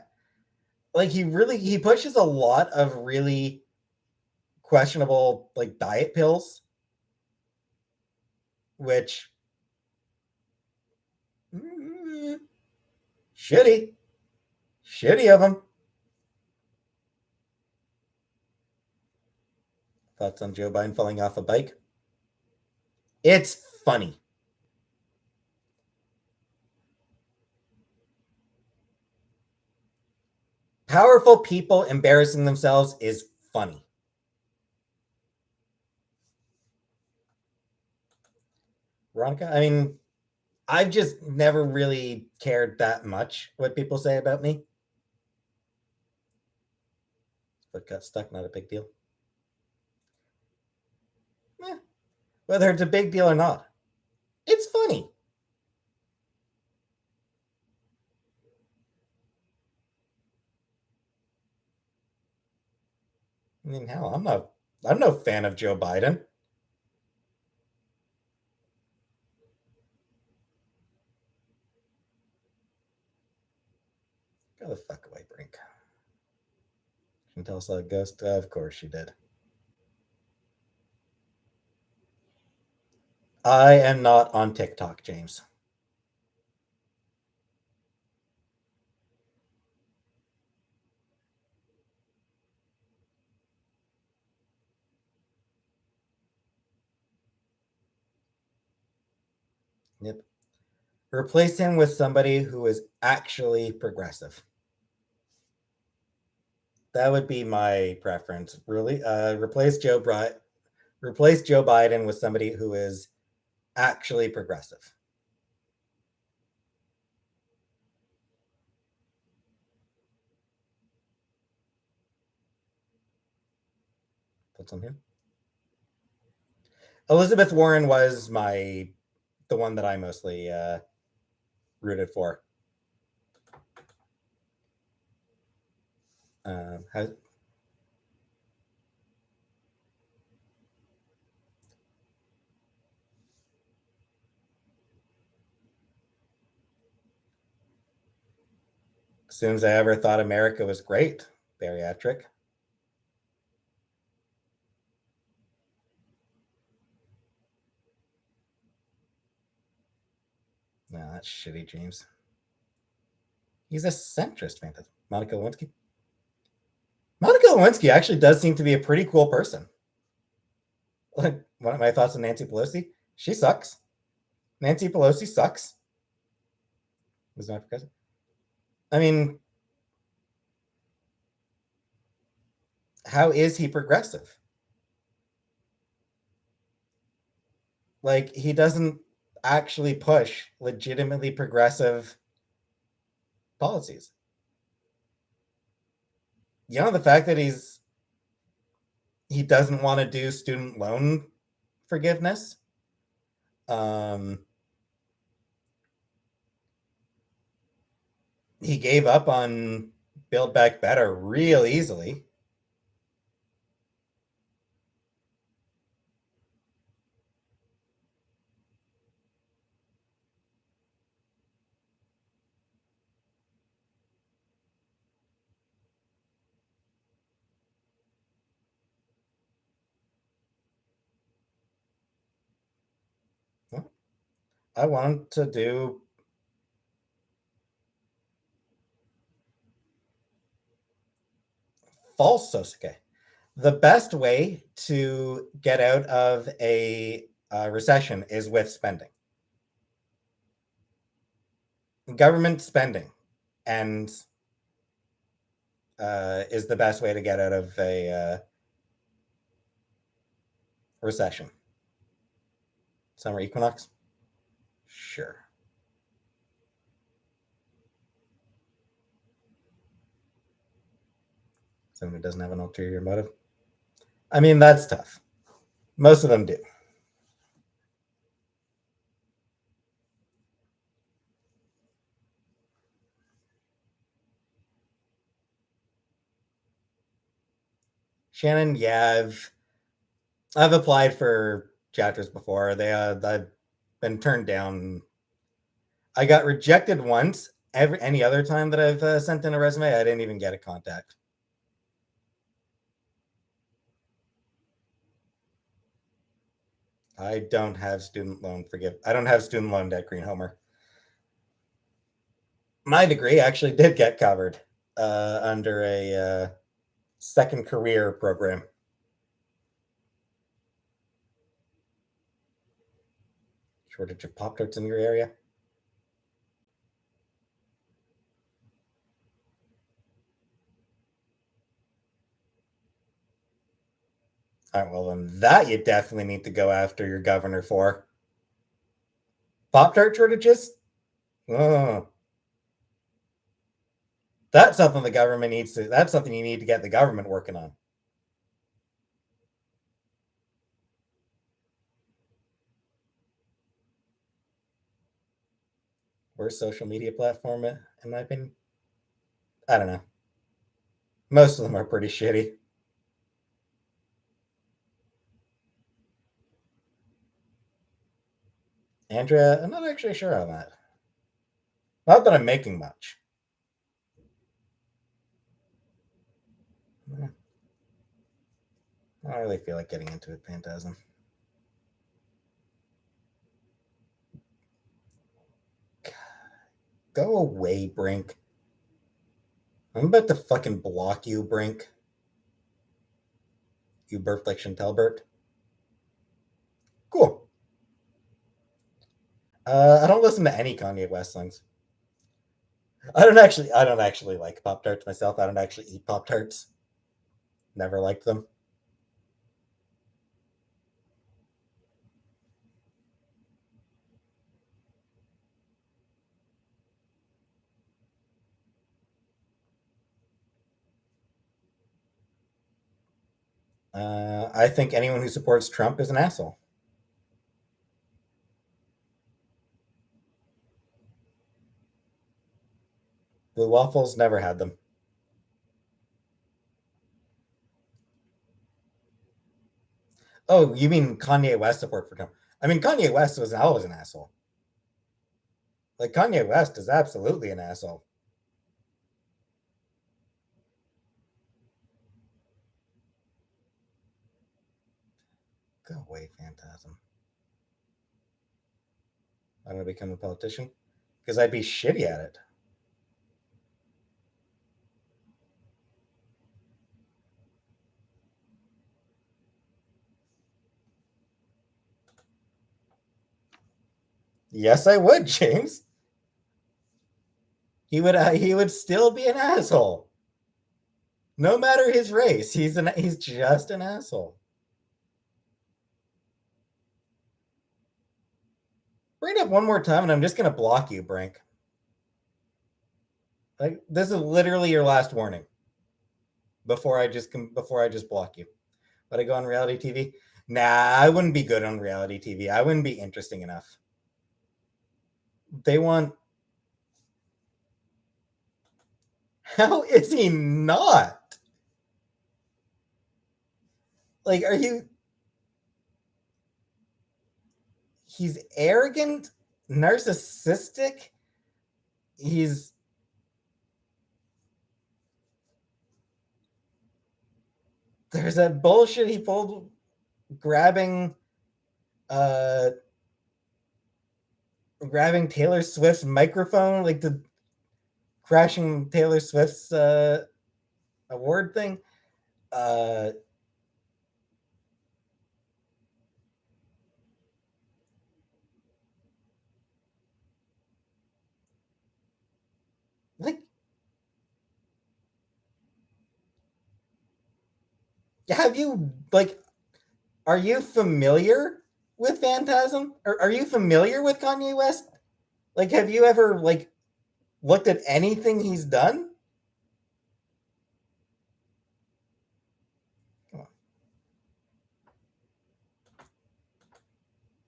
like he pushes a lot of really questionable like diet pills, which mm, shitty, shitty of them. Thoughts on Joe Biden falling off a bike? It's funny. Powerful people embarrassing themselves is funny. Veronica, I mean, I've just never really cared that much what people say about me. But got stuck, not a big deal. Eh, whether it's a big deal or not, it's funny. I mean, hell, I'm no fan of Joe Biden. Go the fuck away, Brink. Can you tell us how it goes? Of course you did. I am not on TikTok, James. Yep. Replace him with somebody who is actually progressive. That would be my preference. Really, replace Joe Biden with somebody who is actually progressive. That's on him. Elizabeth Warren was the one that I mostly rooted for. As soon as I ever thought America was great, bariatric. No, that's shitty, James. He's a centrist, man. Monica Lewinsky. Monica Lewinsky actually does seem to be a pretty cool person. Like, one of my thoughts on Nancy Pelosi, she sucks. Nancy Pelosi sucks. Was not president. I mean, how is he progressive? Like, he doesn't actually push legitimately progressive policies. You know, the fact that he doesn't want to do student loan forgiveness. Um, he gave up on Build Back Better real easily. I want to do false Sosuke. The best way to get out of a recession is with spending, government spending, and is the best way to get out of a recession. Summer equinox? Sure. Someone who doesn't have an ulterior motive? I mean, that's tough. Most of them do. Shannon, yeah, I've applied for chapters before. I've been turned down. I got rejected once. Any other time that I've sent in a resume, I didn't even get a contact. I don't have student loan forgive. I don't have student loan debt, Green Homer. My degree actually did get covered under a second career program. Shortage of Pop-Tarts in your area? All right, well, then that you definitely need to go after your governor for. Pop-Tart shortages? Oh, that's something the government needs to, that's something you need to get the government working on. Worst social media platform, in my opinion? I don't know. Most of them are pretty shitty. Andrea, I'm not actually sure on that. Not that I'm making much. I don't really feel like getting into it, Phantasm. Go away, Brink. I'm about to fucking block you, Brink. You burped like Chantelbert. Cool. I don't listen to any Kanye West songs. I don't actually like Pop Tarts myself. I don't actually eat Pop Tarts. Never liked them. I think anyone who supports Trump is an asshole. Blue waffles, never had them. Oh, you mean Kanye West support for Trump? I mean, Kanye West was always an asshole. Like, Kanye West is absolutely an asshole. Go away, Phantasm. I'm going to become a politician? Because I'd be shitty at it. Yes, I would, James. He would still be an asshole. No matter his race, he's just an asshole. Bring it up one more time, and I'm just gonna block you, Brink. Like, this is literally your last warning before I just block you. But I go on reality TV. Nah, I wouldn't be good on reality TV. I wouldn't be interesting enough. They want. How is he not? Like, are you? He's arrogant, narcissistic. He's there's that bullshit he pulled grabbing uh grabbing Taylor Swift's microphone, like the crashing Taylor Swift's award thing. Uh like have you like are you familiar with Phantasm? Or are you familiar with Kanye West? Like have you ever like looked at anything he's done? Come on.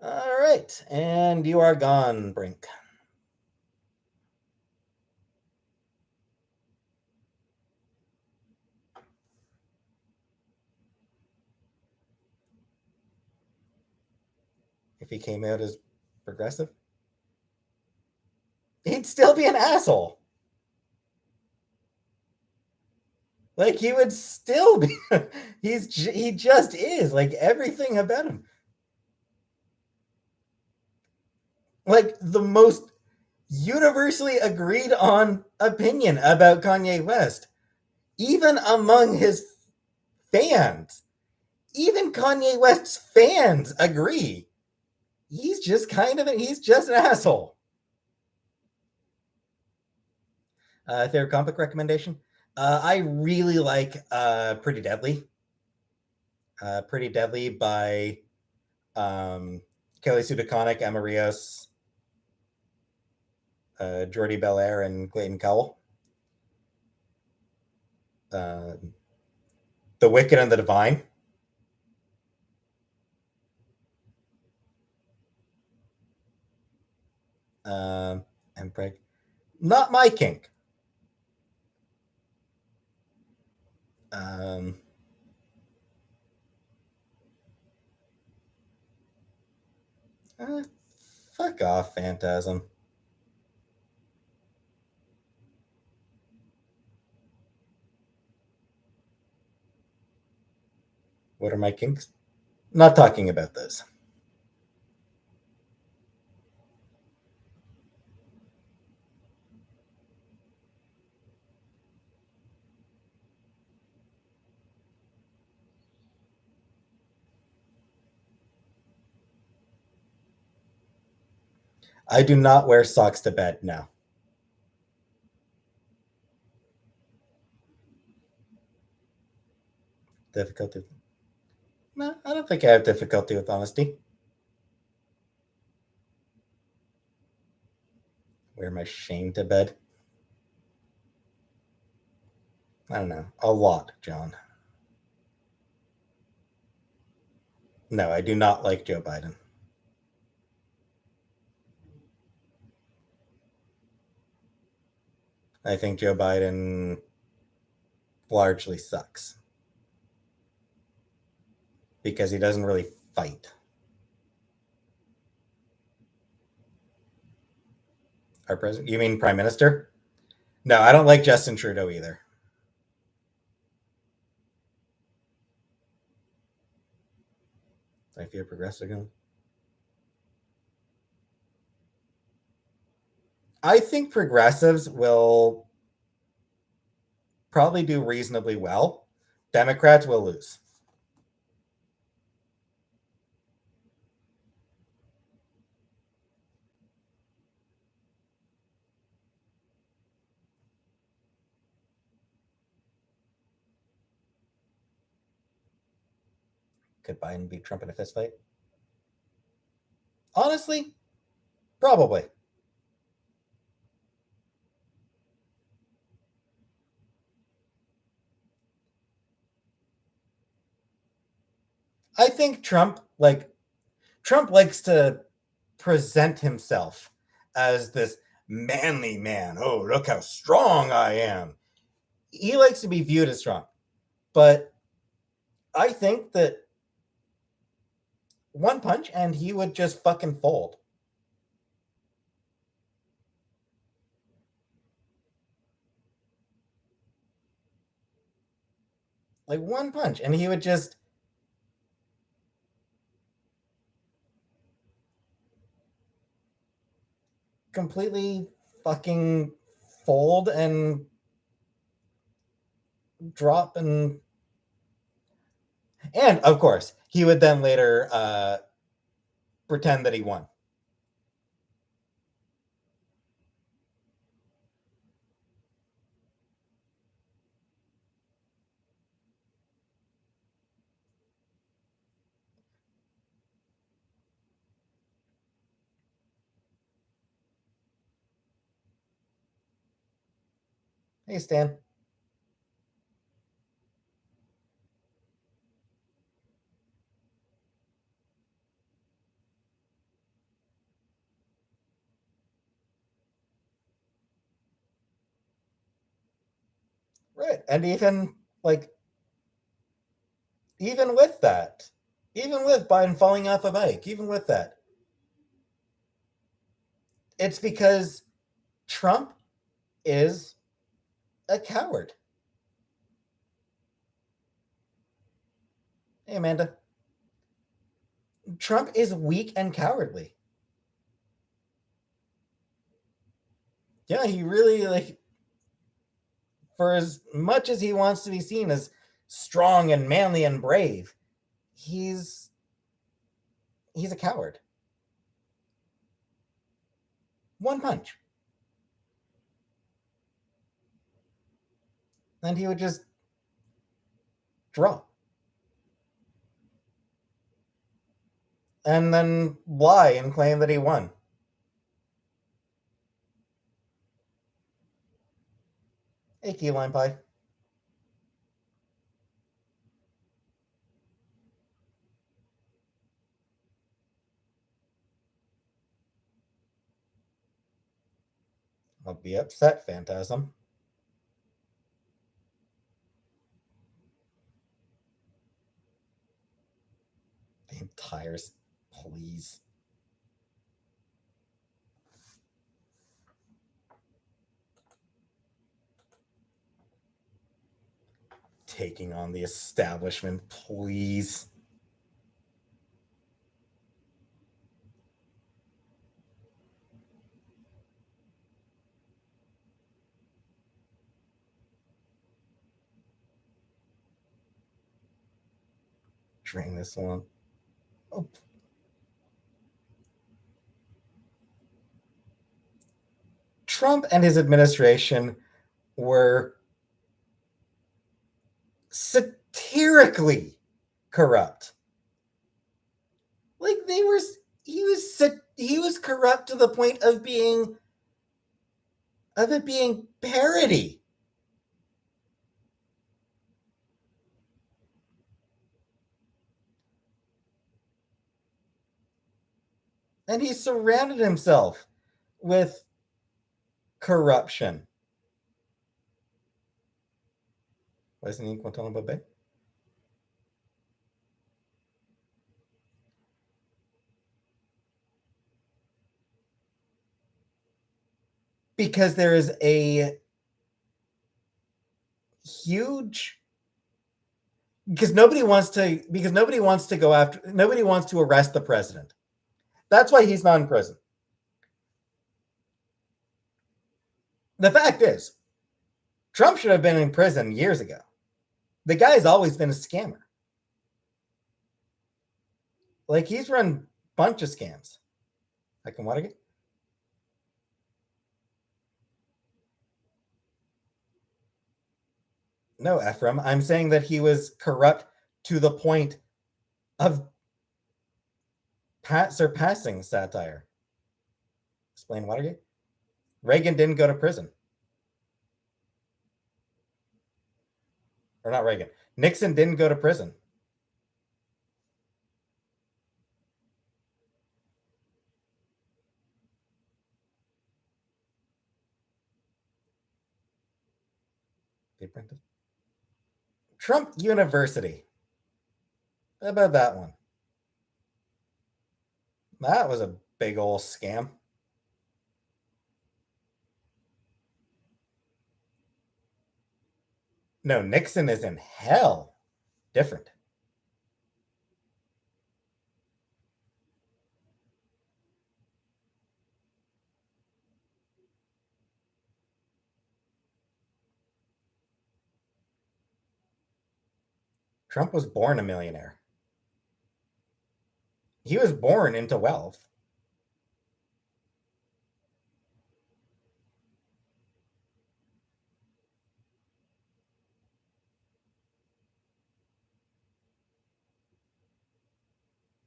All right, and you are gone, Brink. If he came out as progressive, he'd still be an asshole. Like he would still be. He just is like everything about him. Like the most universally agreed on opinion about Kanye West, even among his fans. Even Kanye West's fans agree he's just an asshole. Favorite comic recommendation? I really like Pretty Deadly. Pretty Deadly by Kelly Sue DeConnick, Emma Rios, Jordy Belair, and Clayton Cowell. The Wicked and the Divine. And Craig. Not my kink. Um, uh, Fuck off, Phantasm. What are my kinks? Not talking about this. I do not wear socks to bed now. Difficulty. No, I don't think I have difficulty with honesty. Wear my shame to bed. I don't know. A lot, John. No, I do not like Joe Biden. I think Joe Biden largely sucks because he doesn't really fight. Our president? You mean prime minister? No, I don't like Justin Trudeau either. I fear progressive. I think progressives will probably do reasonably well. Democrats will lose. Could Biden beat Trump in a fistfight? Honestly, probably. I think Trump likes to present himself as this manly man. Oh, look how strong I am. He likes to be viewed as strong. But I think that one punch and he would just fucking fold. Like one punch and he would just completely fucking fold and drop and of course he would then later pretend that he won. Hey Stan. Right. And even with that, even with Biden falling off a bike, even with that, it's because Trump is a coward. Hey Amanda. Trump is weak and cowardly. Yeah, he really for as much as he wants to be seen as strong and manly and brave, he's a coward. One punch. And he would just draw. And then lie and claim that he won. Hey, key lime pie. I'll be upset, Phantasm. Damn tires, please. Taking on the establishment, please. Drain this one. Oh. Trump and his administration were satirically corrupt. Like he was corrupt to the point of it being parody. And he surrounded himself with corruption. Why isn't he Guantanamo? Because there is a huge nobody wants to arrest the president. That's why he's not in prison. The fact is, Trump should have been in prison years ago. The guy's always been a scammer. Like, he's run a bunch of scams. I can what again? No, Ephraim. I'm saying that he was corrupt to the point of surpassing satire. Explain Watergate. Reagan didn't go to prison. Or not Reagan. Nixon didn't go to prison. Trump University. How about that one? That was a big old scam. No, Nixon is in hell. Different. Trump was born a millionaire. He was born into wealth.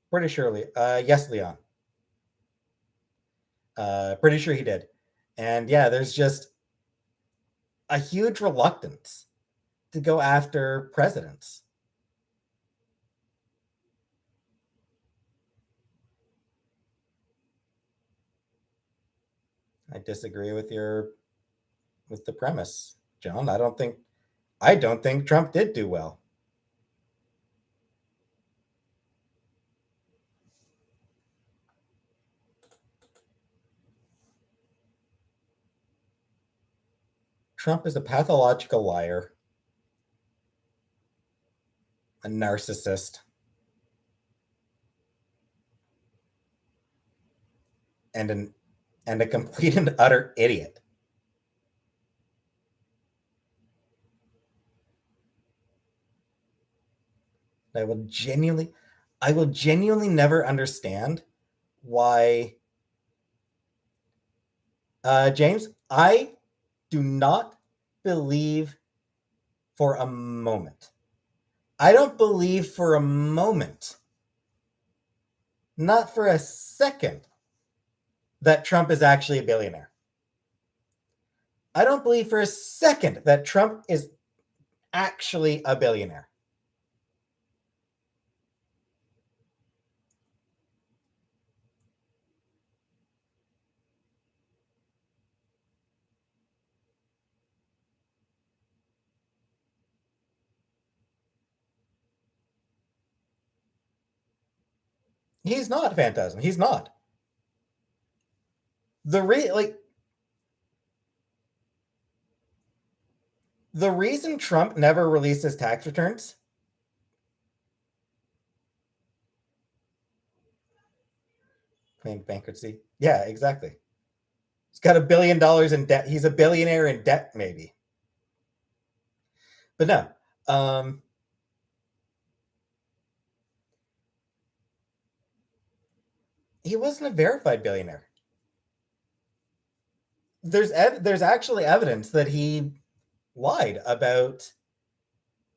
Pretty surely. Yes, Leon. Pretty sure he did. And yeah, there's just a huge reluctance to go after presidents. I disagree with the premise, John. I don't think Trump did do well. Trump is a pathological liar, a narcissist, and a complete and utter idiot. I will genuinely never understand why James, I do not believe for a moment. I don't believe for a moment, not for a second, that Trump is actually a billionaire. I don't believe for a second that Trump is actually a billionaire. He's not Phantasm. He's not. Like the reason Trump never released his tax returns, claimed bankruptcy. Yeah, exactly. He's got $1 billion in debt. He's a billionaire in debt, maybe. But no, he wasn't a verified billionaire. There's actually evidence that he lied about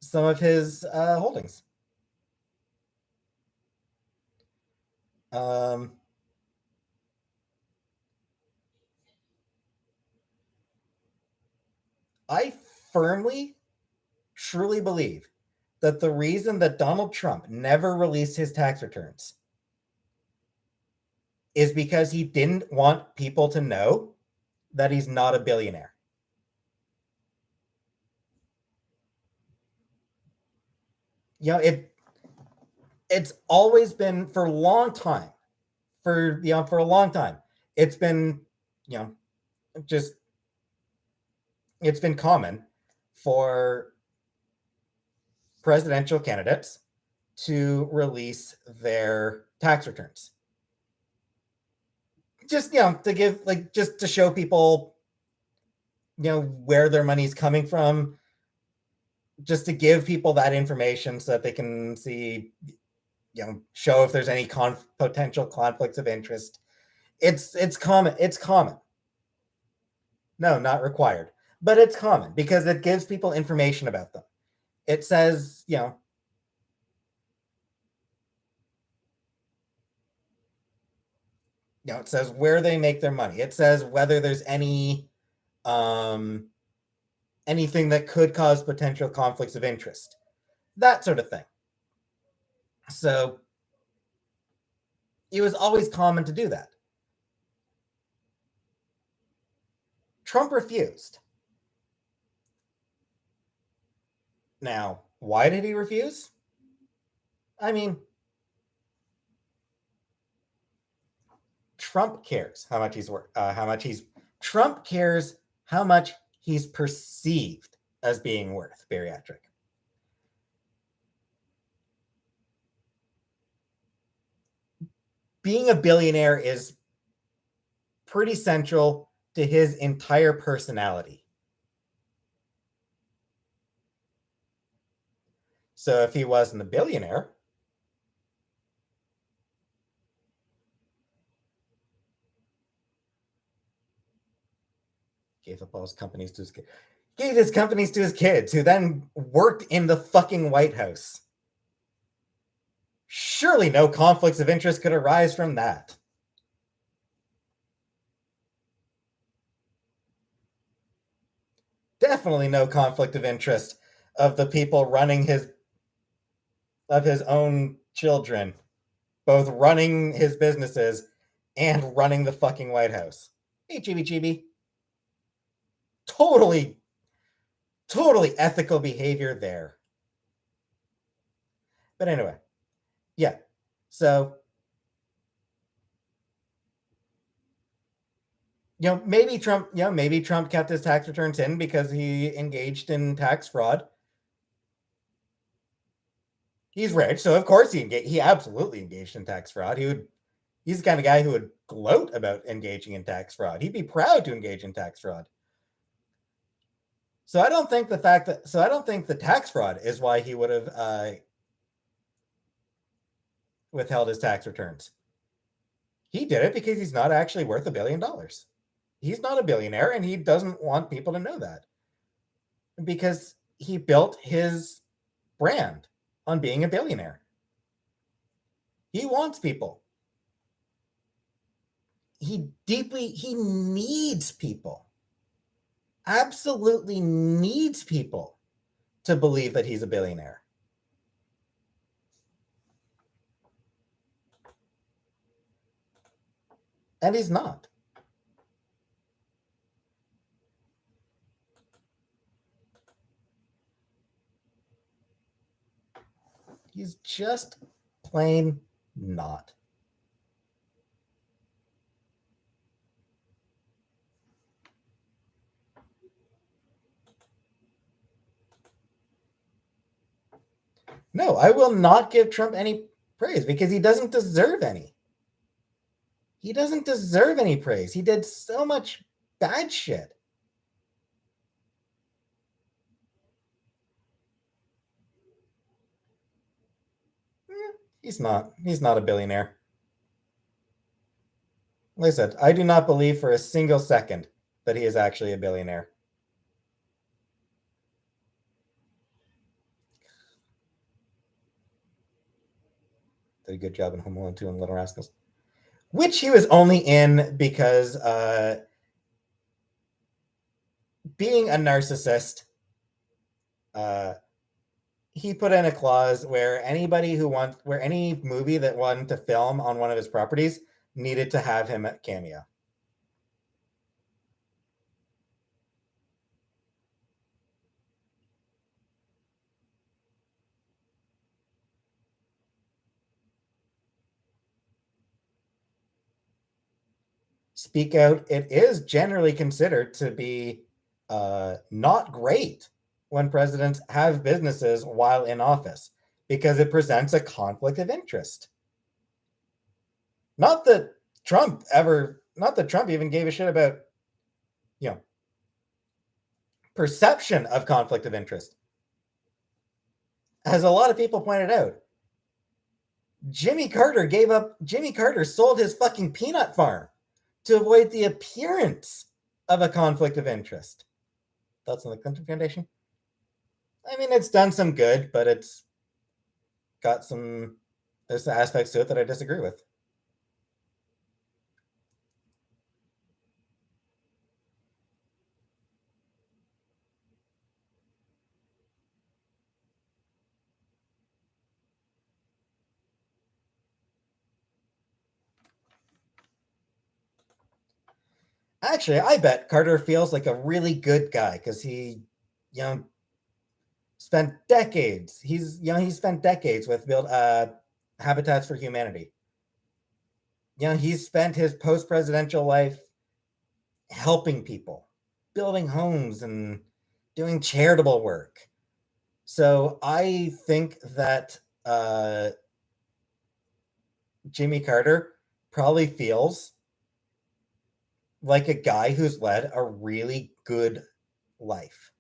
some of his holdings. Um, I firmly, truly believe that the reason that Donald Trump never released his tax returns is because he didn't want people to know that he's not a billionaire. You know, it's always been for a long time, for a long time. It's been, you know, just it's been common for presidential candidates to release their tax returns. Just, to give, like, just to show people, where their money's coming from, just to give people that information so that they can see, show if there's any potential conflicts of interest. It's common. It's common. No, not required, but it's common because it gives people information about them. It says, it says where they make their money. It says whether there's um, anything that could cause potential conflicts of interest, that sort of thing. So it was always common to do that. Trump refused. Now, why did he refuse? I mean, Trump cares how much he's worth, how much he's Trump cares how much he's perceived as being worth, bariatric. Being a billionaire is pretty central to his entire personality. So if he wasn't a billionaire, gave up all his companies to his kids. Gave his companies to his kids, who then worked in the fucking White House. Surely no conflicts of interest could arise from that. Definitely no conflict of interest of the people running his own children, both running his businesses and running the fucking White House. Hey, Chibi Chibi. Totally, totally ethical behavior there. But anyway, yeah. So, maybe Trump kept his tax returns in because he engaged in tax fraud. He's rich, so of course he absolutely engaged in tax fraud. He's the kind of guy who would gloat about engaging in tax fraud. He'd be proud to engage in tax fraud. So I don't think the tax fraud is why he would have withheld his tax returns. He did it because he's not actually worth $1 billion. He's not a billionaire, and he doesn't want people to know that because he built his brand on being a billionaire. He wants people. He needs people. Absolutely needs people to believe that he's a billionaire. And he's not. He's just plain not. No, I will not give Trump any praise because he doesn't deserve any. He doesn't deserve any praise. He did so much bad shit. He's not. He's not a billionaire. Like I said, I do not believe for a single second that he is actually a billionaire. Did a good job in Home Alone 2 and Little Rascals, which he was only in because being a narcissist, he put in a clause where any movie that wanted to film on one of his properties needed to have him at cameo. Speak Out, it is generally considered to be not great when presidents have businesses while in office because it presents a conflict of interest. Not that Trump even gave a shit about, perception of conflict of interest. As a lot of people pointed out, Jimmy Carter sold his fucking peanut farm to avoid the appearance of a conflict of interest. Thoughts on the Clinton Foundation? I mean, it's done some good, but there's some aspects to it that I disagree with. Actually, I bet Carter feels like a really good guy because he, spent decades. He spent decades with Habitats for Humanity. He's spent his post-presidential life helping people, building homes and doing charitable work. So I think that Jimmy Carter probably feels like a guy who's led a really good life.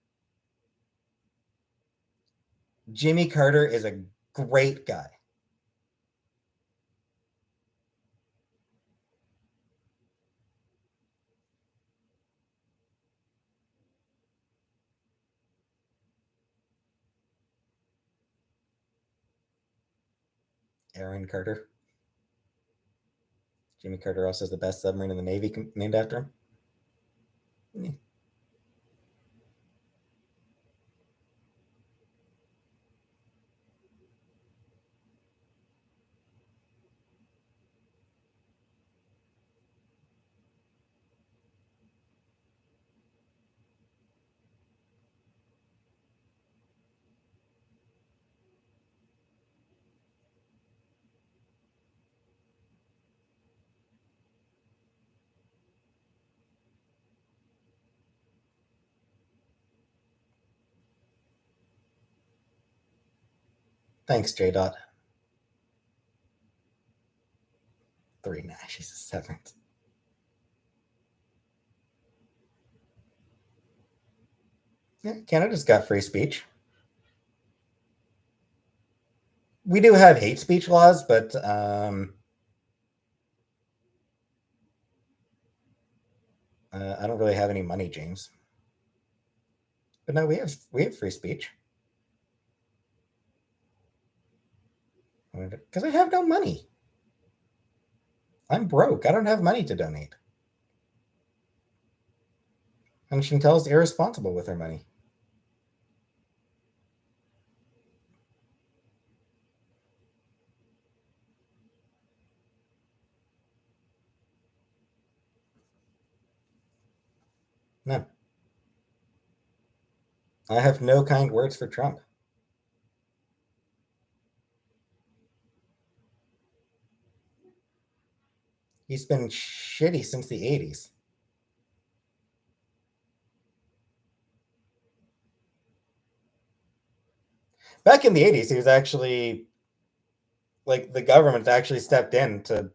Jimmy Carter is a great guy. Aaron Carter. Jimmy Carter also has the best submarine in the Navy named after him. Yeah. Thanks, J. Dot. 3. Nah, she's a seventh. Yeah, Canada's got free speech. We do have hate speech laws, but I don't really have any money, James. But no, we have free speech. Because I have no money. I'm broke. I don't have money to donate. And Chantel's irresponsible with her money. No. I have no kind words for Trump. He's been shitty since the 80s. Back in the 80s, he was actually like the government actually stepped in to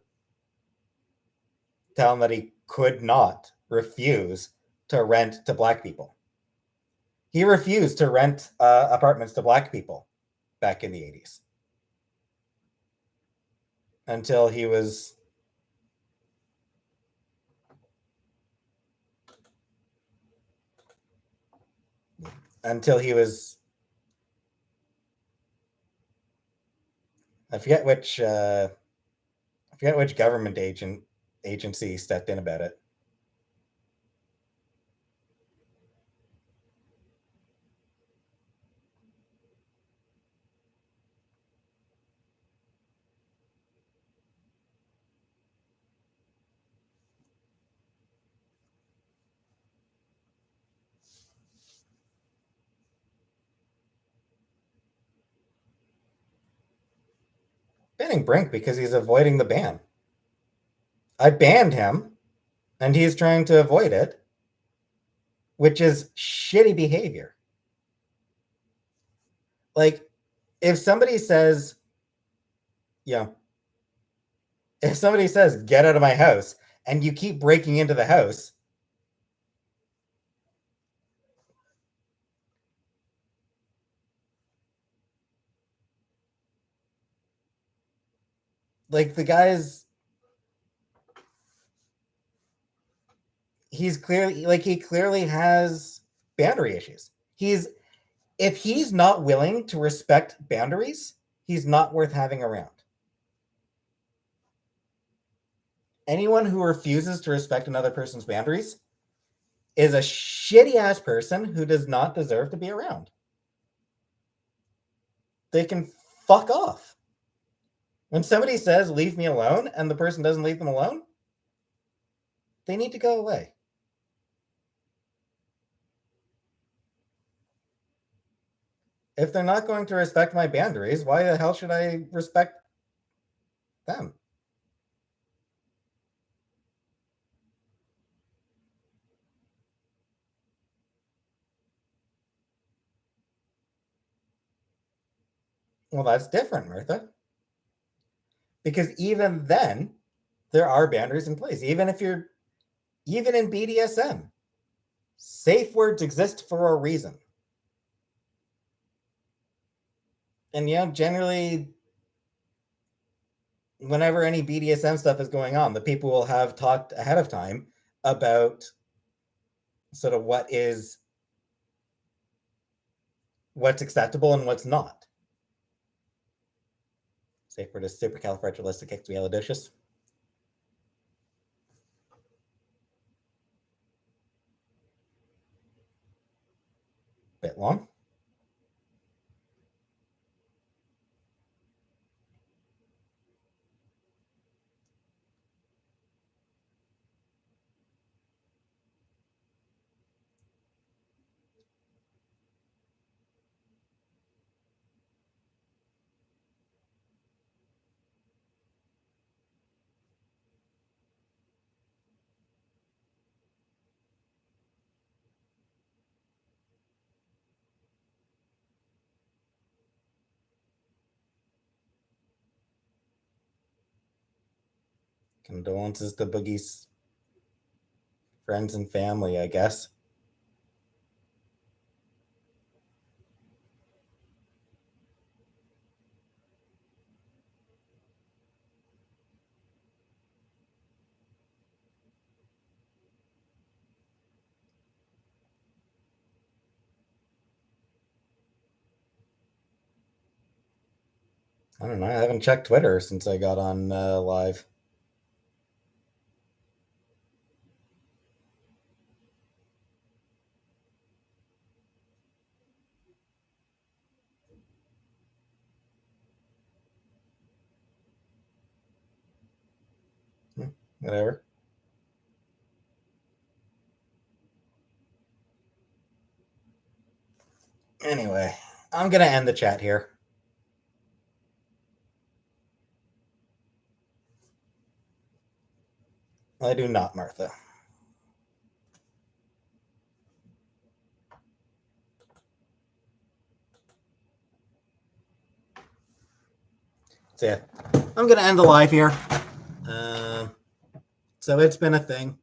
tell him that he could not refuse to rent to black people. He refused to rent apartments to black people back in the 80s until he was until he was I forget which government agency stepped in about it. Banning Brink because he's avoiding the ban. I banned him and he's trying to avoid it, which is shitty behavior. Like, if somebody says, yeah, if somebody says, get out of my house, and you keep breaking into the house, like the guy's, he clearly has boundary issues. If he's not willing to respect boundaries, he's not worth having around. Anyone who refuses to respect another person's boundaries is a shitty ass person who does not deserve to be around. They can fuck off. When somebody says, leave me alone, and the person doesn't leave them alone, they need to go away. If they're not going to respect my boundaries, why the hell should I respect them? Well, that's different, Martha. Because even then, there are boundaries in place. Even in BDSM, safe words exist for a reason. And generally, whenever any BDSM stuff is going on, the people will have talked ahead of time about sort of what's acceptable and what's not. Safe word is supercalifragilisticexpialidocious. Bit long. Condolences to Boogie's friends and family, I guess. I don't know. I haven't checked Twitter since I got on live. Whatever. Anyway, I'm going to end the chat here. I do not, Martha. So yeah, I'm going to end the live here. So it's been a thing.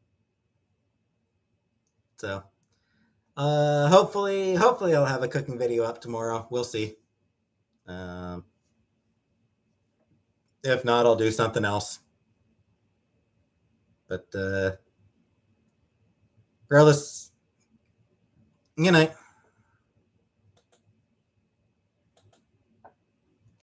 So hopefully I'll have a cooking video up tomorrow. We'll see. If not, I'll do something else. But regardless, good night.